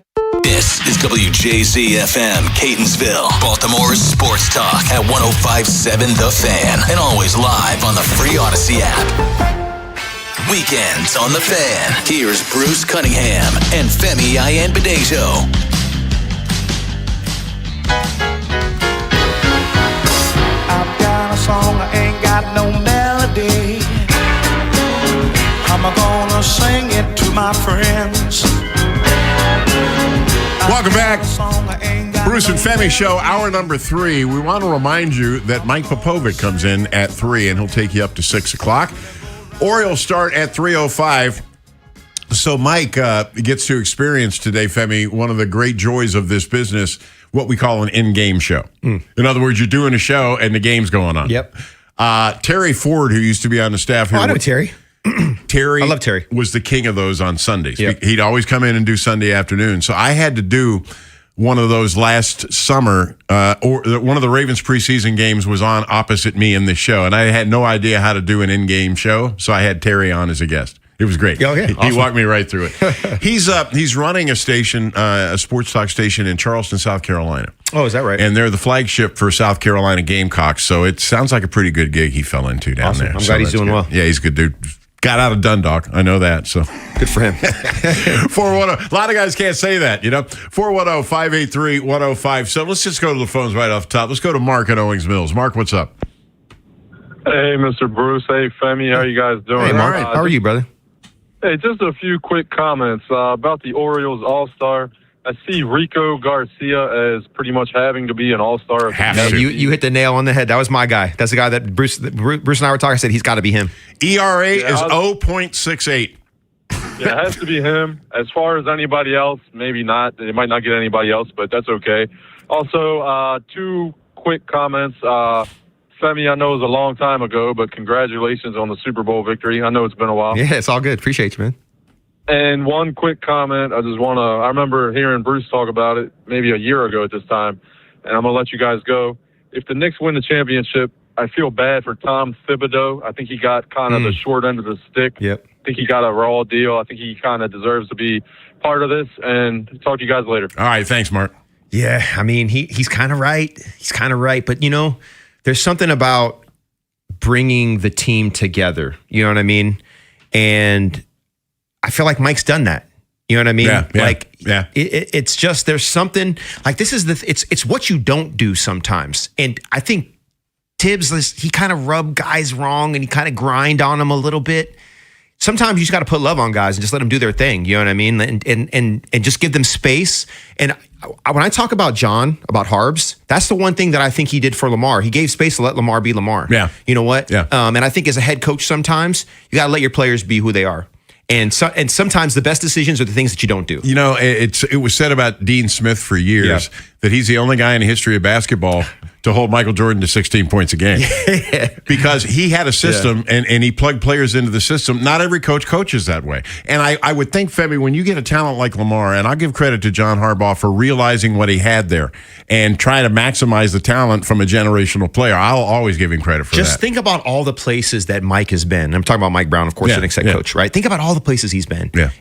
This is WJZ-FM, Catonsville, Baltimore's sports talk at 105.7 The Fan, and always live on the free Odyssey app. Weekends on The Fan. Here's Bruce Cunningham and Femi Ayanbadejo. Song, I ain't got no melody. I'm gonna sing it to my friends. Welcome back. Bruce and Femi Show, hour number 3. We want to remind you that Mike Popovic comes in at 3, and he'll take you up to 6 o'clock. Or he'll start at 3:05. So Mike gets to experience today, Femi, one of the great joys of this business, what we call an in-game show. In other words, you're doing a show and the game's going on. Yep. Terry Ford, who used to be on the staff here. I know Terry. Terry I love Terry. Was the king of those on Sundays. Yep. He'd always come in and do Sunday afternoon. So I had to do one of those last summer, or one of the Ravens preseason games was on opposite me in this show, and I had no idea how to do an in-game show, so I had Terry on as a guest. It was great. Oh, yeah. He Awesome. walked me right through it. He's running a station, a sports talk station in Charleston, South Carolina. Oh, is that right? And they're the flagship for South Carolina Gamecocks. So it sounds like a pretty good gig he fell into down Awesome. there. I'm So glad he's that's doing good. well. Yeah, he's a good dude. Got out of Dundalk. I know that. So good for him. 410. A lot of guys can't say that, you know. 410-583-1057. So let's just go to the phones right off the top. Let's go to Mark at Owings Mills. Mark, what's up? Hey, Mr. Bruce. Hey, Femi. How you guys doing? Hey, Mark. How are you, brother? Hey, just a few quick comments about the Orioles All-Star. I see Rico Garcia as pretty much having to be an All-Star. You hit the nail on the head. That was my guy. That's the guy that Bruce and I were talking. I said he's got to be him. ERA is 0.68. Yeah, it has to be him. As far as anybody else, maybe not. They might not get anybody else, but that's okay. Also, 2 quick comments. Femi, I know it was a long time ago, but congratulations on the Super Bowl victory. I know it's been a while. Yeah, it's all good. Appreciate you, man. And one quick comment. I remember hearing Bruce talk about it maybe a year ago at this time, and I'm going to let you guys go. If the Knicks win the championship, I feel bad for Tom Thibodeau. I think he got kind of the short end of the stick. Yep. I think he got a raw deal. I think he kind of deserves to be part of this, and talk to you guys later. All right. Thanks, Mark. Yeah, I mean, he's kind of right. He's kind of right. But, you know, there's something about bringing the team together. You know what I mean? And I feel like Mike's done that. You know what I mean? Yeah. It's just, there's something like this is it's what you don't do sometimes. And I think Tibbs, he kind of rubbed guys wrong and he kind of grind on them a little bit. Sometimes you just got to put love on guys and just let them do their thing. You know what I mean? And just give them space. And when I talk about John, about Harbs, that's the one thing that I think he did for Lamar. He gave space to let Lamar be Lamar. Yeah. You know what? Yeah. And I think as a head coach, sometimes you got to let your players be who they are. And sometimes the best decisions are the things that you don't do. You know, it was said about Dean Smith for years that he's the only guy in the history of basketball to hold Michael Jordan to 16 points a game. Because he had a system and he plugged players into the system. Not every coach coaches that way. And I would think, Femi, when you get a talent like Lamar, and I'll give credit to John Harbaugh for realizing what he had there and trying to maximize the talent from a generational player, I'll always give him credit for that. Just think about all the places that Mike has been. I'm talking about Mike Brown, of course, the next head coach, right? Think about all the places he's been. Yeah.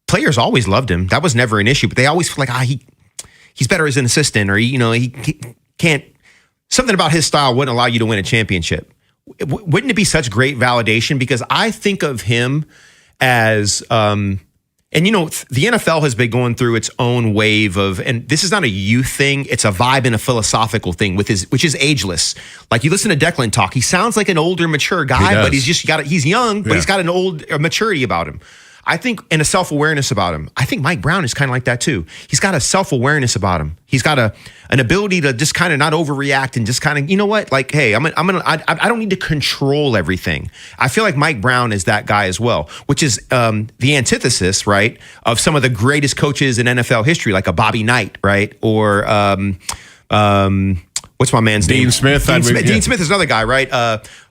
Players always loved him. That was never an issue, but they always feel like, he's better as an assistant, or, he can't. Something about his style wouldn't allow you to win a championship. Wouldn't it be such great validation? Because I think of him as, and the NFL has been going through its own wave of, and this is not a youth thing, it's a vibe and a philosophical thing which is ageless. Like you listen to Declan talk, he sounds like an older, mature guy, but he's young, but he's got a maturity about him. I think, and a self-awareness about him. I think Mike Brown is kind of like that too. He's got a self-awareness about him. He's got an ability to just kind of not overreact and just kind of, you know what? Like, hey, I don't need to control everything. I feel like Mike Brown is that guy as well, which is the antithesis, right, of some of the greatest coaches in NFL history, like a Bobby Knight, right, or what's my man's name? Dean Smith. Dean Smith is another guy, right?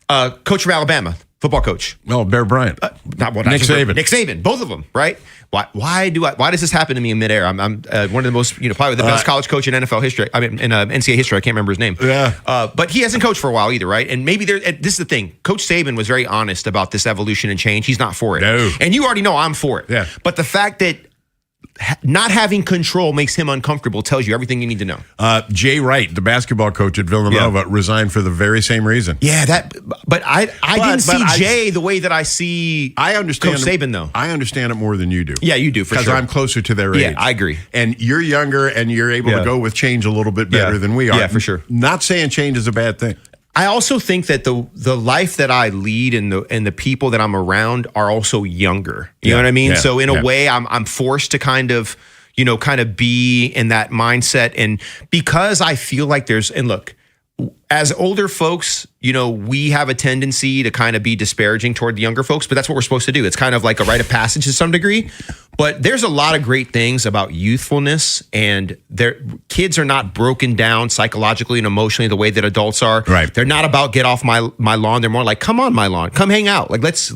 Coach of Alabama. Football coach. Oh, Bear Bryant. Nick Saban. Nick Saban. Both of them, right? Why does this happen to me in midair? I'm one of the most, probably the best college coach in NFL history. I mean, in NCAA history. I can't remember his name. Yeah. But he hasn't coached for a while either, right? And maybe this is the thing. Coach Saban was very honest about this evolution and change. He's not for it. No. And you already know I'm for it. Yeah. But the fact that not having control makes him uncomfortable tells you everything you need to know. Jay Wright, the basketball coach at Villanova, resigned for the very same reason. Yeah, but I didn't see Jay the way that I see understand Coach Saban, though. I understand it more than you do. Yeah, you do, for sure. Because I'm closer to their age. Yeah, I agree. And you're younger, and you're able to go with change a little bit better than we are. Yeah, for sure. Not saying change is a bad thing. I also think that the life that I lead and the people that I'm around are also younger. You know what I mean? Yeah, so in a way, I'm forced to kind of be in that mindset. And because I feel like and look, as older folks, we have a tendency to kind of be disparaging toward the younger folks, but that's what we're supposed to do. It's kind of like a rite of passage to some degree. But there's a lot of great things about youthfulness, and kids are not broken down psychologically and emotionally the way that adults are. Right. They're not about get off my lawn. They're more like, come on my lawn, come hang out. Like let's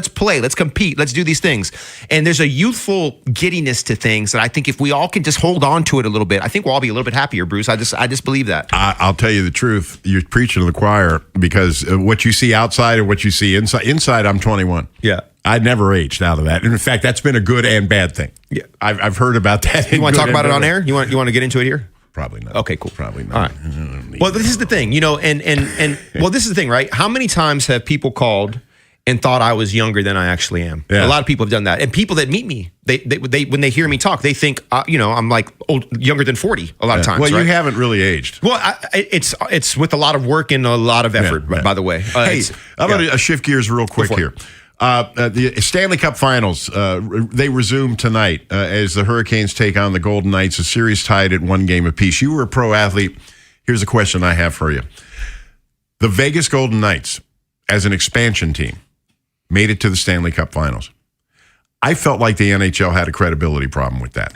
play, let's compete, let's do these things. And there's a youthful giddiness to things that I think if we all can just hold on to it a little bit, I think we'll all be a little bit happier, Bruce. I just believe that. I'll tell you the truth. You're preaching to the choir, because what you see outside and what you see inside, I'm 21. Yeah. I'd never aged out of that. And in fact, that's been a good and bad thing. Yeah. I've heard about that. You want to talk about it on air? You want to get into it here? Probably not. Okay, cool. Probably not. All right. Well, this is the thing, and well, this is the thing, right? How many times have people called and thought I was younger than I actually am? Yeah. A lot of people have done that. And people that meet me, they when they hear me talk, they think, I'm like younger than 40 a lot of times. Well, right? you haven't really aged. Well, it's with a lot of work and a lot of effort, by the way. Hey, how about a shift gears real quick here? The Stanley Cup Finals, they resume tonight as the Hurricanes take on the Golden Knights, a series tied at 1 game apiece. You were a pro athlete. Here's a question I have for you. The Vegas Golden Knights, as an expansion team, made it to the Stanley Cup Finals. I felt like the NHL had a credibility problem with that.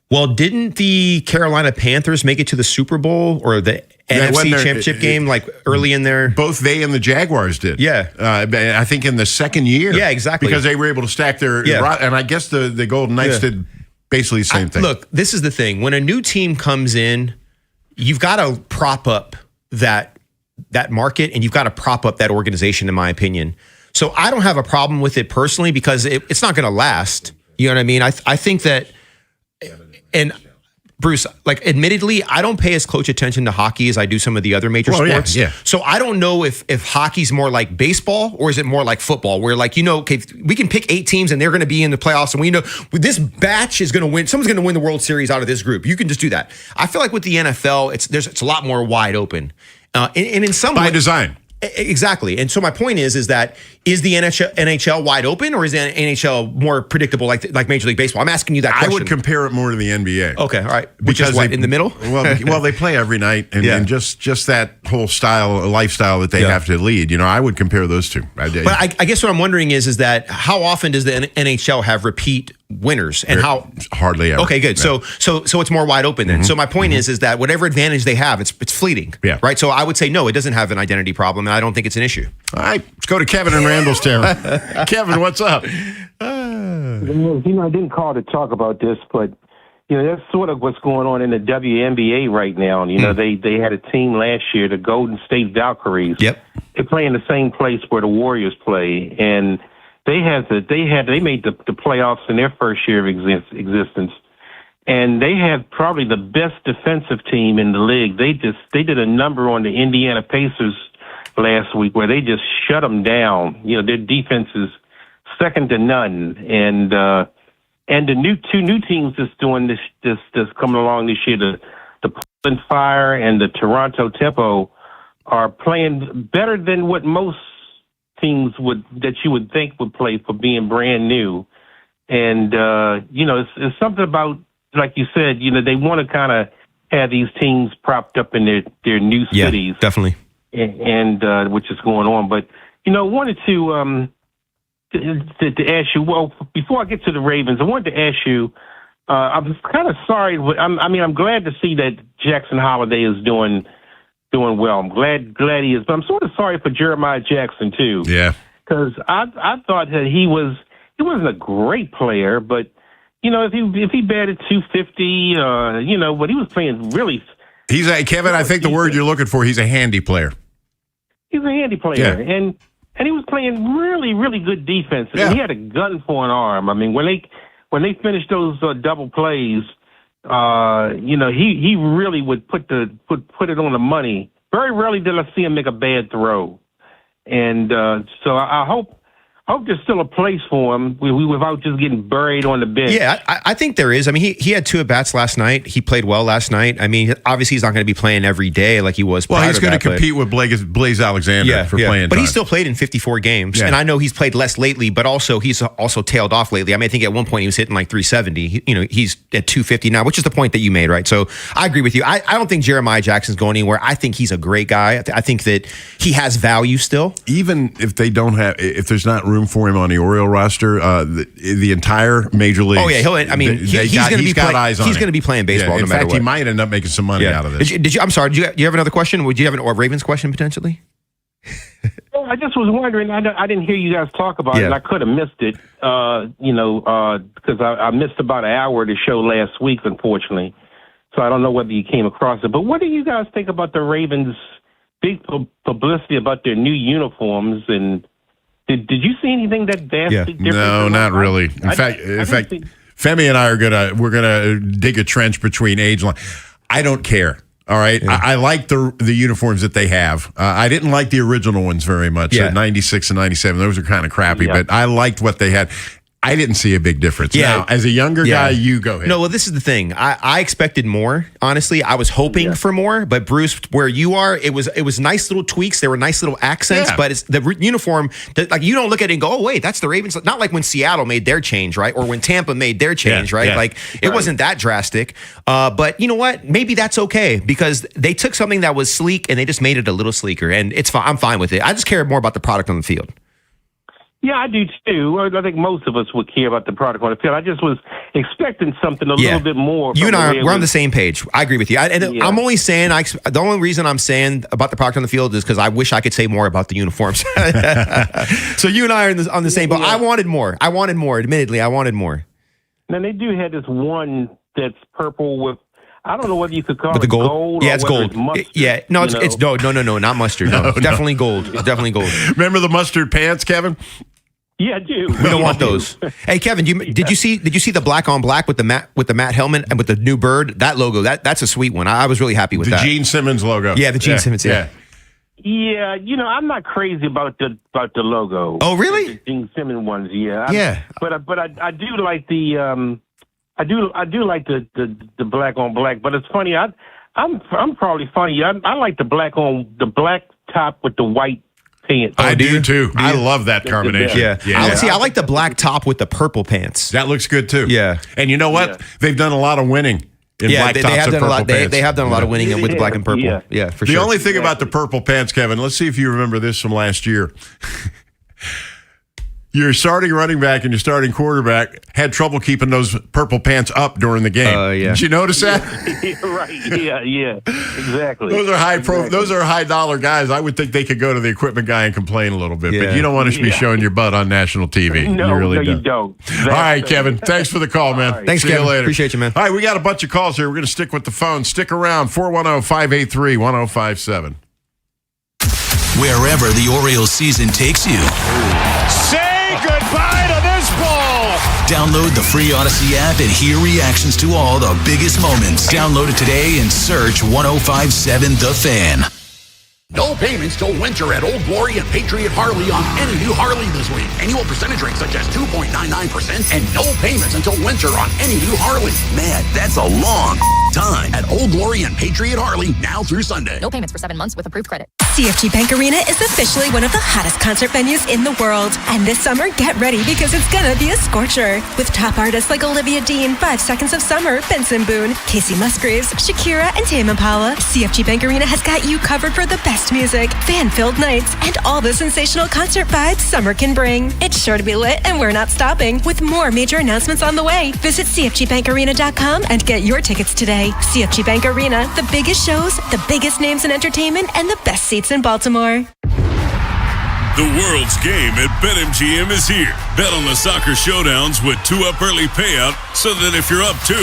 Well, didn't the Carolina Panthers make it to the Super Bowl or the NFC Championship game like early in there? Both they and the Jaguars did. Yeah. I think in the second year. Yeah, exactly. Because they were able to stack their... And I guess the Golden Knights did basically the same thing. Look, this is the thing. When a new team comes in, you've got to prop up that market, and you've got to prop up that organization, in my opinion. So I don't have a problem with it personally, because it's not going to last. You know what I mean? I think that... And Bruce, like, admittedly, I don't pay as close attention to hockey as I do some of the other major sports. Yeah. So I don't know if hockey's more like baseball or is it more like football, where like, okay, we can pick 8 teams and they're going to be in the playoffs, and we know this batch is going to win. Someone's going to win the World Series out of this group. You can just do that. I feel like with the NFL, it's a lot more wide open. And in some by design. Exactly. And so my point is that is the NHL wide open, or is the NHL more predictable like Major League Baseball? I'm asking you that question. I would compare it more to the NBA. Okay, all right. Because what, in the middle? Well, they play every night, and just that whole lifestyle that they have to lead. I would compare those two. But I guess what I'm wondering is that how often does the NHL have repeat winners, and how hardly ever. Okay, good. Yeah. So it's more wide open then. So my point is that whatever advantage they have, it's fleeting. Yeah. Right. So I would say no, it doesn't have an identity problem, and I don't think it's an issue. All right, let's go to Kevin in Randallstown. Kevin, what's up? I didn't call to talk about this, but that's sort of what's going on in the WNBA right now. They had a team last year, the Golden State Valkyries. Yep. They play in the same place where the Warriors play, and they made the playoffs in their first year of existence, and they had probably the best defensive team in the league. They did a number on the Indiana Pacers last week where they just shut them down. Their defense is second to none, and the two new teams that's doing this coming along this year, the Portland Fire and the Toronto Tempo, are playing better than what most teams that you would think would play for being brand new. And it's something about, like you said, they want to kind of have these teams propped up in their new cities. Yeah, definitely. And which is going on. But wanted to ask you. Well, before I get to the Ravens, I wanted to ask you. I was kind of sorry. I'm glad to see that Jackson Holiday is doing well. I'm glad he is. But I'm sort of sorry for Jeremiah Jackson too. Yeah. Because I thought that he wasn't a great player, but if he batted 250, but he was playing really. Kevin. I think the word you're looking for. He's a handy player. He's a handy player, yeah. and he was playing really, really good defense. Yeah. And he had a gun for an arm. I mean, when they finished those double plays, he really would put it on the money. Very rarely did I see him make a bad throw, and so I hope there's still a place for him without just getting buried on the bench. Yeah, I think there is. I mean, he had 2 at-bats last night. He played well last night. I mean, obviously he's not going to be playing every day like he was prior Well, he's to going to that, compete with Blaze Alexander for playing But time. he still played in 54 games. Yeah. And I know he's played less lately, but he's also tailed off lately. I mean, I think at one point he was hitting like 370. He's at 250 now, which is the point that you made, right? So I agree with you. I don't think Jeremiah Jackson's going anywhere. I think he's a great guy. I think that he has value still. Even if if there's not room for him on the Oriole roster, the entire major league. Oh yeah, he's going to be playing baseball no matter what. In fact, what. he might end up making some money out of this. I'm sorry. Do you have another question? Would you have a Ravens question potentially? I just was wondering. I didn't hear you guys talk about it, and I could have missed it. Because I missed about an hour of the show last week, unfortunately. So I don't know whether you came across it. But what do you guys think about the Ravens' big publicity about their new uniforms? And did you see anything that vastly different? No, not really. In fact, Femi and I we're gonna dig a trench between age line. I don't care. All right, I like the uniforms that they have. I didn't like the original ones very much. 96 and 97, those are kind of crappy. But I liked what they had. I didn't see a big difference. Yeah. Now, as a younger guy, you go ahead. No, well, this is the thing. I expected more. Honestly, I was hoping for more. But Bruce, where you are, it was nice little tweaks. There were nice little accents. But it's the uniform. Like you don't look at it and go, "Oh wait, that's the Ravens." Not like when Seattle made their change, right? Or when Tampa made their change, right? Like it wasn't that drastic. But you know what? Maybe that's okay because they took something that was sleek and they just made it a little sleeker, and it's fine. I'm fine with it. I just care more about the product on the field. Yeah, I do too. I think most of us would care about the product on the field. I just was expecting something a little bit more. You and I, we're on the same page. I agree with you. I'm only saying, the only reason I'm saying about the product on the field is because I wish I could say more about the uniforms. So you and I are on the same boat. I wanted more. Admittedly, I wanted more. Now, they do have this one that's purple with, I don't know whether you could call it gold. Yeah, it's gold. Mustard, no, it's no, not mustard. No, definitely gold. It's definitely gold. Remember the mustard pants, Kevin? Yeah, I do. We don't want those. Hey, Kevin, did you see the black on black with the matte helmet and with the new bird? That logo, that's a sweet one. I was really happy with that. The Gene Simmons logo. Yeah, the Gene Simmons. Yeah. Yeah, I'm not crazy about the logo. Oh, really? The Gene Simmons ones. Yeah. Yeah. But I do like the I do like the black on black. But it's funny. I'm probably funny. I like the black top with the white pants. I do too. I love that combination. Yeah. I like the black top with the purple pants. That looks good too. Yeah. And you know what? Yeah. They've done a lot of winning. They have done a lot. They have done a lot of winning with the black and purple. Yeah, for sure. The only thing about the purple pants, Kevin, let's see if you remember this from last year. Your starting running back and your starting quarterback had trouble keeping those purple pants up during the game. Did you notice that? Right. Yeah. Exactly. Those are those are high dollar guys. I would think they could go to the equipment guy and complain a little bit, but you don't want to be showing your butt on national TV. No, you really you don't. All right, Kevin. Thanks for the call, man. Right. Thanks, See Kevin. you later. Appreciate you, man. All right, we got a bunch of calls here. We're going to stick with the phone. Stick around. 410-583-1057. Wherever the Orioles season takes you. Say goodbye to this ball. Download the free Odyssey app and hear reactions to all the biggest moments. Download it today and search 1057 The Fan. No payments till winter at Old Glory and Patriot Harley on any new Harley this week. Annual percentage rates such as 2.99% and no payments until winter on any new Harley. Man, that's a long time. At Old Glory and Patriot Harley now through Sunday. No payments for 7 months with approved credit. CFG Bank Arena is officially one of the hottest concert venues in the world. And this summer, get ready because it's gonna be a scorcher. With top artists like Olivia Dean, 5 Seconds of Summer, Benson Boone, Casey Musgraves, Shakira, and Tame Impala. CFG Bank Arena has got you covered for the best music, fan-filled nights, and all the sensational concert vibes summer can bring. It's sure to be lit, and we're not stopping, with more major announcements on the way. Visit CFGBankArena.com and get your tickets today. CFG Bank Arena, the biggest shows, the biggest names in entertainment, and the best seats in Baltimore. The world's game at BetMGM is here. Bet on the soccer showdowns with 2-up early payout so that if you're up 2,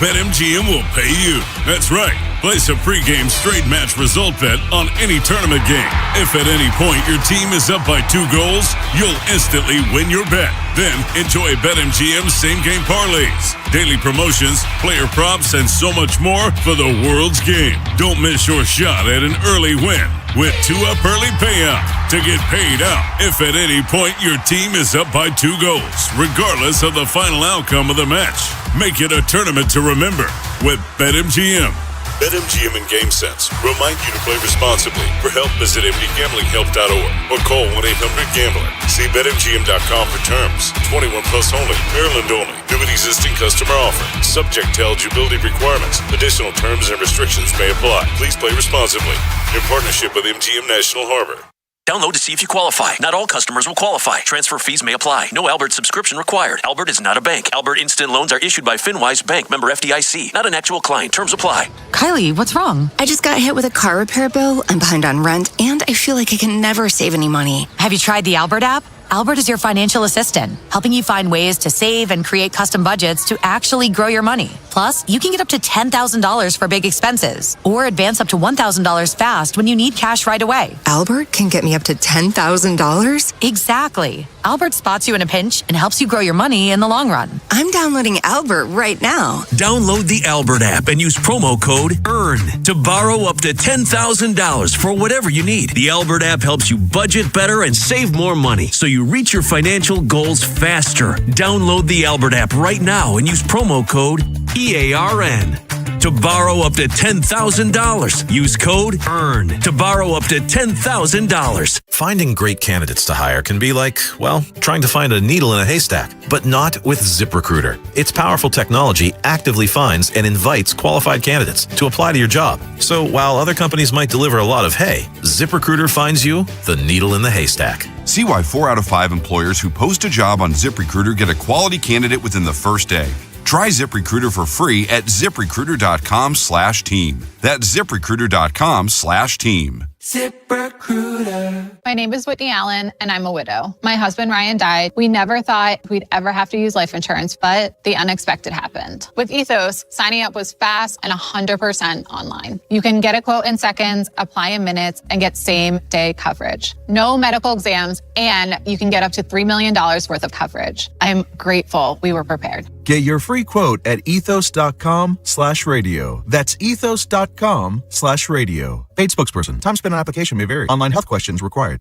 BetMGM will pay you. That's right. Place a pregame straight match result bet on any tournament game. If at any point your team is up by 2 goals, you'll instantly win your bet. Then enjoy BetMGM's same-game parlays, daily promotions, player props, and so much more for the world's game. Don't miss your shot at an early win with 2-up early payout to get paid out if at any point your team is up by 2 goals, regardless of the final outcome of the match. Make it a tournament to remember with BetMGM. BetMGM and GameSense remind you to play responsibly. For help, visit mdgamblinghelp.org or call 1-800-GAMBLER. See BetMGM.com for terms. 21 plus only. Maryland only. New and existing customer offer. Subject to eligibility requirements. Additional terms and restrictions may apply. Please play responsibly. In partnership with MGM National Harbor. Download to see if you qualify. Not all customers will qualify. Transfer fees may apply. No Albert subscription required. Albert is not a bank. Albert Instant Loans are issued by FinWise Bank, member FDIC. Not an actual client. Terms apply. Kylie, what's wrong? I just got hit with a car repair bill. I'm behind on rent, and I feel like I can never save any money. Have you tried the Albert app? Albert is your financial assistant, helping you find ways to save and create custom budgets to actually grow your money. Plus, you can get up to $10,000 for big expenses or advance up to $1,000 fast when you need cash right away. Albert can get me up to $10,000? Exactly. Albert spots you in a pinch and helps you grow your money in the long run. I'm downloading Albert right now. Download the Albert app and use promo code EARN to borrow up to $10,000 for whatever you need. The Albert app helps you budget better and save more money so you reach your financial goals faster. Download the Albert app right now and use promo code EARN to borrow up to $10,000. Use code EARN to borrow up to $10,000. Finding great candidates to hire can be like, well, trying to find a needle in a haystack, but not with ZipRecruiter. Its powerful technology actively finds and invites qualified candidates to apply to your job. So while other companies might deliver a lot of hay, ZipRecruiter finds you the needle in the haystack. See why 4 out of 5 employers who post a job on ZipRecruiter get a quality candidate within the first day. Try ZipRecruiter for free at ZipRecruiter.com/team. That's ZipRecruiter.com/team. ZipRecruiter. My name is Whitney Allen, and I'm a widow. My husband, Ryan, died. We never thought we'd ever have to use life insurance, but the unexpected happened. With Ethos, signing up was fast and 100% online. You can get a quote in seconds, apply in minutes, and get same-day coverage. No medical exams, and you can get up to $3 million worth of coverage. I'm grateful we were prepared. Get your free quote at ethos.com/radio. That's ethos.com/radio. Paid spokesperson. Time spent on application may vary. Online health questions required.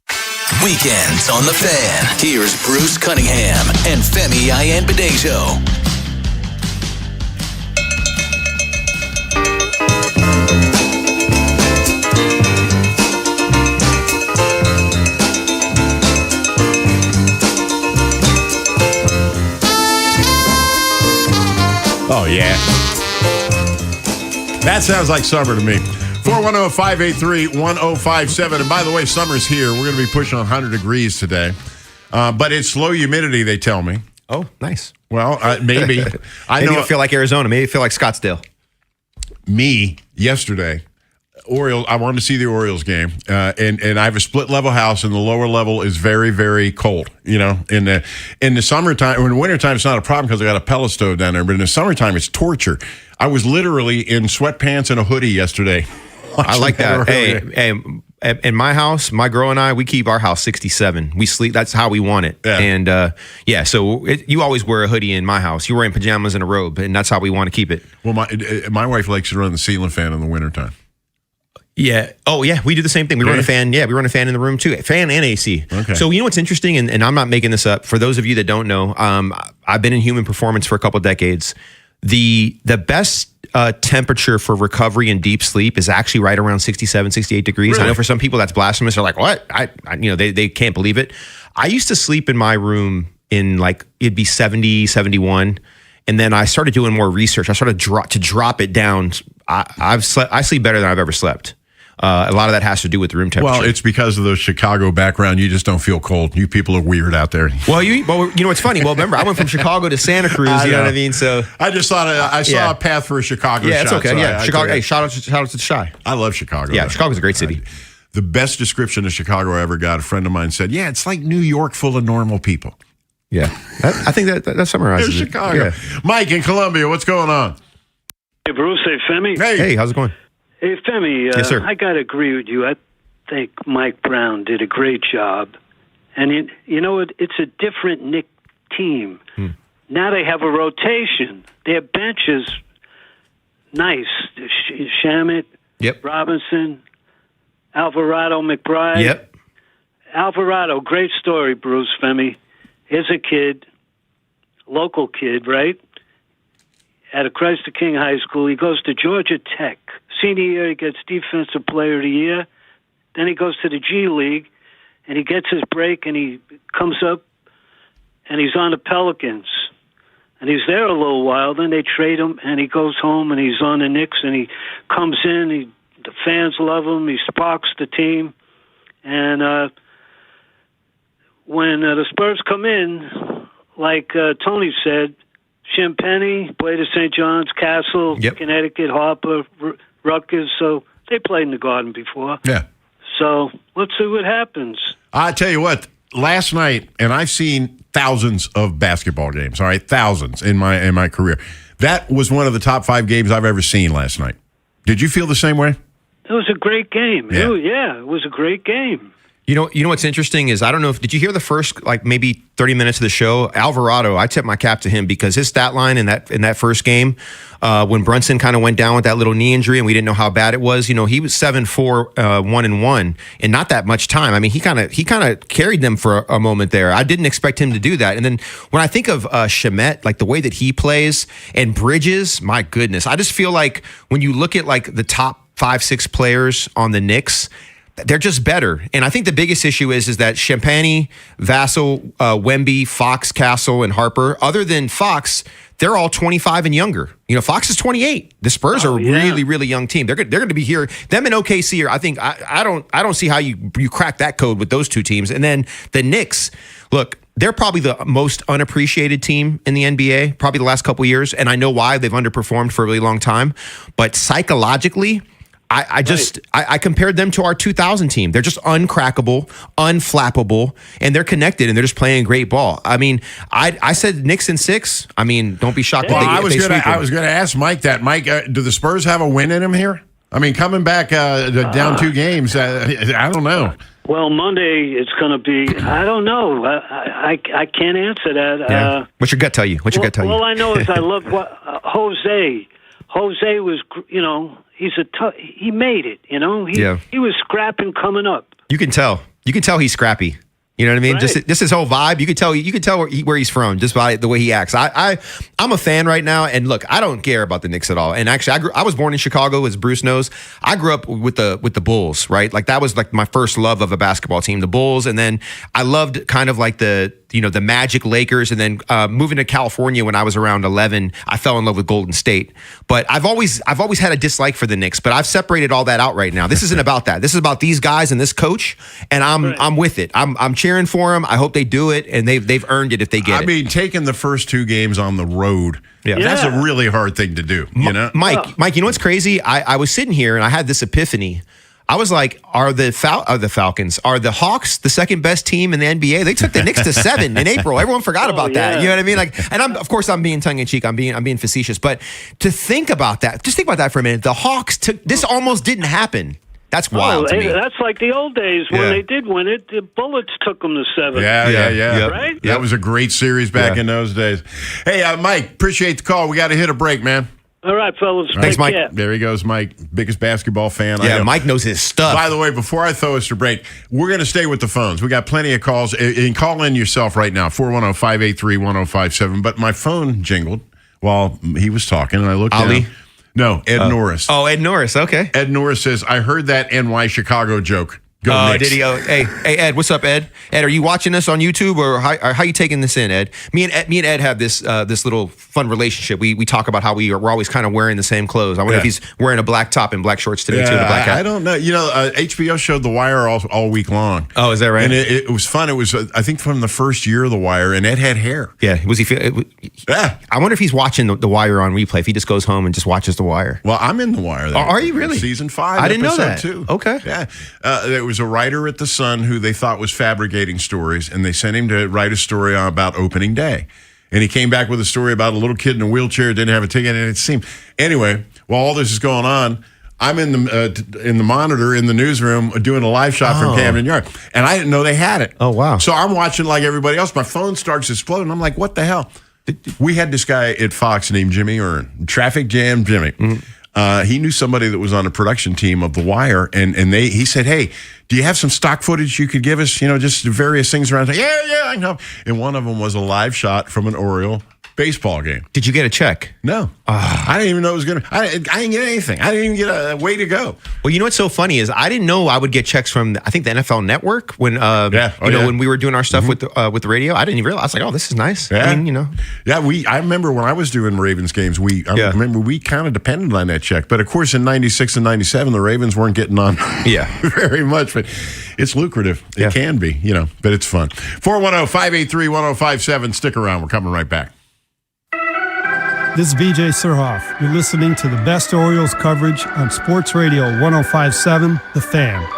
Weekends on The Fan. Here's Bruce Cunningham and Femi Ayanbadejo. yeah. That sounds like summer to me. 410-583-1057. And by the way, summer's here. We're going to be pushing 100 degrees today. But it's low humidity, they tell me. Oh, nice. Well, maybe. Maybe it'll feel like Arizona. Maybe it'll feel like Scottsdale. Me, yesterday, I wanted to see the Orioles game. And I have a split level house, and the lower level is very, very cold. You know, in the summertime, or in the wintertime, it's not a problem because I got a pellet stove down there. But in the summertime, it's torture. I was literally in sweatpants and a hoodie yesterday. I like that. Hey, in my house, my girl and I, we keep our house 67. We sleep. That's how we want it. Yeah. And so you always wear a hoodie in my house. You're wearing pajamas and a robe, and that's how we want to keep it. Well, my wife likes to run the ceiling fan in the wintertime. Yeah. Oh, yeah. We do the same thing. We run a fan. Yeah, we run a fan in the room too. Fan and AC. Okay. So you know what's interesting, and I'm not making this up. For those of you that don't know, I've been in human performance for a couple of decades. The best temperature for recovery and deep sleep is actually right around 67, 68 degrees. Really? I know for some people that's blasphemous. They're like, what? They can't believe it. I used to sleep in my room in it'd be 70, 71. And then I started doing more research. I started to drop it down. I sleep better than I've ever slept. A lot of that has to do with the room temperature. Well, it's because of the Chicago background. You just don't feel cold. You people are weird out there. Well, you know what's funny? Well, remember, I went from Chicago to Santa Cruz. You know what I mean? So I just thought I saw a path for a Chicago. Yeah, it's shot, okay. So Yeah, Chicago. Hey, shout out to the Chi. I love Chicago. Yeah, Chicago's a great city. The best description of Chicago I ever got. A friend of mine said, "Yeah, it's like New York full of normal people." Yeah, I think that summarizes There's it. Chicago. Yeah. Mike in Columbia, what's going on? Hey, Bruce. Hey, Femi. Hey, how's it going? Hey, Femi. Yes, sir. I got to agree with you. I think Mike Brown did a great job. And, it's a different Knick team. Now they have a rotation. Their bench is nice. Shamet, Robinson, Alvarado, McBride. Yep. Alvarado, great story, Bruce, Femi. Here's a kid, local kid, right? At a Christ the King High School. He goes to Georgia Tech. Senior year, he gets Defensive Player of the Year. Then he goes to the G League, and he gets his break, and he comes up, and he's on the Pelicans. And he's there a little while. Then they trade him, and he goes home, and he's on the Knicks, and he comes in. The fans love him. He sparks the team. And when the Spurs come in, like Tony said, Champaign played at St. John's, Castle, Connecticut, Harper, Rutgers. So they played in the Garden before. Yeah. So let's see what happens. I tell you what, last night, and I've seen thousands of basketball games, all right, thousands in my career. That was one of the top 5 games I've ever seen last night. Did you feel the same way? It was a great game. Yeah. It was a great game. You know what's interesting is, I don't know did you hear the first maybe 30 minutes of the show? Alvarado, I tip my cap to him because his stat line in that first game, when Brunson kind of went down with that little knee injury and we didn't know how bad it was, he was 7-4, 1-1 in not that much time. I mean, he kind of carried them for a moment there. I didn't expect him to do that. And then when I think of Shamet, like the way that he plays, and Bridges, my goodness, I just feel like when you look at the top 5-6 players on the Knicks, they're just better. And I think the biggest issue is that Champagne, Vassell, Wemby, Fox, Castle, and Harper, other than Fox, they're all 25 and younger. Fox is 28. The Spurs are a really, really young team. They're going to be here. Them and OKC are, I think, I don't see how you crack that code with those two teams. And then the Knicks, look, they're probably the most unappreciated team in the NBA, probably the last couple of years. And I know why. They've underperformed for a really long time. But psychologically, I compared them to our 2000 team. They're just uncrackable, unflappable, and they're connected, and they're just playing great ball. I mean, I said Knicks in 6. I mean, don't be shocked. Well, I was going to ask Mike that. Mike, do the Spurs have a win in them here? I mean, coming back down 2 games, I don't know. Well, Monday it's going to be. I don't know. I can't answer that. Yeah. What's your gut tell you? All I know is I love Jose. Jose was, he made it, He was scrapping coming up. You can tell he's scrappy. You know what I mean? Right. Just his whole vibe. You can tell where he's from just by the way he acts. I'm a fan right now, and look, I don't care about the Knicks at all. And actually, I was born in Chicago, as Bruce knows. I grew up with the Bulls, right? Like that was like my first love of a basketball team, the Bulls. And then I loved kind of like the the Magic, Lakers, and then moving to California when I was around 11, I fell in love with Golden State. But I've always had a dislike for the Knicks, but I've separated all that out right now. This isn't about that. This is about these guys and this coach, and I'm with it. I'm cheering for them. I hope they do it, and they've earned it if they get it. I mean, taking the first 2 games on the road, that's a really hard thing to do. Mike, you know what's crazy? I was sitting here and I had this epiphany. I was like, are the Falcons, are the Hawks the second best team in the NBA? They took the Knicks to 7 in April. Everyone forgot about that. You know what I mean? Like, and I'm being tongue in cheek. I'm being facetious. But to think about that, just think about that for a minute. The Hawks this almost didn't happen. That's wild to me. That's like the old days when they did win it. The Bullets took them to 7. Yeah. Right? That was a great series back in those days. Hey, Mike, appreciate the call. We got to hit a break, man. All right, fellas. Thanks, Mike. Care. There he goes, Mike. Biggest basketball fan. Yeah, Mike knows his stuff. By the way, before I throw us to break, we're going to stay with the phones. We got plenty of calls. And call in yourself right now, 410-583-1057. But my phone jingled while he was talking, and I looked Ali? down. No, Ed Norris. Oh, Ed Norris. Okay. Ed Norris says, I heard that NY Chicago joke. Go Knicks. Did he? Hey, Ed, what's up, Ed? Ed, are you watching this on YouTube, or how you taking this in, Ed? Me and Ed have this little fun relationship. We talk about how we're always kind of wearing the same clothes. I wonder if he's wearing a black top and black shorts today too. The black hat. I don't know. HBO showed The Wire all week long. Oh, is that right? And it was fun. It was I think from the first year of The Wire, and Ed had hair. Yeah, was he? Yeah. I wonder if he's watching the Wire on replay. If he just goes home and just watches The Wire. Well, I'm in The Wire. Are you really? Season 5. I didn't know that. 2. Okay. Yeah. There was a writer at the Sun who they thought was fabricating stories, and they sent him to write a story about opening day. And he came back with a story about a little kid in a wheelchair, didn't have a ticket, and it seemed... Anyway, while all this is going on, I'm in the monitor in the newsroom doing a live shot from Camden Yard, and I didn't know they had it. Oh, wow. So I'm watching like everybody else. My phone starts exploding. I'm like, what the hell? We had this guy at Fox named Jimmy Earn, Traffic Jam Jimmy. Mm-hmm. He knew somebody that was on a production team of The Wire, and he said, hey, do you have some stock footage you could give us? Just various things around. Yeah, I know. And one of them was a live shot from an Oriole baseball game. Did you get a check? No. I didn't even know it was going to. I didn't get anything. I didn't even get a way to go. Well, you know what's so funny is I didn't know I would get checks from, I think, the NFL Network when when we were doing our stuff with the radio. I didn't even realize. I was like, oh, this is nice. Yeah. I mean, Yeah, I remember when I was doing Ravens games, I remember we kind of depended on that check. But, of course, in 96 and 97, the Ravens weren't getting on very much. But it's lucrative. It can be, but it's fun. 410-583-1057. Stick around. We're coming right back. This is BJ Surhoff. You're listening to the best Orioles coverage on Sports Radio 1057, The Fan.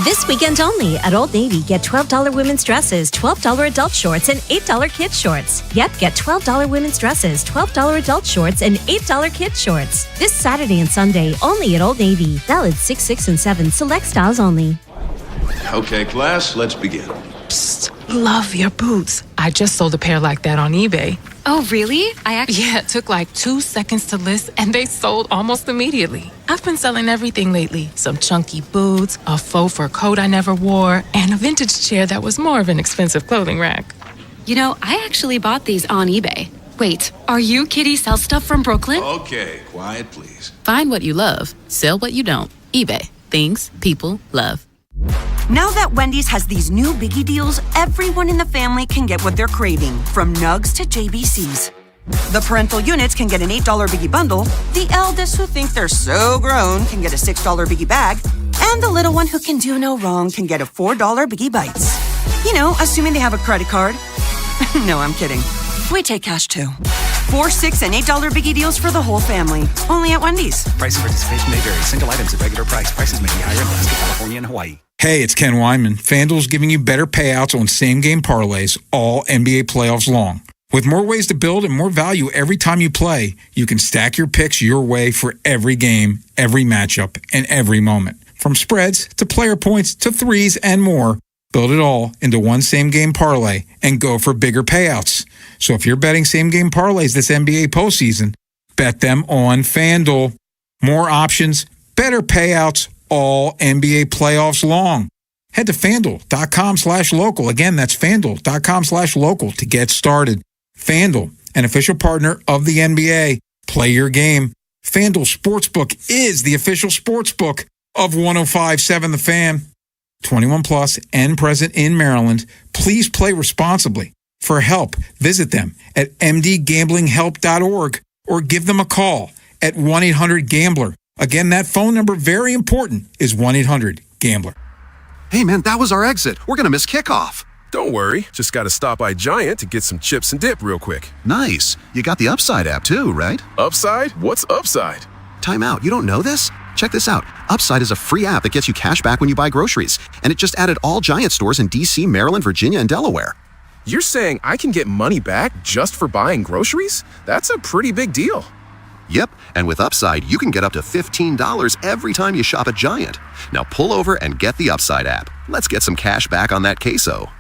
This weekend only at Old Navy, get $12 women's dresses, $12 adult shorts, and $8 kids shorts. Yep, get $12 women's dresses, $12 adult shorts, and $8 kids shorts. This Saturday and Sunday only at Old Navy. Valid 6, 6, and 7. Select styles only. Okay, class, let's begin. Psst, love your boots. I just sold a pair like that on eBay. Oh, really? Yeah, it took like 2 seconds to list, and they sold almost immediately. I've been selling everything lately. Some chunky boots, a faux fur coat I never wore, and a vintage chair that was more of an expensive clothing rack. I actually bought these on eBay. Wait, are you Kitty Sell Stuff from Brooklyn? Okay, quiet, please. Find what you love, sell what you don't. eBay. Things people love. Now that Wendy's has these new biggie deals, everyone in the family can get what they're craving, from nugs to JBCs. The parental units can get an $8 biggie bundle, the eldest who think they're so grown can get a $6 biggie bag, and the little one who can do no wrong can get a $4 biggie bites. Assuming they have a credit card. No, I'm kidding. We take cash too. $4, $6, and $8 biggie deals for the whole family. Only at Wendy's. Price and participation may vary. Single items at regular price. Prices may be higher in Alaska, California, and Hawaii. Hey, it's Ken Weinman. FanDuel's giving you better payouts on same-game parlays all NBA playoffs long. With more ways to build and more value every time you play, you can stack your picks your way for every game, every matchup, and every moment. From spreads to player points to threes and more, build it all into one same-game parlay and go for bigger payouts. So if you're betting same-game parlays this NBA postseason, bet them on FanDuel. More options, better payouts, all NBA playoffs long. Head to FanDuel.com/local. Again, that's FanDuel.com/local to get started. FanDuel, an official partner of the NBA. Play your game. FanDuel Sportsbook is the official sportsbook of 105.7 The Fan. 21 plus and present in Maryland. Please play responsibly. For help, visit them at mdgamblinghelp.org or give them a call at 1-800-GAMBLER. Again, that phone number, very important, is 1-800-GAMBLER. Hey, man, that was our exit. We're going to miss kickoff. Don't worry. Just got to stop by Giant to get some chips and dip real quick. Nice. You got the Upside app too, right? Upside? What's Upside? Time out. You don't know this? Check this out. Upside is a free app that gets you cash back when you buy groceries. And it just added all Giant stores in D.C., Maryland, Virginia, and Delaware. You're saying I can get money back just for buying groceries? That's a pretty big deal. Yep, and with Upside, you can get up to $15 every time you shop at Giant. Now pull over and get the Upside app. Let's get some cash back on that queso.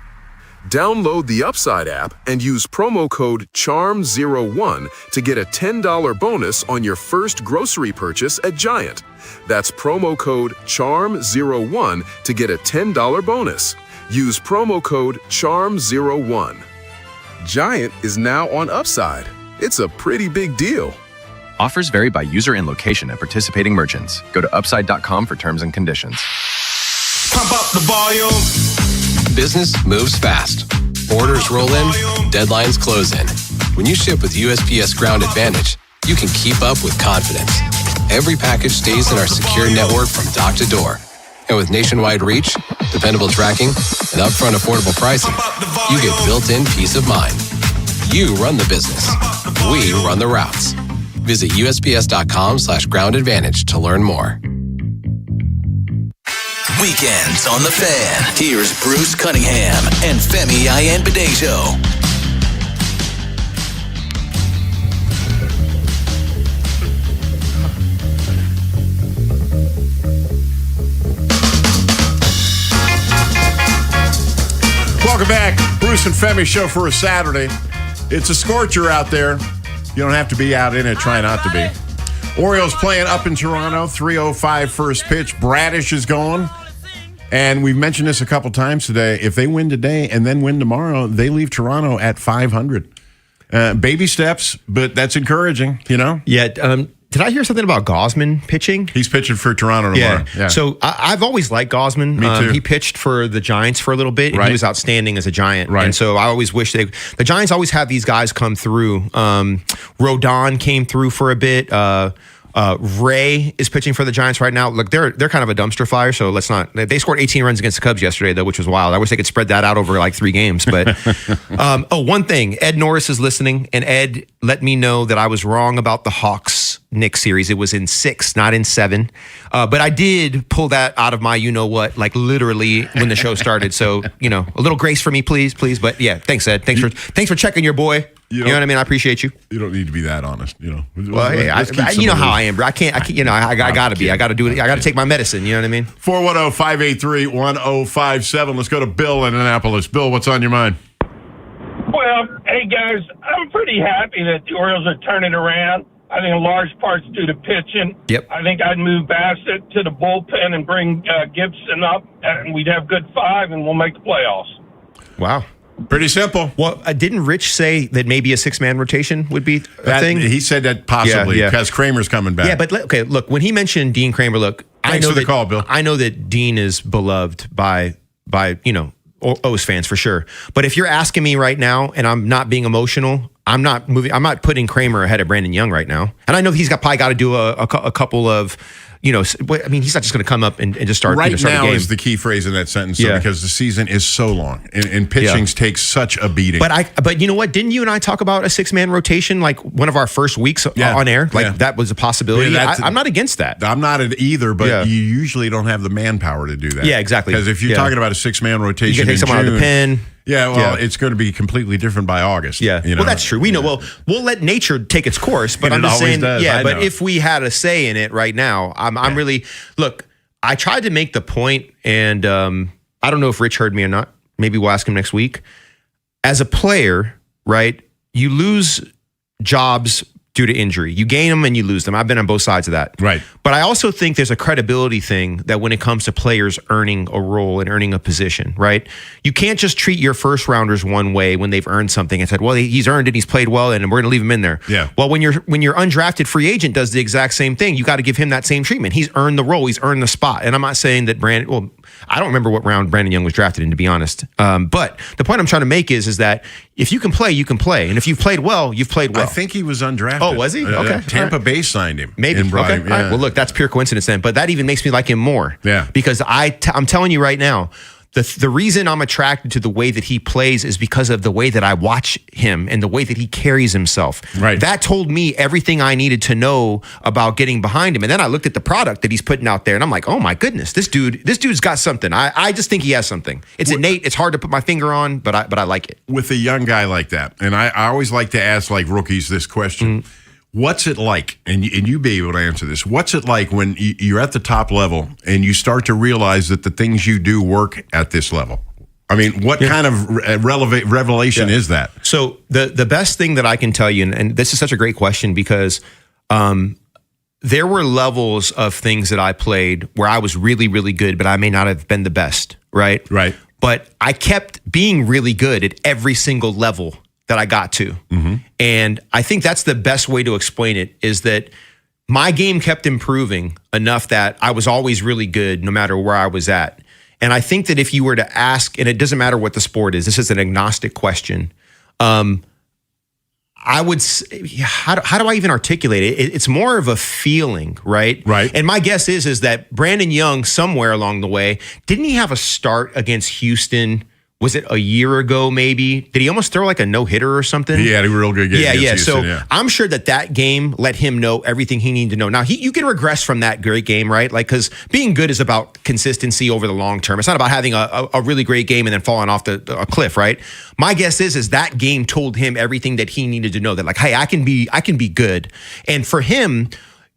Download the Upside app and use promo code CHARM01 to get a $10 bonus on your first grocery purchase at Giant. That's promo code CHARM01 to get a $10 bonus. Use promo code CHARM01. Giant is now on Upside. It's a pretty big deal. Offers vary by user and location at participating merchants. Go to upside.com for terms and conditions. Pump up the volume. Business moves fast. Orders roll in, deadlines close in. When you ship with USPS Ground Advantage, you can keep up with confidence. Every package stays in our secure network from dock to door. And with nationwide reach, dependable tracking, and upfront affordable pricing, you get built-in peace of mind. You run the business. We run the routes. Visit USPS.com/Ground Advantage to learn more. Weekends on the Fan. Here's Bruce Cunningham and Femi Ayanbadejo. Welcome back. Bruce and Femi show for a Saturday. It's a scorcher out there. You don't have to be out in it. Try not to be. Orioles playing up in Toronto. 3:05 first pitch. Bradish is going. And we've mentioned this a couple times today. If they win today and then win tomorrow, they leave Toronto at 500. Baby steps, but that's encouraging, you know? Yeah. Did I hear something about Gausman pitching? He's pitching for Toronto tomorrow. Yeah. So I've always liked Gausman. Me too. He pitched for the Giants for a little bit, and he was outstanding as a Giant. Right. And so I always wish the Giants always have these guys come through. Rodon came through for a bit. Ray is pitching for the Giants right now. Look, they're kind of a dumpster fire, so let's not. They scored 18 runs against the Cubs yesterday, though, which was wild. I wish they could spread that out over like 3 games. But one thing, Ed Norris is listening, and Ed let me know that I was wrong about the Hawks-Knicks series. It was in 6, not in 7. But I did pull that out of my you-know-what, like literally when the show started. So, a little grace for me, please. But yeah, thanks, Ed. Thanks for checking your boy. You know what I mean? I appreciate you. You don't need to be that honest, Well, hey, you know how I am, bro. I can't. I gotta be. I gotta do it. I gotta take my medicine. You know what I mean? 410-583-1057. Let's go to Bill in Annapolis. Bill, what's on your mind? Well, hey guys, I'm pretty happy that the Orioles are turning around. I think in large parts due to pitching. Yep. I think I'd move Bassett to the bullpen and bring Gibson up, and we'd have good 5, and we'll make the playoffs. Wow. Pretty simple. Well, didn't Rich say that maybe a 6-man rotation would be a thing? He said that possibly because Kramer's coming back. Yeah, but okay, look, when he mentioned Dean Kramer, Thanks for the call, Bill. I know that Dean is beloved by O's fans for sure. But if you're asking me right now, and I'm not being emotional, I'm not putting Kramer ahead of Brandon Young right now. And I know that he's probably got to do a couple of. He's not just going to come up and just start. Right start now a game. is the key phrase in that sentence, because the season is so long and pitching takes such a beating. But you know what? Didn't you and I talk about a 6-man rotation like one of our first weeks on air? That was a possibility. I'm not against that. I'm not either, but you usually don't have the manpower to do that. Yeah, exactly. Because if you're talking about a 6-man rotation, you can take someone out of the pen. Yeah, well, it's going to be completely different by August. Yeah, well, that's true. We know. Well, we'll let nature take its course, but I'm just saying. But if we had a say in it right now, I'm really look. I tried to make the point, and I don't know if Rich heard me or not. Maybe we'll ask him next week. As a player, right, you lose jobs due to injury. You gain them and you lose them. I've been on both sides of that. Right. But I also think there's a credibility thing that when it comes to players earning a role and earning a position, right? You can't just treat your first rounders one way when they've earned something and said, well, he's earned it, he's played well, and we're going to leave him in there. Yeah. Well, when your undrafted free agent does the exact same thing, you got to give him that same treatment. He's earned the role, he's earned the spot. And I'm not saying that I don't remember what round Brandon Young was drafted in, to be honest. But the point I'm trying to make is that if you can play, you can play. And if you've played well, you've played well. I think he was undrafted. Oh, was he? Okay. Tampa Bay signed him. Maybe. And brought Okay. him, All right. Well, look, that's pure coincidence then. But that even makes me like him more. Yeah. Because I'm telling you right now, the reason I'm attracted to the way that he plays is because of the way that I watch him and the way that he carries himself. Right. That told me everything I needed to know about getting behind him. And then I looked at the product that he's putting out there, and I'm like, oh my goodness, this dude's got something. I just think he has something. It's innate. It's hard to put my finger on, but I like it. With a young guy like that, and I always like to ask like rookies this question. What's it like, and you be able to answer this, what's it like when you're at the top level and you start to realize that the things you do work at this level? I mean, what kind of revelation is that? So the best thing that I can tell you, and this is such a great question because there were levels of things that I played where I was really, really good, but I may not have been the best, right? Right. But I kept being really good at every single level that I got to. And I think that's the best way to explain it, is that my game kept improving enough that I was always really good no matter where I was at. And I think that if you were to ask, and it doesn't matter what the sport is, this is an agnostic question. I would say, how do I even articulate it? It's more of a feeling, right? Right. And my guess is that Brandon Young, somewhere along the way, didn't he have a start against Houston? Was it a year ago, maybe? Did he almost throw like a no-hitter or something? He had a real good game. Yeah. Houston, So I'm sure that game let him know everything he needed to know. Now, you can regress from that great game, right? Like, because being good is about consistency over the long term. It's not about having a really great game and then falling off a cliff, right? My guess is that game told him everything that he needed to know. That like, hey, I can be good. And for him,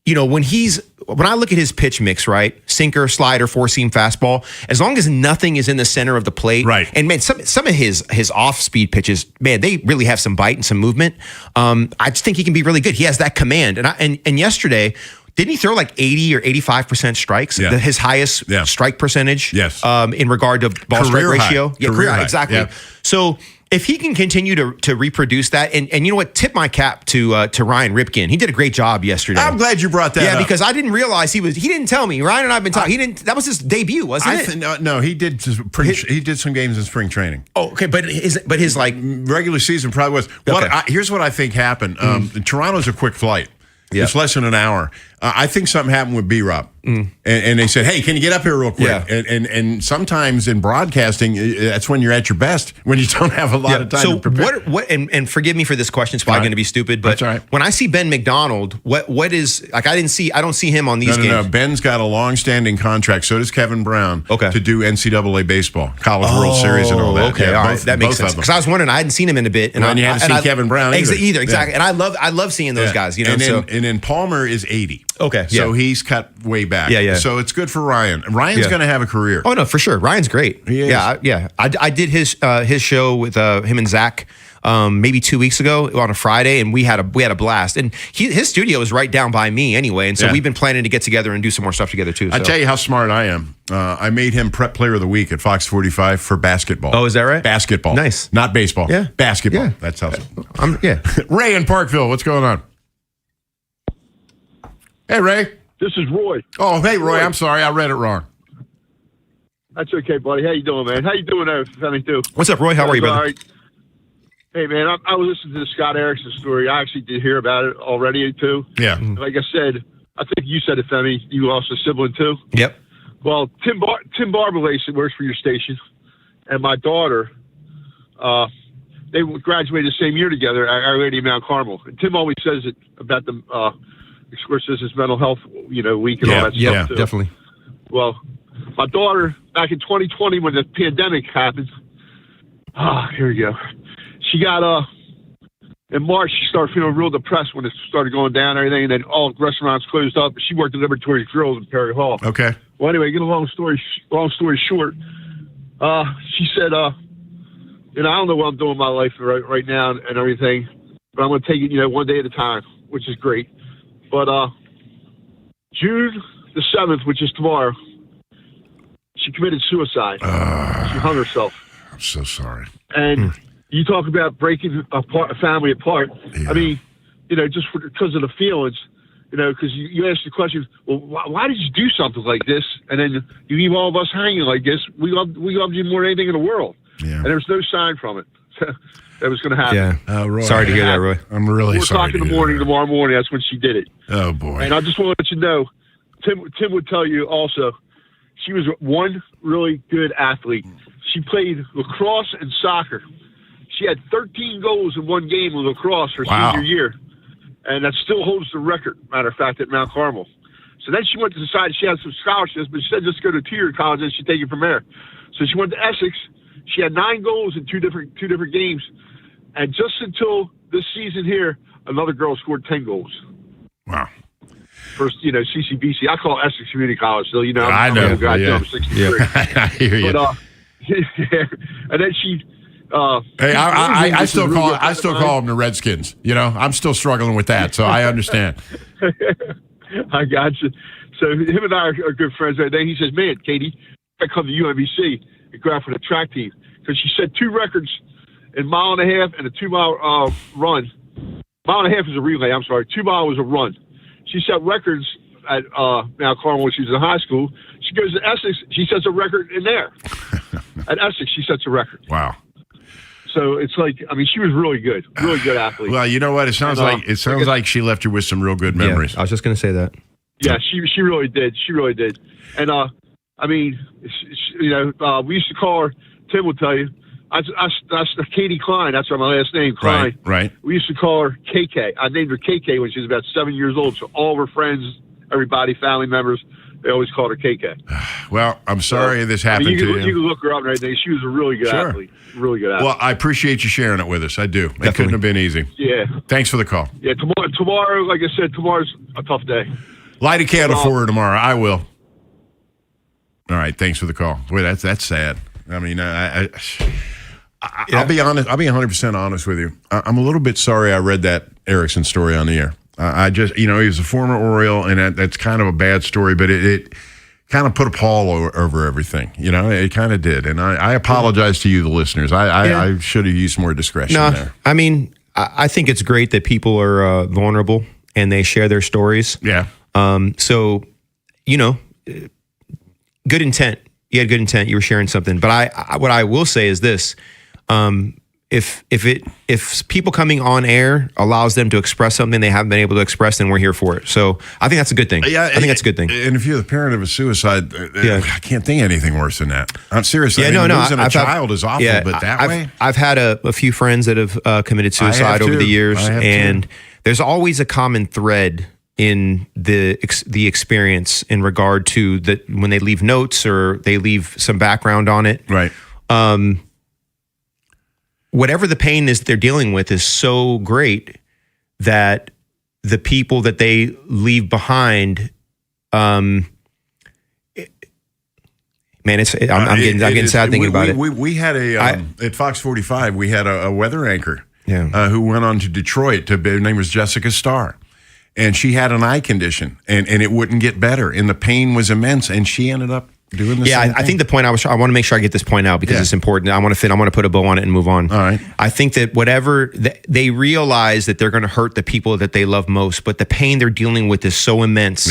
you know, when I look at his pitch mix, right? Sinker, slider, four-seam fastball, as long as nothing is in the center of the plate. Right. And man, some of his off-speed pitches, man, they really have some bite and some movement. I just think he can be really good. He has that command. And yesterday, didn't he throw like 80 or 85% strikes? Yeah. His highest strike percentage? Yes. In regard to ball strike ratio? High. Yeah, career high. Exactly. Yeah. So if he can continue to reproduce that, and you know what, tip my cap to Ryan Ripken. He did a great job yesterday. I'm glad you brought that up. Yeah, because I didn't realize he didn't tell me. Ryan and I have been talking. That was his debut, wasn't it? No, he did. He did some games in spring training. Oh, okay, but his like regular season probably was. Okay. Here's what I think happened. Toronto's a quick flight. Yeah. It's less than an hour. I think something happened with B-Rob. And they said, hey, can you get up here real quick? Yeah. And sometimes in broadcasting, that's when you're at your best, when you don't have a lot of time so to prepare. what and forgive me for this question, it's probably going to be stupid, but That's all right. when I see Ben McDonald, what is, like, I don't see him on these games. No. Ben's got a long-standing contract. So does Kevin Brown. Okay. To do NCAA baseball, College World Series and all that. Okay, Yeah, all right, both- that makes both sense. of them. Because I was wondering, I hadn't seen him in a bit, And you haven't seen Kevin Brown either. Exactly. Yeah. And I love seeing those guys. You know, and then Palmer is 80. Okay, So yeah. he's cut way back. Yeah. So it's good for Ryan. Ryan's going to have a career. Oh no, for sure. Ryan's great. He is. Yeah. I did his show with him and Zach maybe 2 weeks ago on a Friday, and we had a blast. And his studio is right down by me anyway, and so we've been planning to get together and do some more stuff together too. I tell you how smart I am. I made him Prep Player of the Week at Fox 45 for basketball. Oh, is that right? Basketball. Nice. Not baseball. Yeah. Basketball. Yeah. That's how. Yeah. Ray in Parkville, what's going on? Hey, Ray. This is Roy. Oh, hey, Roy. I'm sorry. I read it wrong. That's okay, buddy. How you doing, man? How you doing there, Fanny, too? What's up, Roy? How are you, brother? All right. Hey, man, I was listening to the Scott Erickson story. I actually did hear about it already, too. Yeah. Like I said, I think you said it, Femi. You lost a sibling, too. Yep. Well, Tim Barbalay works for your station, and my daughter, they graduated the same year together at Our Lady of Mount Carmel. And Tim always says it about the, of course, this is mental health, week and all that stuff, Yeah, too. definitely. Well, my daughter, back in 2020 when the pandemic happened, here we go. She got, in March, she started feeling real depressed when it started going down and everything, and then all restaurants closed up. She worked at Liberatory Grills in Perry Hall. Okay. Well, anyway, get a long story short, she said, I don't know what I'm doing in my life right now and everything, but I'm going to take it, one day at a time. which is great. But June the 7th, which is tomorrow, she committed suicide. She hung herself. I'm so sorry. And you talk about breaking a family apart. Yeah. I mean, just because of the feelings, because you ask the question, well, why did you do something like this? And then you leave all of us hanging like this. We loved you more than anything in the world. Yeah. And there was no sign from it that was going to happen. Yeah. Roy, sorry to hear that, Roy. I'm really sorry. 4:00 in the morning tomorrow morning, that's when she did it. Oh, boy. And I just want to let you know, Tim would tell you also, she was one really good athlete. She played lacrosse and soccer. She had 13 goals in one game of lacrosse her senior year. And that still holds the record, matter of fact, at Mount Carmel. So then she went to decide she had some scholarships, but she said just go to two-year college and she'd take it from there. So she went to Essex. She had 9 goals in two different games. And just until this season here, another girl scored 10 goals. Wow. First, CCBC. I call it Essex Community College. So, I know. I'm number 63. Yeah. I hear you. But, and then she... hey, I still call them the Redskins. I'm still struggling with that, so I understand. I got you. So him and I are good friends. And then he says, "Man, Katie, I come to UMBC and go out for the track team," because she set 2 records in 1.5 miles and a 2-mile run. 1.5 miles is a relay. I'm sorry, 2 mile was a run. She set records at Mount Carmel when she was in high school. She goes to Essex. She sets a record in there. At Essex, she sets a record. Wow. So it's like, she was really good athlete. Well, you know what? It sounds like she left you with some real good memories. Yeah, I was just going to say that. Yeah, she really did. She really did. And we used to call her. Tim will tell you. That's Katie Klein. That's my last name, Klein. Right. We used to call her KK. I named her KK when she was about 7 years old. So all of her friends, everybody, family members, they always called her KK. Well, I'm sorry this happened to you. You can look her up right now. She was a really good athlete. Really good athlete. Well, I appreciate you sharing it with us. I do. It couldn't have been easy. Yeah. Thanks for the call. Yeah, tomorrow, like I said, tomorrow's a tough day. Light a candle for her tomorrow. I will. All right. Thanks for the call. Boy, that's sad. I mean, I'll be honest. I'll be 100% honest with you. I'm a little bit sorry I read that Erickson story on the air. I just, he was a former Oriole, and that's kind of a bad story, but it kind of put a pall over everything. It kind of did. And I apologize to you, the listeners. I should have used more discretion there. I mean, I think it's great that people are vulnerable and they share their stories. Yeah. So, good intent. You had good intent. You were sharing something. But what I will say is this. If people coming on air allows them to express something they haven't been able to express, then we're here for it. So I think that's a good thing. Yeah, I think that's a good thing. And if you're the parent of a suicide, I can't think of anything worse than that. I'm serious. Losing a child is awful, but that way? I've had a few friends that have committed suicide over the years, and there's always a common thread in the experience in regard to when they leave notes or they leave some background on it. Right. Whatever the pain is that they're dealing with is so great that the people that they leave behind, I'm getting sad thinking about it. We had at Fox 45, we had a weather anchor who went on to Detroit. Her name was Jessica Starr. And she had an eye condition, and it wouldn't get better. And the pain was immense, and she ended up doing the same thing. I think the point I want to make sure I get this point out because it's important. I want to put a bow on it and move on. All right. I think that whatever they realize that they're going to hurt the people that they love most, but the pain they're dealing with is so immense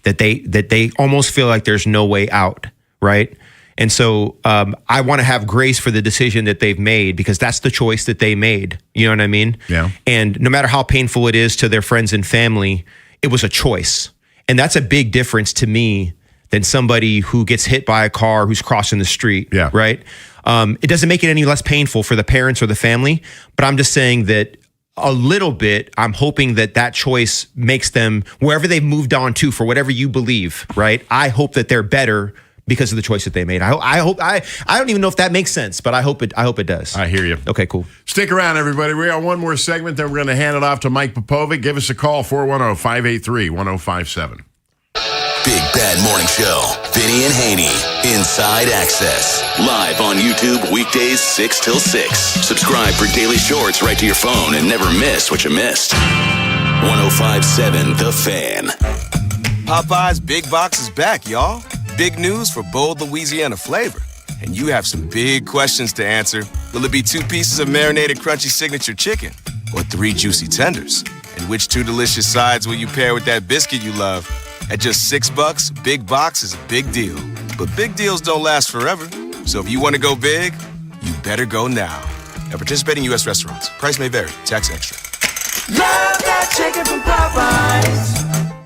that they almost feel like there's no way out, right? And so I want to have grace for the decision that they've made because that's the choice that they made. You know what I mean? Yeah. And no matter how painful it is to their friends and family, it was a choice. And that's a big difference to me than somebody who gets hit by a car who's crossing the street, right? It doesn't make it any less painful for the parents or the family, but I'm just saying that a little bit, I'm hoping that choice makes them, wherever they've moved on to, for whatever you believe, right? I hope that they're better because of the choice that they made. I don't even know if that makes sense, but I hope it does. I hear you. Okay, cool. Stick around, everybody. We got one more segment, then we're going to hand it off to Mike Popovic. Give us a call, 410-583-1057. Big Bad Morning Show. Vinny and Haynie. Inside Access. Live on YouTube weekdays 6 till 6. Subscribe for daily shorts right to your phone and never miss what you missed. 105.7 The Fan. Popeye's Big Box is back, y'all. Big news for bold Louisiana flavor. And you have some big questions to answer. Will it be 2 pieces of marinated crunchy signature chicken? Or 3 juicy tenders? And which 2 delicious sides will you pair with that biscuit you love? At just $6, Big Box is a big deal. But big deals don't last forever. So if you want to go big, you better go now. At participating U.S. restaurants. Price may vary. Tax extra. Love that chicken from Popeyes.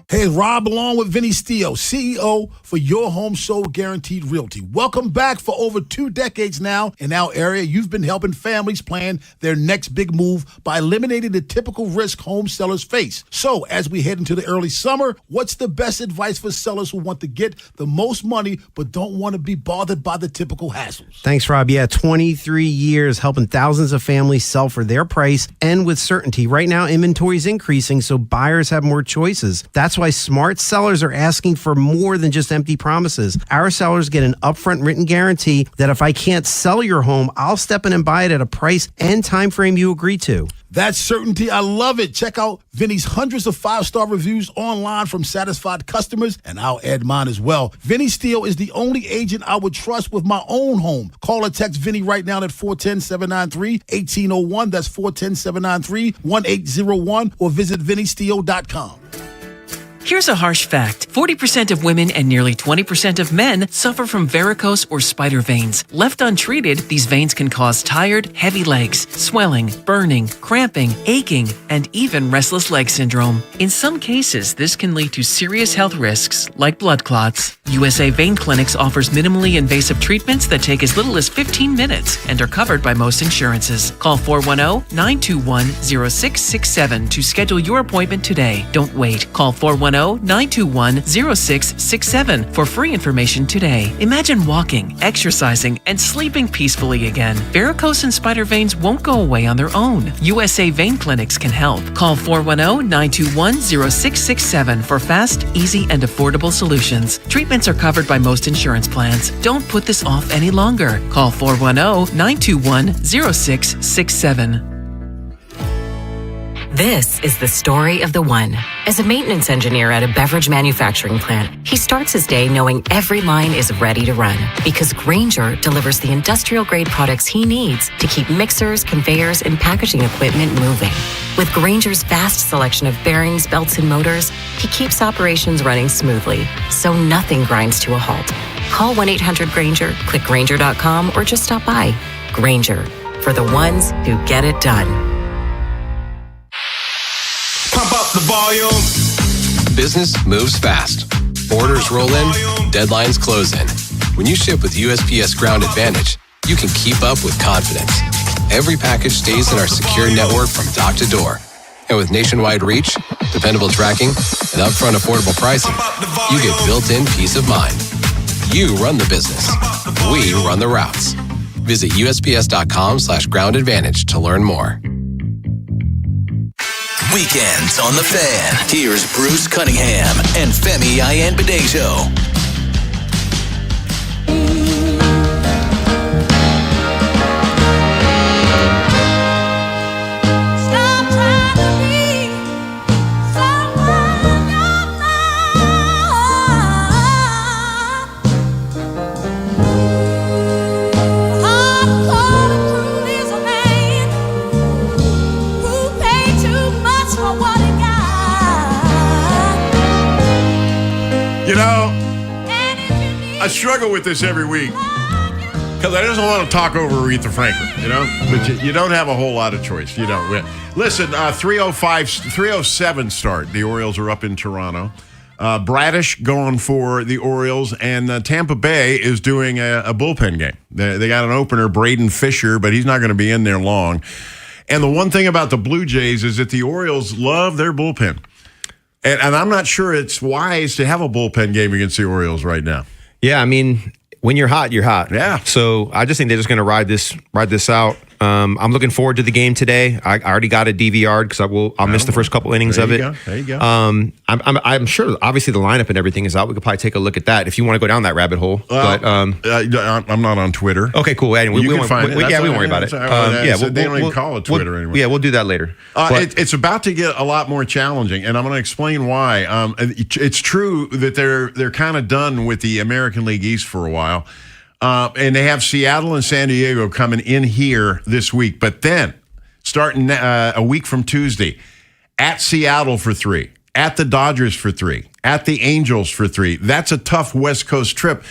Hey, Rob, along with Vinny Steele, CEO for Your Home Sold Guaranteed Realty. Welcome back. For over 2 decades now in our area, you've been helping families plan their next big move by eliminating the typical risk home sellers face. So as we head into the early summer, what's the best advice for sellers who want to get the most money but don't want to be bothered by the typical hassles? Thanks, Rob. Yeah, 23 years helping thousands of families sell for their price and with certainty. Right now, inventory is increasing, so buyers have more choices. That's why smart sellers are asking for more than just empty promises. Our sellers get an upfront written guarantee that if I can't sell your home, I'll step in and buy it at a price and time frame you agree to. That's certainty. I love it. Check out Vinny's hundreds of 5-star reviews online from satisfied customers, and I'll add mine as well. Vinny Steele is the only agent I would trust with my own home. Call or text Vinny right now at 410-793-1801. That's 410-793-1801, or visit VinnySteele.com. Here's a harsh fact. 40% of women and nearly 20% of men suffer from varicose or spider veins. Left untreated, these veins can cause tired, heavy legs, swelling, burning, cramping, aching, and even restless leg syndrome. In some cases, this can lead to serious health risks like blood clots. USA Vein Clinics offers minimally invasive treatments that take as little as 15 minutes and are covered by most insurances. Call 410-921-0667 to schedule your appointment today. Don't wait. Call 410-921-0667 for free information today. Imagine walking, exercising, and sleeping peacefully again. Varicose and spider veins won't go away on their own. USA Vein Clinics can help. Call 410-921-0667 for fast, easy, and affordable solutions. Treatments are covered by most insurance plans. Don't put this off any longer. Call 410-921-0667. This is the story of the one. As a maintenance engineer at a beverage manufacturing plant, he starts his day knowing every line is ready to run because Grainger delivers the industrial-grade products he needs to keep mixers, conveyors, and packaging equipment moving. With Grainger's vast selection of bearings, belts, and motors, he keeps operations running smoothly, so nothing grinds to a halt. Call 1-800-GRAINGER, click Grainger.com, or just stop by. Grainger, for the ones who get it done. Pump up the volume. Business moves fast. Orders roll in, deadlines close in. When you ship with USPS Ground Advantage, you can keep up with confidence. Every package stays in our secure network from dock to door. And with nationwide reach, dependable tracking, and upfront affordable pricing, you get built-in peace of mind. You run the business. We run the routes. Visit USPS.com/Ground Advantage to learn more. Weekends on the Fan. Here's Bruce Cunningham and Femi Ayanbadejo. I struggle with this every week because I just want to talk over Aretha Franklin, but you don't have a whole lot of choice. You don't. Listen, 307 start. The Orioles are up in Toronto. Bradish going for the Orioles, and Tampa Bay is doing a bullpen game. They got an opener, Braden Fisher, but he's not going to be in there long. And the one thing about the Blue Jays is that the Orioles love their bullpen. And I'm not sure it's wise to have a bullpen game against the Orioles right now. Yeah, I mean, when you're hot, you're hot. Yeah. So I just think they're just going to ride this out. I'm looking forward to the game today. I already got a DVR because I'll miss the first couple innings of it. There you go. I'm sure. Obviously, the lineup and everything is out. We could probably take a look at that if you want to go down that rabbit hole. I'm not on Twitter. Okay, cool. Anyway, You can find it. we won't worry about it. They don't even call it Twitter anymore. Yeah, we'll do that later. It's about to get a lot more challenging, and I'm going to explain why. It's true that they're kind of done with the American League East for a while, and they have Seattle and San Diego coming in here this week. But then, starting a week from Tuesday, at Seattle for 3, at the Dodgers for 3, at the Angels for 3. That's a tough West Coast trip.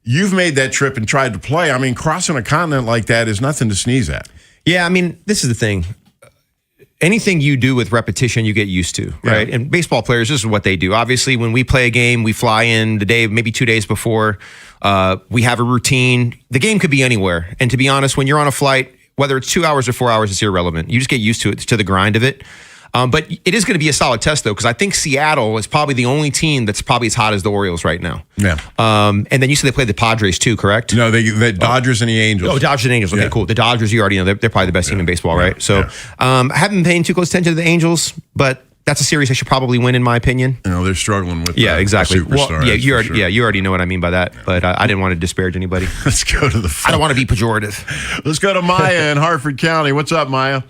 You've made that trip and tried to play. I mean, crossing a continent like that is nothing to sneeze at. Yeah, I mean, this is the thing. Anything you do with repetition, you get used to, right? Yeah. And baseball players, this is what they do. Obviously, when we play a game, we fly in the day, maybe 2 days before. We have a routine. The game could be anywhere. And to be honest, when you're on a flight, whether it's 2 hours or 4 hours, it's irrelevant. You just get used to it, to the grind of it. But it is going to be a solid test, though, because I think Seattle is probably the only team that's probably as hot as the Orioles right now. Yeah. And then you said they played the Padres, too, correct? No, the Dodgers and the Angels. Oh, Dodgers and Angels. Okay, cool. The Dodgers, you already know, they're probably the best team in baseball, right? So I haven't been paying too close attention to the Angels, but that's a series they should probably win, in my opinion. They're struggling with exactly. a superstar. Well, you already know what I mean by that, but I didn't want to disparage anybody. Let's go to the phone. I don't want to be pejorative. Let's go to Maya in Hartford County. What's up, Maya?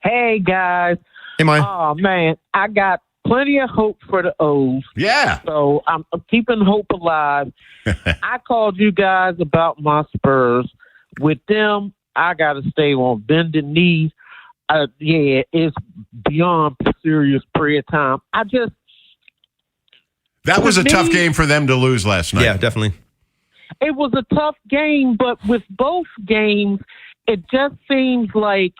Hey, guys. Hey, Maya. Oh, man, I got plenty of hope for the O's. Yeah. So I'm keeping hope alive. I called you guys about my Spurs. With them, I got to stay on bended knee. It's beyond serious prayer time. That was a tough game for them to lose last night. Yeah, definitely. It was a tough game, but with both games, it just seems like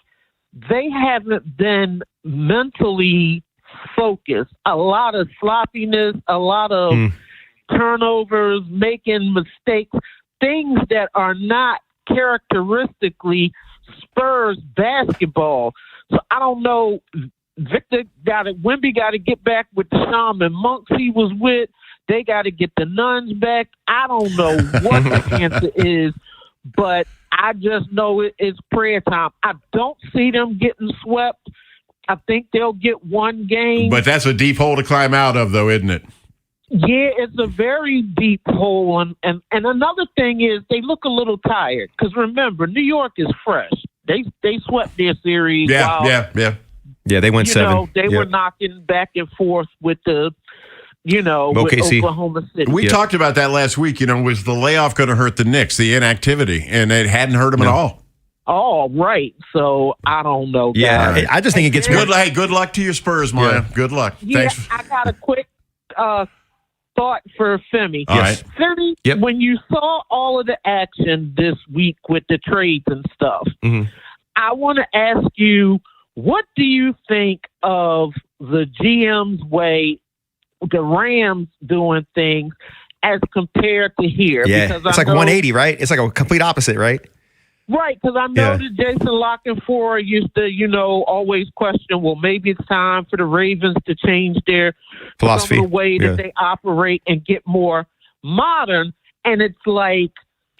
they haven't been mentally focused. A lot of sloppiness, a lot of turnovers, making mistakes, things that are not characteristically Spurs basketball. So I don't know. Wemby got to get back with the shaman monks he was with. They got to get the nuns back. I don't know what the answer is, but I just know it's prayer time. I don't see them getting swept. I think they'll get one game. But that's a deep hole to climb out of, though, isn't it? Yeah, it's a very deep hole. And another thing is they look a little tired. Because remember, New York is fresh. They swept their series. Yeah, they went 7. They were knocking back and forth with the, with Oklahoma City. We talked about that last week. Was the layoff going to hurt the Knicks, the inactivity? And it hadn't hurt them at all. Oh, right. So I don't know. Yeah, guys. I just think it gets good. Hey, good luck to your Spurs, Maya. Yeah. Good luck. Yeah, Thanks. I got a quick thought for Femi. Yes. Femi, when you saw all of the action this week with the trades and stuff, I want to ask you, what do you think of the GM's way, the Rams doing things as compared to here? Yeah, because it's like 180, right? It's like a complete opposite, right? Right, because I know that Jason Lockenfor used to, always question, well, maybe it's time for the Ravens to change their philosophy, some of the way that they operate and get more modern. And it's like,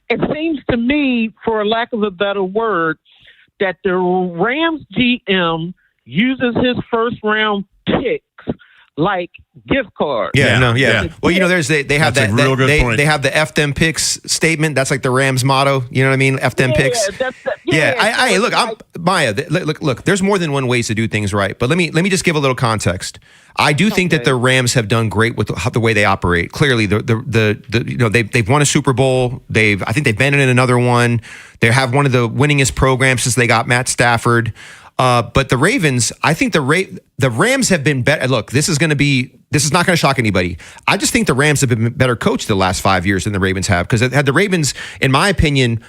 it seems to me, for lack of a better word, that the Rams GM uses his first round picks like gift cards. Yeah. Well, they have That's a real good point. They have the F them picks statement. That's like the Rams motto. You know what I mean? F them picks. Look, Maya. Look. There's more than one ways to do things right. But let me just give a little context. I do think that the Rams have done great with the way they operate. Clearly, they've won a Super Bowl. I think they've been in another one. They have one of the winningest programs since they got Matt Stafford. But the Ravens, I think the Rams have been better. Look, this is not going to shock anybody. I just think the Rams have been better coached the last 5 years than the Ravens have. Because had the Ravens, in my opinion,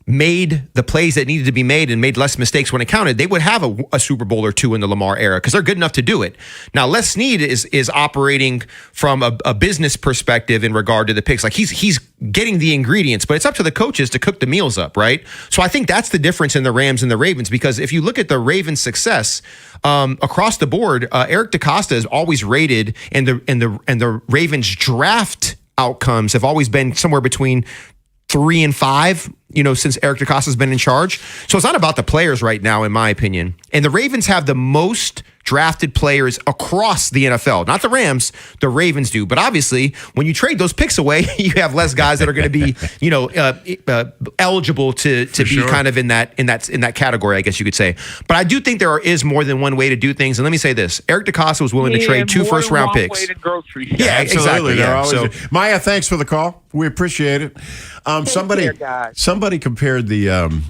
made the plays that needed to be made and made less mistakes when it counted, they would have a Super Bowl or two in the Lamar era because they're good enough to do it. Now, Les Snead is operating from a business perspective in regard to the picks. Like he's getting the ingredients, but it's up to the coaches to cook the meals up, right? So I think that's the difference in the Rams and the Ravens, because if you look at the Ravens' success across the board, Eric DeCosta is always rated, and the Ravens draft outcomes have always been somewhere between 3-5, since Eric DeCosta's been in charge. So it's not about the players right now, in my opinion. And the Ravens have the most drafted players across the NFL. Not the Rams, the Ravens do. But obviously, when you trade those picks away, you have less guys that are going to be, eligible to be kind of in that category, I guess you could say. But I do think there is more than one way to do things. And let me say this: Eric DeCosta was willing to trade 2 first-round picks. Yeah, exactly. Yeah. So, Maya, thanks for the call. We appreciate it. Somebody compared the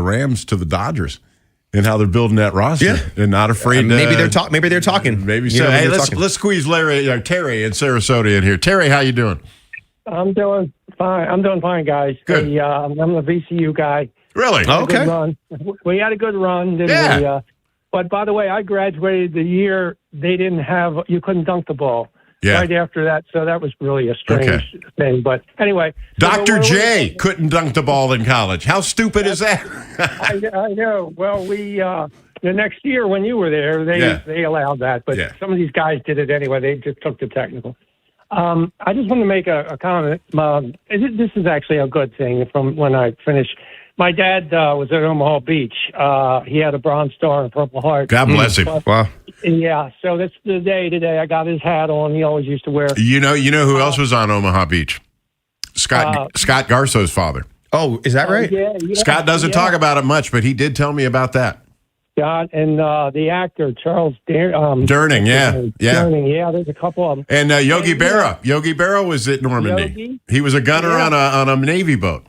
Rams to the Dodgers and how they're building that roster and not afraid. Maybe they're talking. Maybe so. Hey, let's squeeze Terry in Sarasota in here. Terry, how you doing? I'm doing fine, guys. Good. Hey, I'm the VCU guy. Really? Okay. We had a good run, didn't we? But by the way, I graduated the year you couldn't dunk the ball. Yeah. Right after that, so that was really a strange thing. But anyway, Dr. J couldn't dunk the ball in college. How stupid is that? I know. Well, the next year when you were there, they allowed that, but some of these guys did it anyway. They just took the technical. I just want to make a comment. This is actually a good thing from when I finished. My dad was at Omaha Beach. He had a Bronze Star and Purple Heart. God bless him. Wow. Yeah, so that's the day today. I got his hat on. He always used to wear. You know who else was on Omaha Beach? Scott Garso's father. Oh, is that right? Yeah. Scott doesn't talk about it much, but he did tell me about that. Scott and the actor Charles Durning, yeah. Durning, yeah. There's a couple of them. And Yogi Berra. Yogi Berra was at Normandy. He was a gunner on a Navy boat.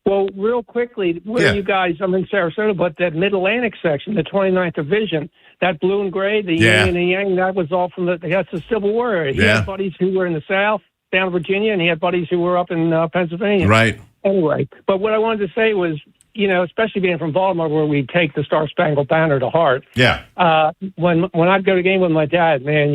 Well, real quickly, you guys, I'm in Sarasota, but that Mid-Atlantic section, the 29th Division, that blue and gray, the yin and the yang, that was all from that's the Civil War. He had buddies who were in the South, down in Virginia, and he had buddies who were up in Pennsylvania. Right. Anyway, but what I wanted to say was, especially being from Baltimore, where we take the Star Spangled Banner to heart. Yeah. When I'd go to a game with my dad, man,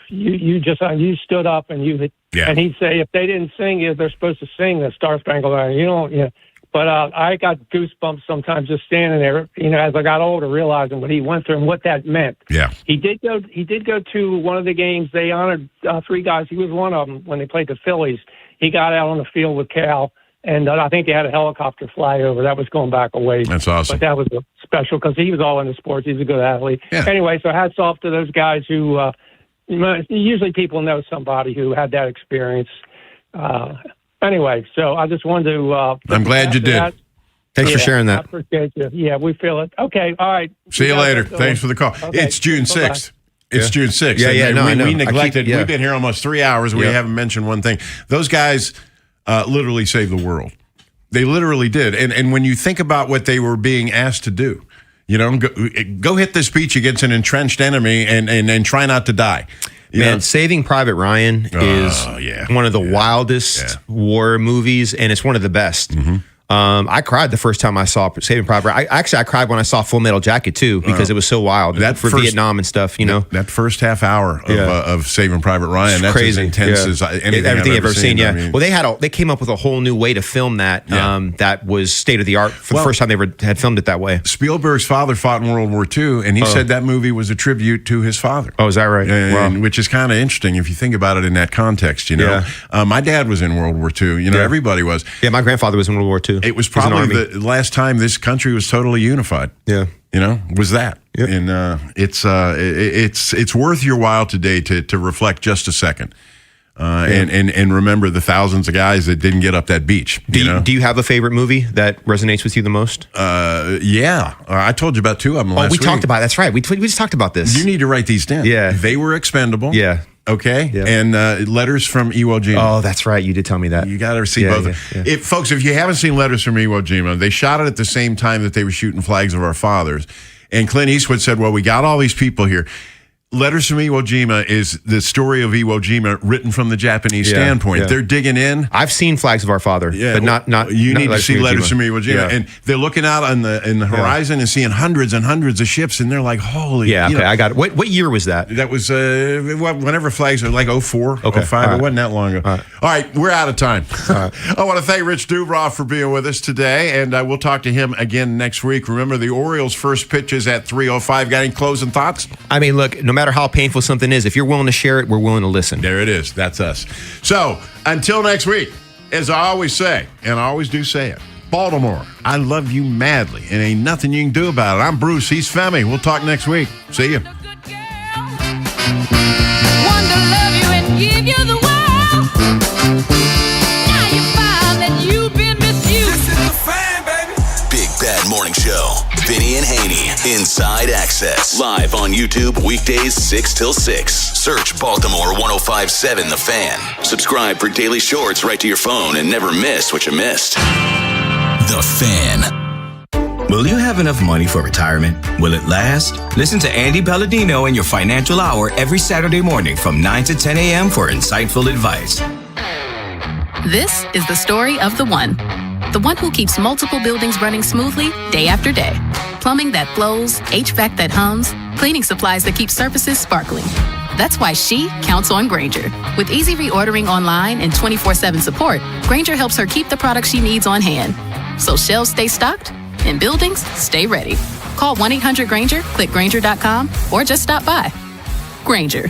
you stood up and and he'd say if they didn't sing, they're supposed to sing the Star Spangled Banner. But I got goosebumps sometimes just standing there. As I got older, realizing what he went through and what that meant. Yeah. He did go to one of the games. They honored 3 guys. He was one of them when they played the Phillies. He got out on the field with Cal. And I think they had a helicopter fly over. That was going back a ways. That's awesome. But that was special because he was all into sports. He's a good athlete. Yeah. Anyway, so hats off to those guys who usually people know somebody who had that experience. Anyway, so I just wanted to. I'm glad you did. Thanks for sharing that. I appreciate you. Yeah, we feel it. Okay, all right. See you later. Thanks for the call. Okay. It's June 6th. It's June 6th. Yeah, I know. We neglected. We've been here almost 3 hours. We haven't mentioned one thing. Those guys literally saved the world. They literally did. And when you think about what they were being asked to do, go hit this beach against an entrenched enemy and try not to die. Man, Saving Private Ryan is one of the wildest war movies, and it's one of the best. Mm-hmm. I cried the first time I saw Saving Private Ryan. I cried when I saw Full Metal Jacket, too, because it was so wild. Vietnam and stuff, That first half hour of Saving Private Ryan, that's crazy. as intense as anything I've ever seen. Yeah. I mean, well, they came up with a whole new way to film that that was state-of-the-art for the first time they ever had filmed it that way. Spielberg's father fought in World War II, and he said that movie was a tribute to his father. Oh, is that right? Which is kind of interesting if you think about it in that context, My dad was in World War II. Everybody was. Yeah, my grandfather was in World War II. It was probably the last time this country was totally unified. Yeah. Was that. Yep. And it's worth your while today to reflect just a second. And remember the thousands of guys that didn't get up that beach. Do you have a favorite movie that resonates with you the most? I told you about 2 of them last week. We talked about it. That's right. We just talked about this. You need to write these down. Yeah. They Were Expendable. Yeah. Okay. Yeah. And Letters from Iwo Jima. Oh, that's right. You did tell me that. You got to see both. Yeah. Folks, if you haven't seen Letters from Iwo Jima, they shot it at the same time that they were shooting Flags of Our Fathers. And Clint Eastwood said, well, we got all these people here. Letters from Iwo Jima is the story of Iwo Jima written from the Japanese standpoint. Yeah. They're digging in. I've seen Flags of Our Father, but not. You need to see Letters from Iwo Jima, and they're looking out in the horizon and seeing hundreds and hundreds of ships, and they're like, "Holy!" Yeah, okay, I got it. What year was that? That was whenever Flags were like 04, 05. Right. It wasn't that long ago. All right, we're out of time. I want to thank Rich Dubroff for being with us today, and we'll talk to him again next week. Remember, the Orioles' first pitch is at 3:05. Got any closing thoughts? I mean, look, no matter how painful something is, if you're willing to share it, we're willing to listen. There it is. That's us. So until next week, as I always say, and I always do say it, Baltimore, I love you madly, and ain't nothing you can do about it. I'm Bruce. He's Femi. We'll talk next week. See you. One to love you and give you the world. Now you find that you've been misused. This is the Fan, baby. Big Bad Morning Show. Vinny and Haynie. Inside Access. Live on YouTube weekdays 6 till 6. Search Baltimore 105.7 The Fan. Subscribe for daily shorts right to your phone and never miss what you missed. The Fan. Will you have enough money for retirement? Will it last? Listen to Andy Palladino in your Financial Hour every Saturday morning from 9 to 10 a.m. for insightful advice. This is the story of the one who keeps multiple buildings running smoothly day after day. Plumbing that flows, HVAC that hums, cleaning supplies that keep surfaces sparkling. That's why she counts on Grainger. With easy reordering online and 24/7 support, Grainger helps her keep the products she needs on hand. So shelves stay stocked and buildings stay ready. Call 1-800-GRAINGER, click Grainger.com, or just stop by. Grainger,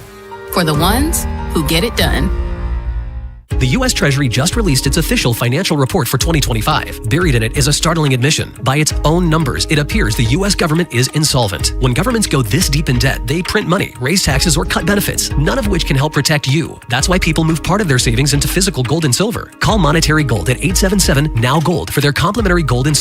for the ones who get it done. The U.S. Treasury just released its official financial report for 2025. Buried in it is a startling admission. By its own numbers, it appears the U.S. government is insolvent. When governments go this deep in debt, they print money, raise taxes, or cut benefits, none of which can help protect you. That's why people move part of their savings into physical gold and silver. Call Monetary Gold at 877-NOW-GOLD for their complimentary gold and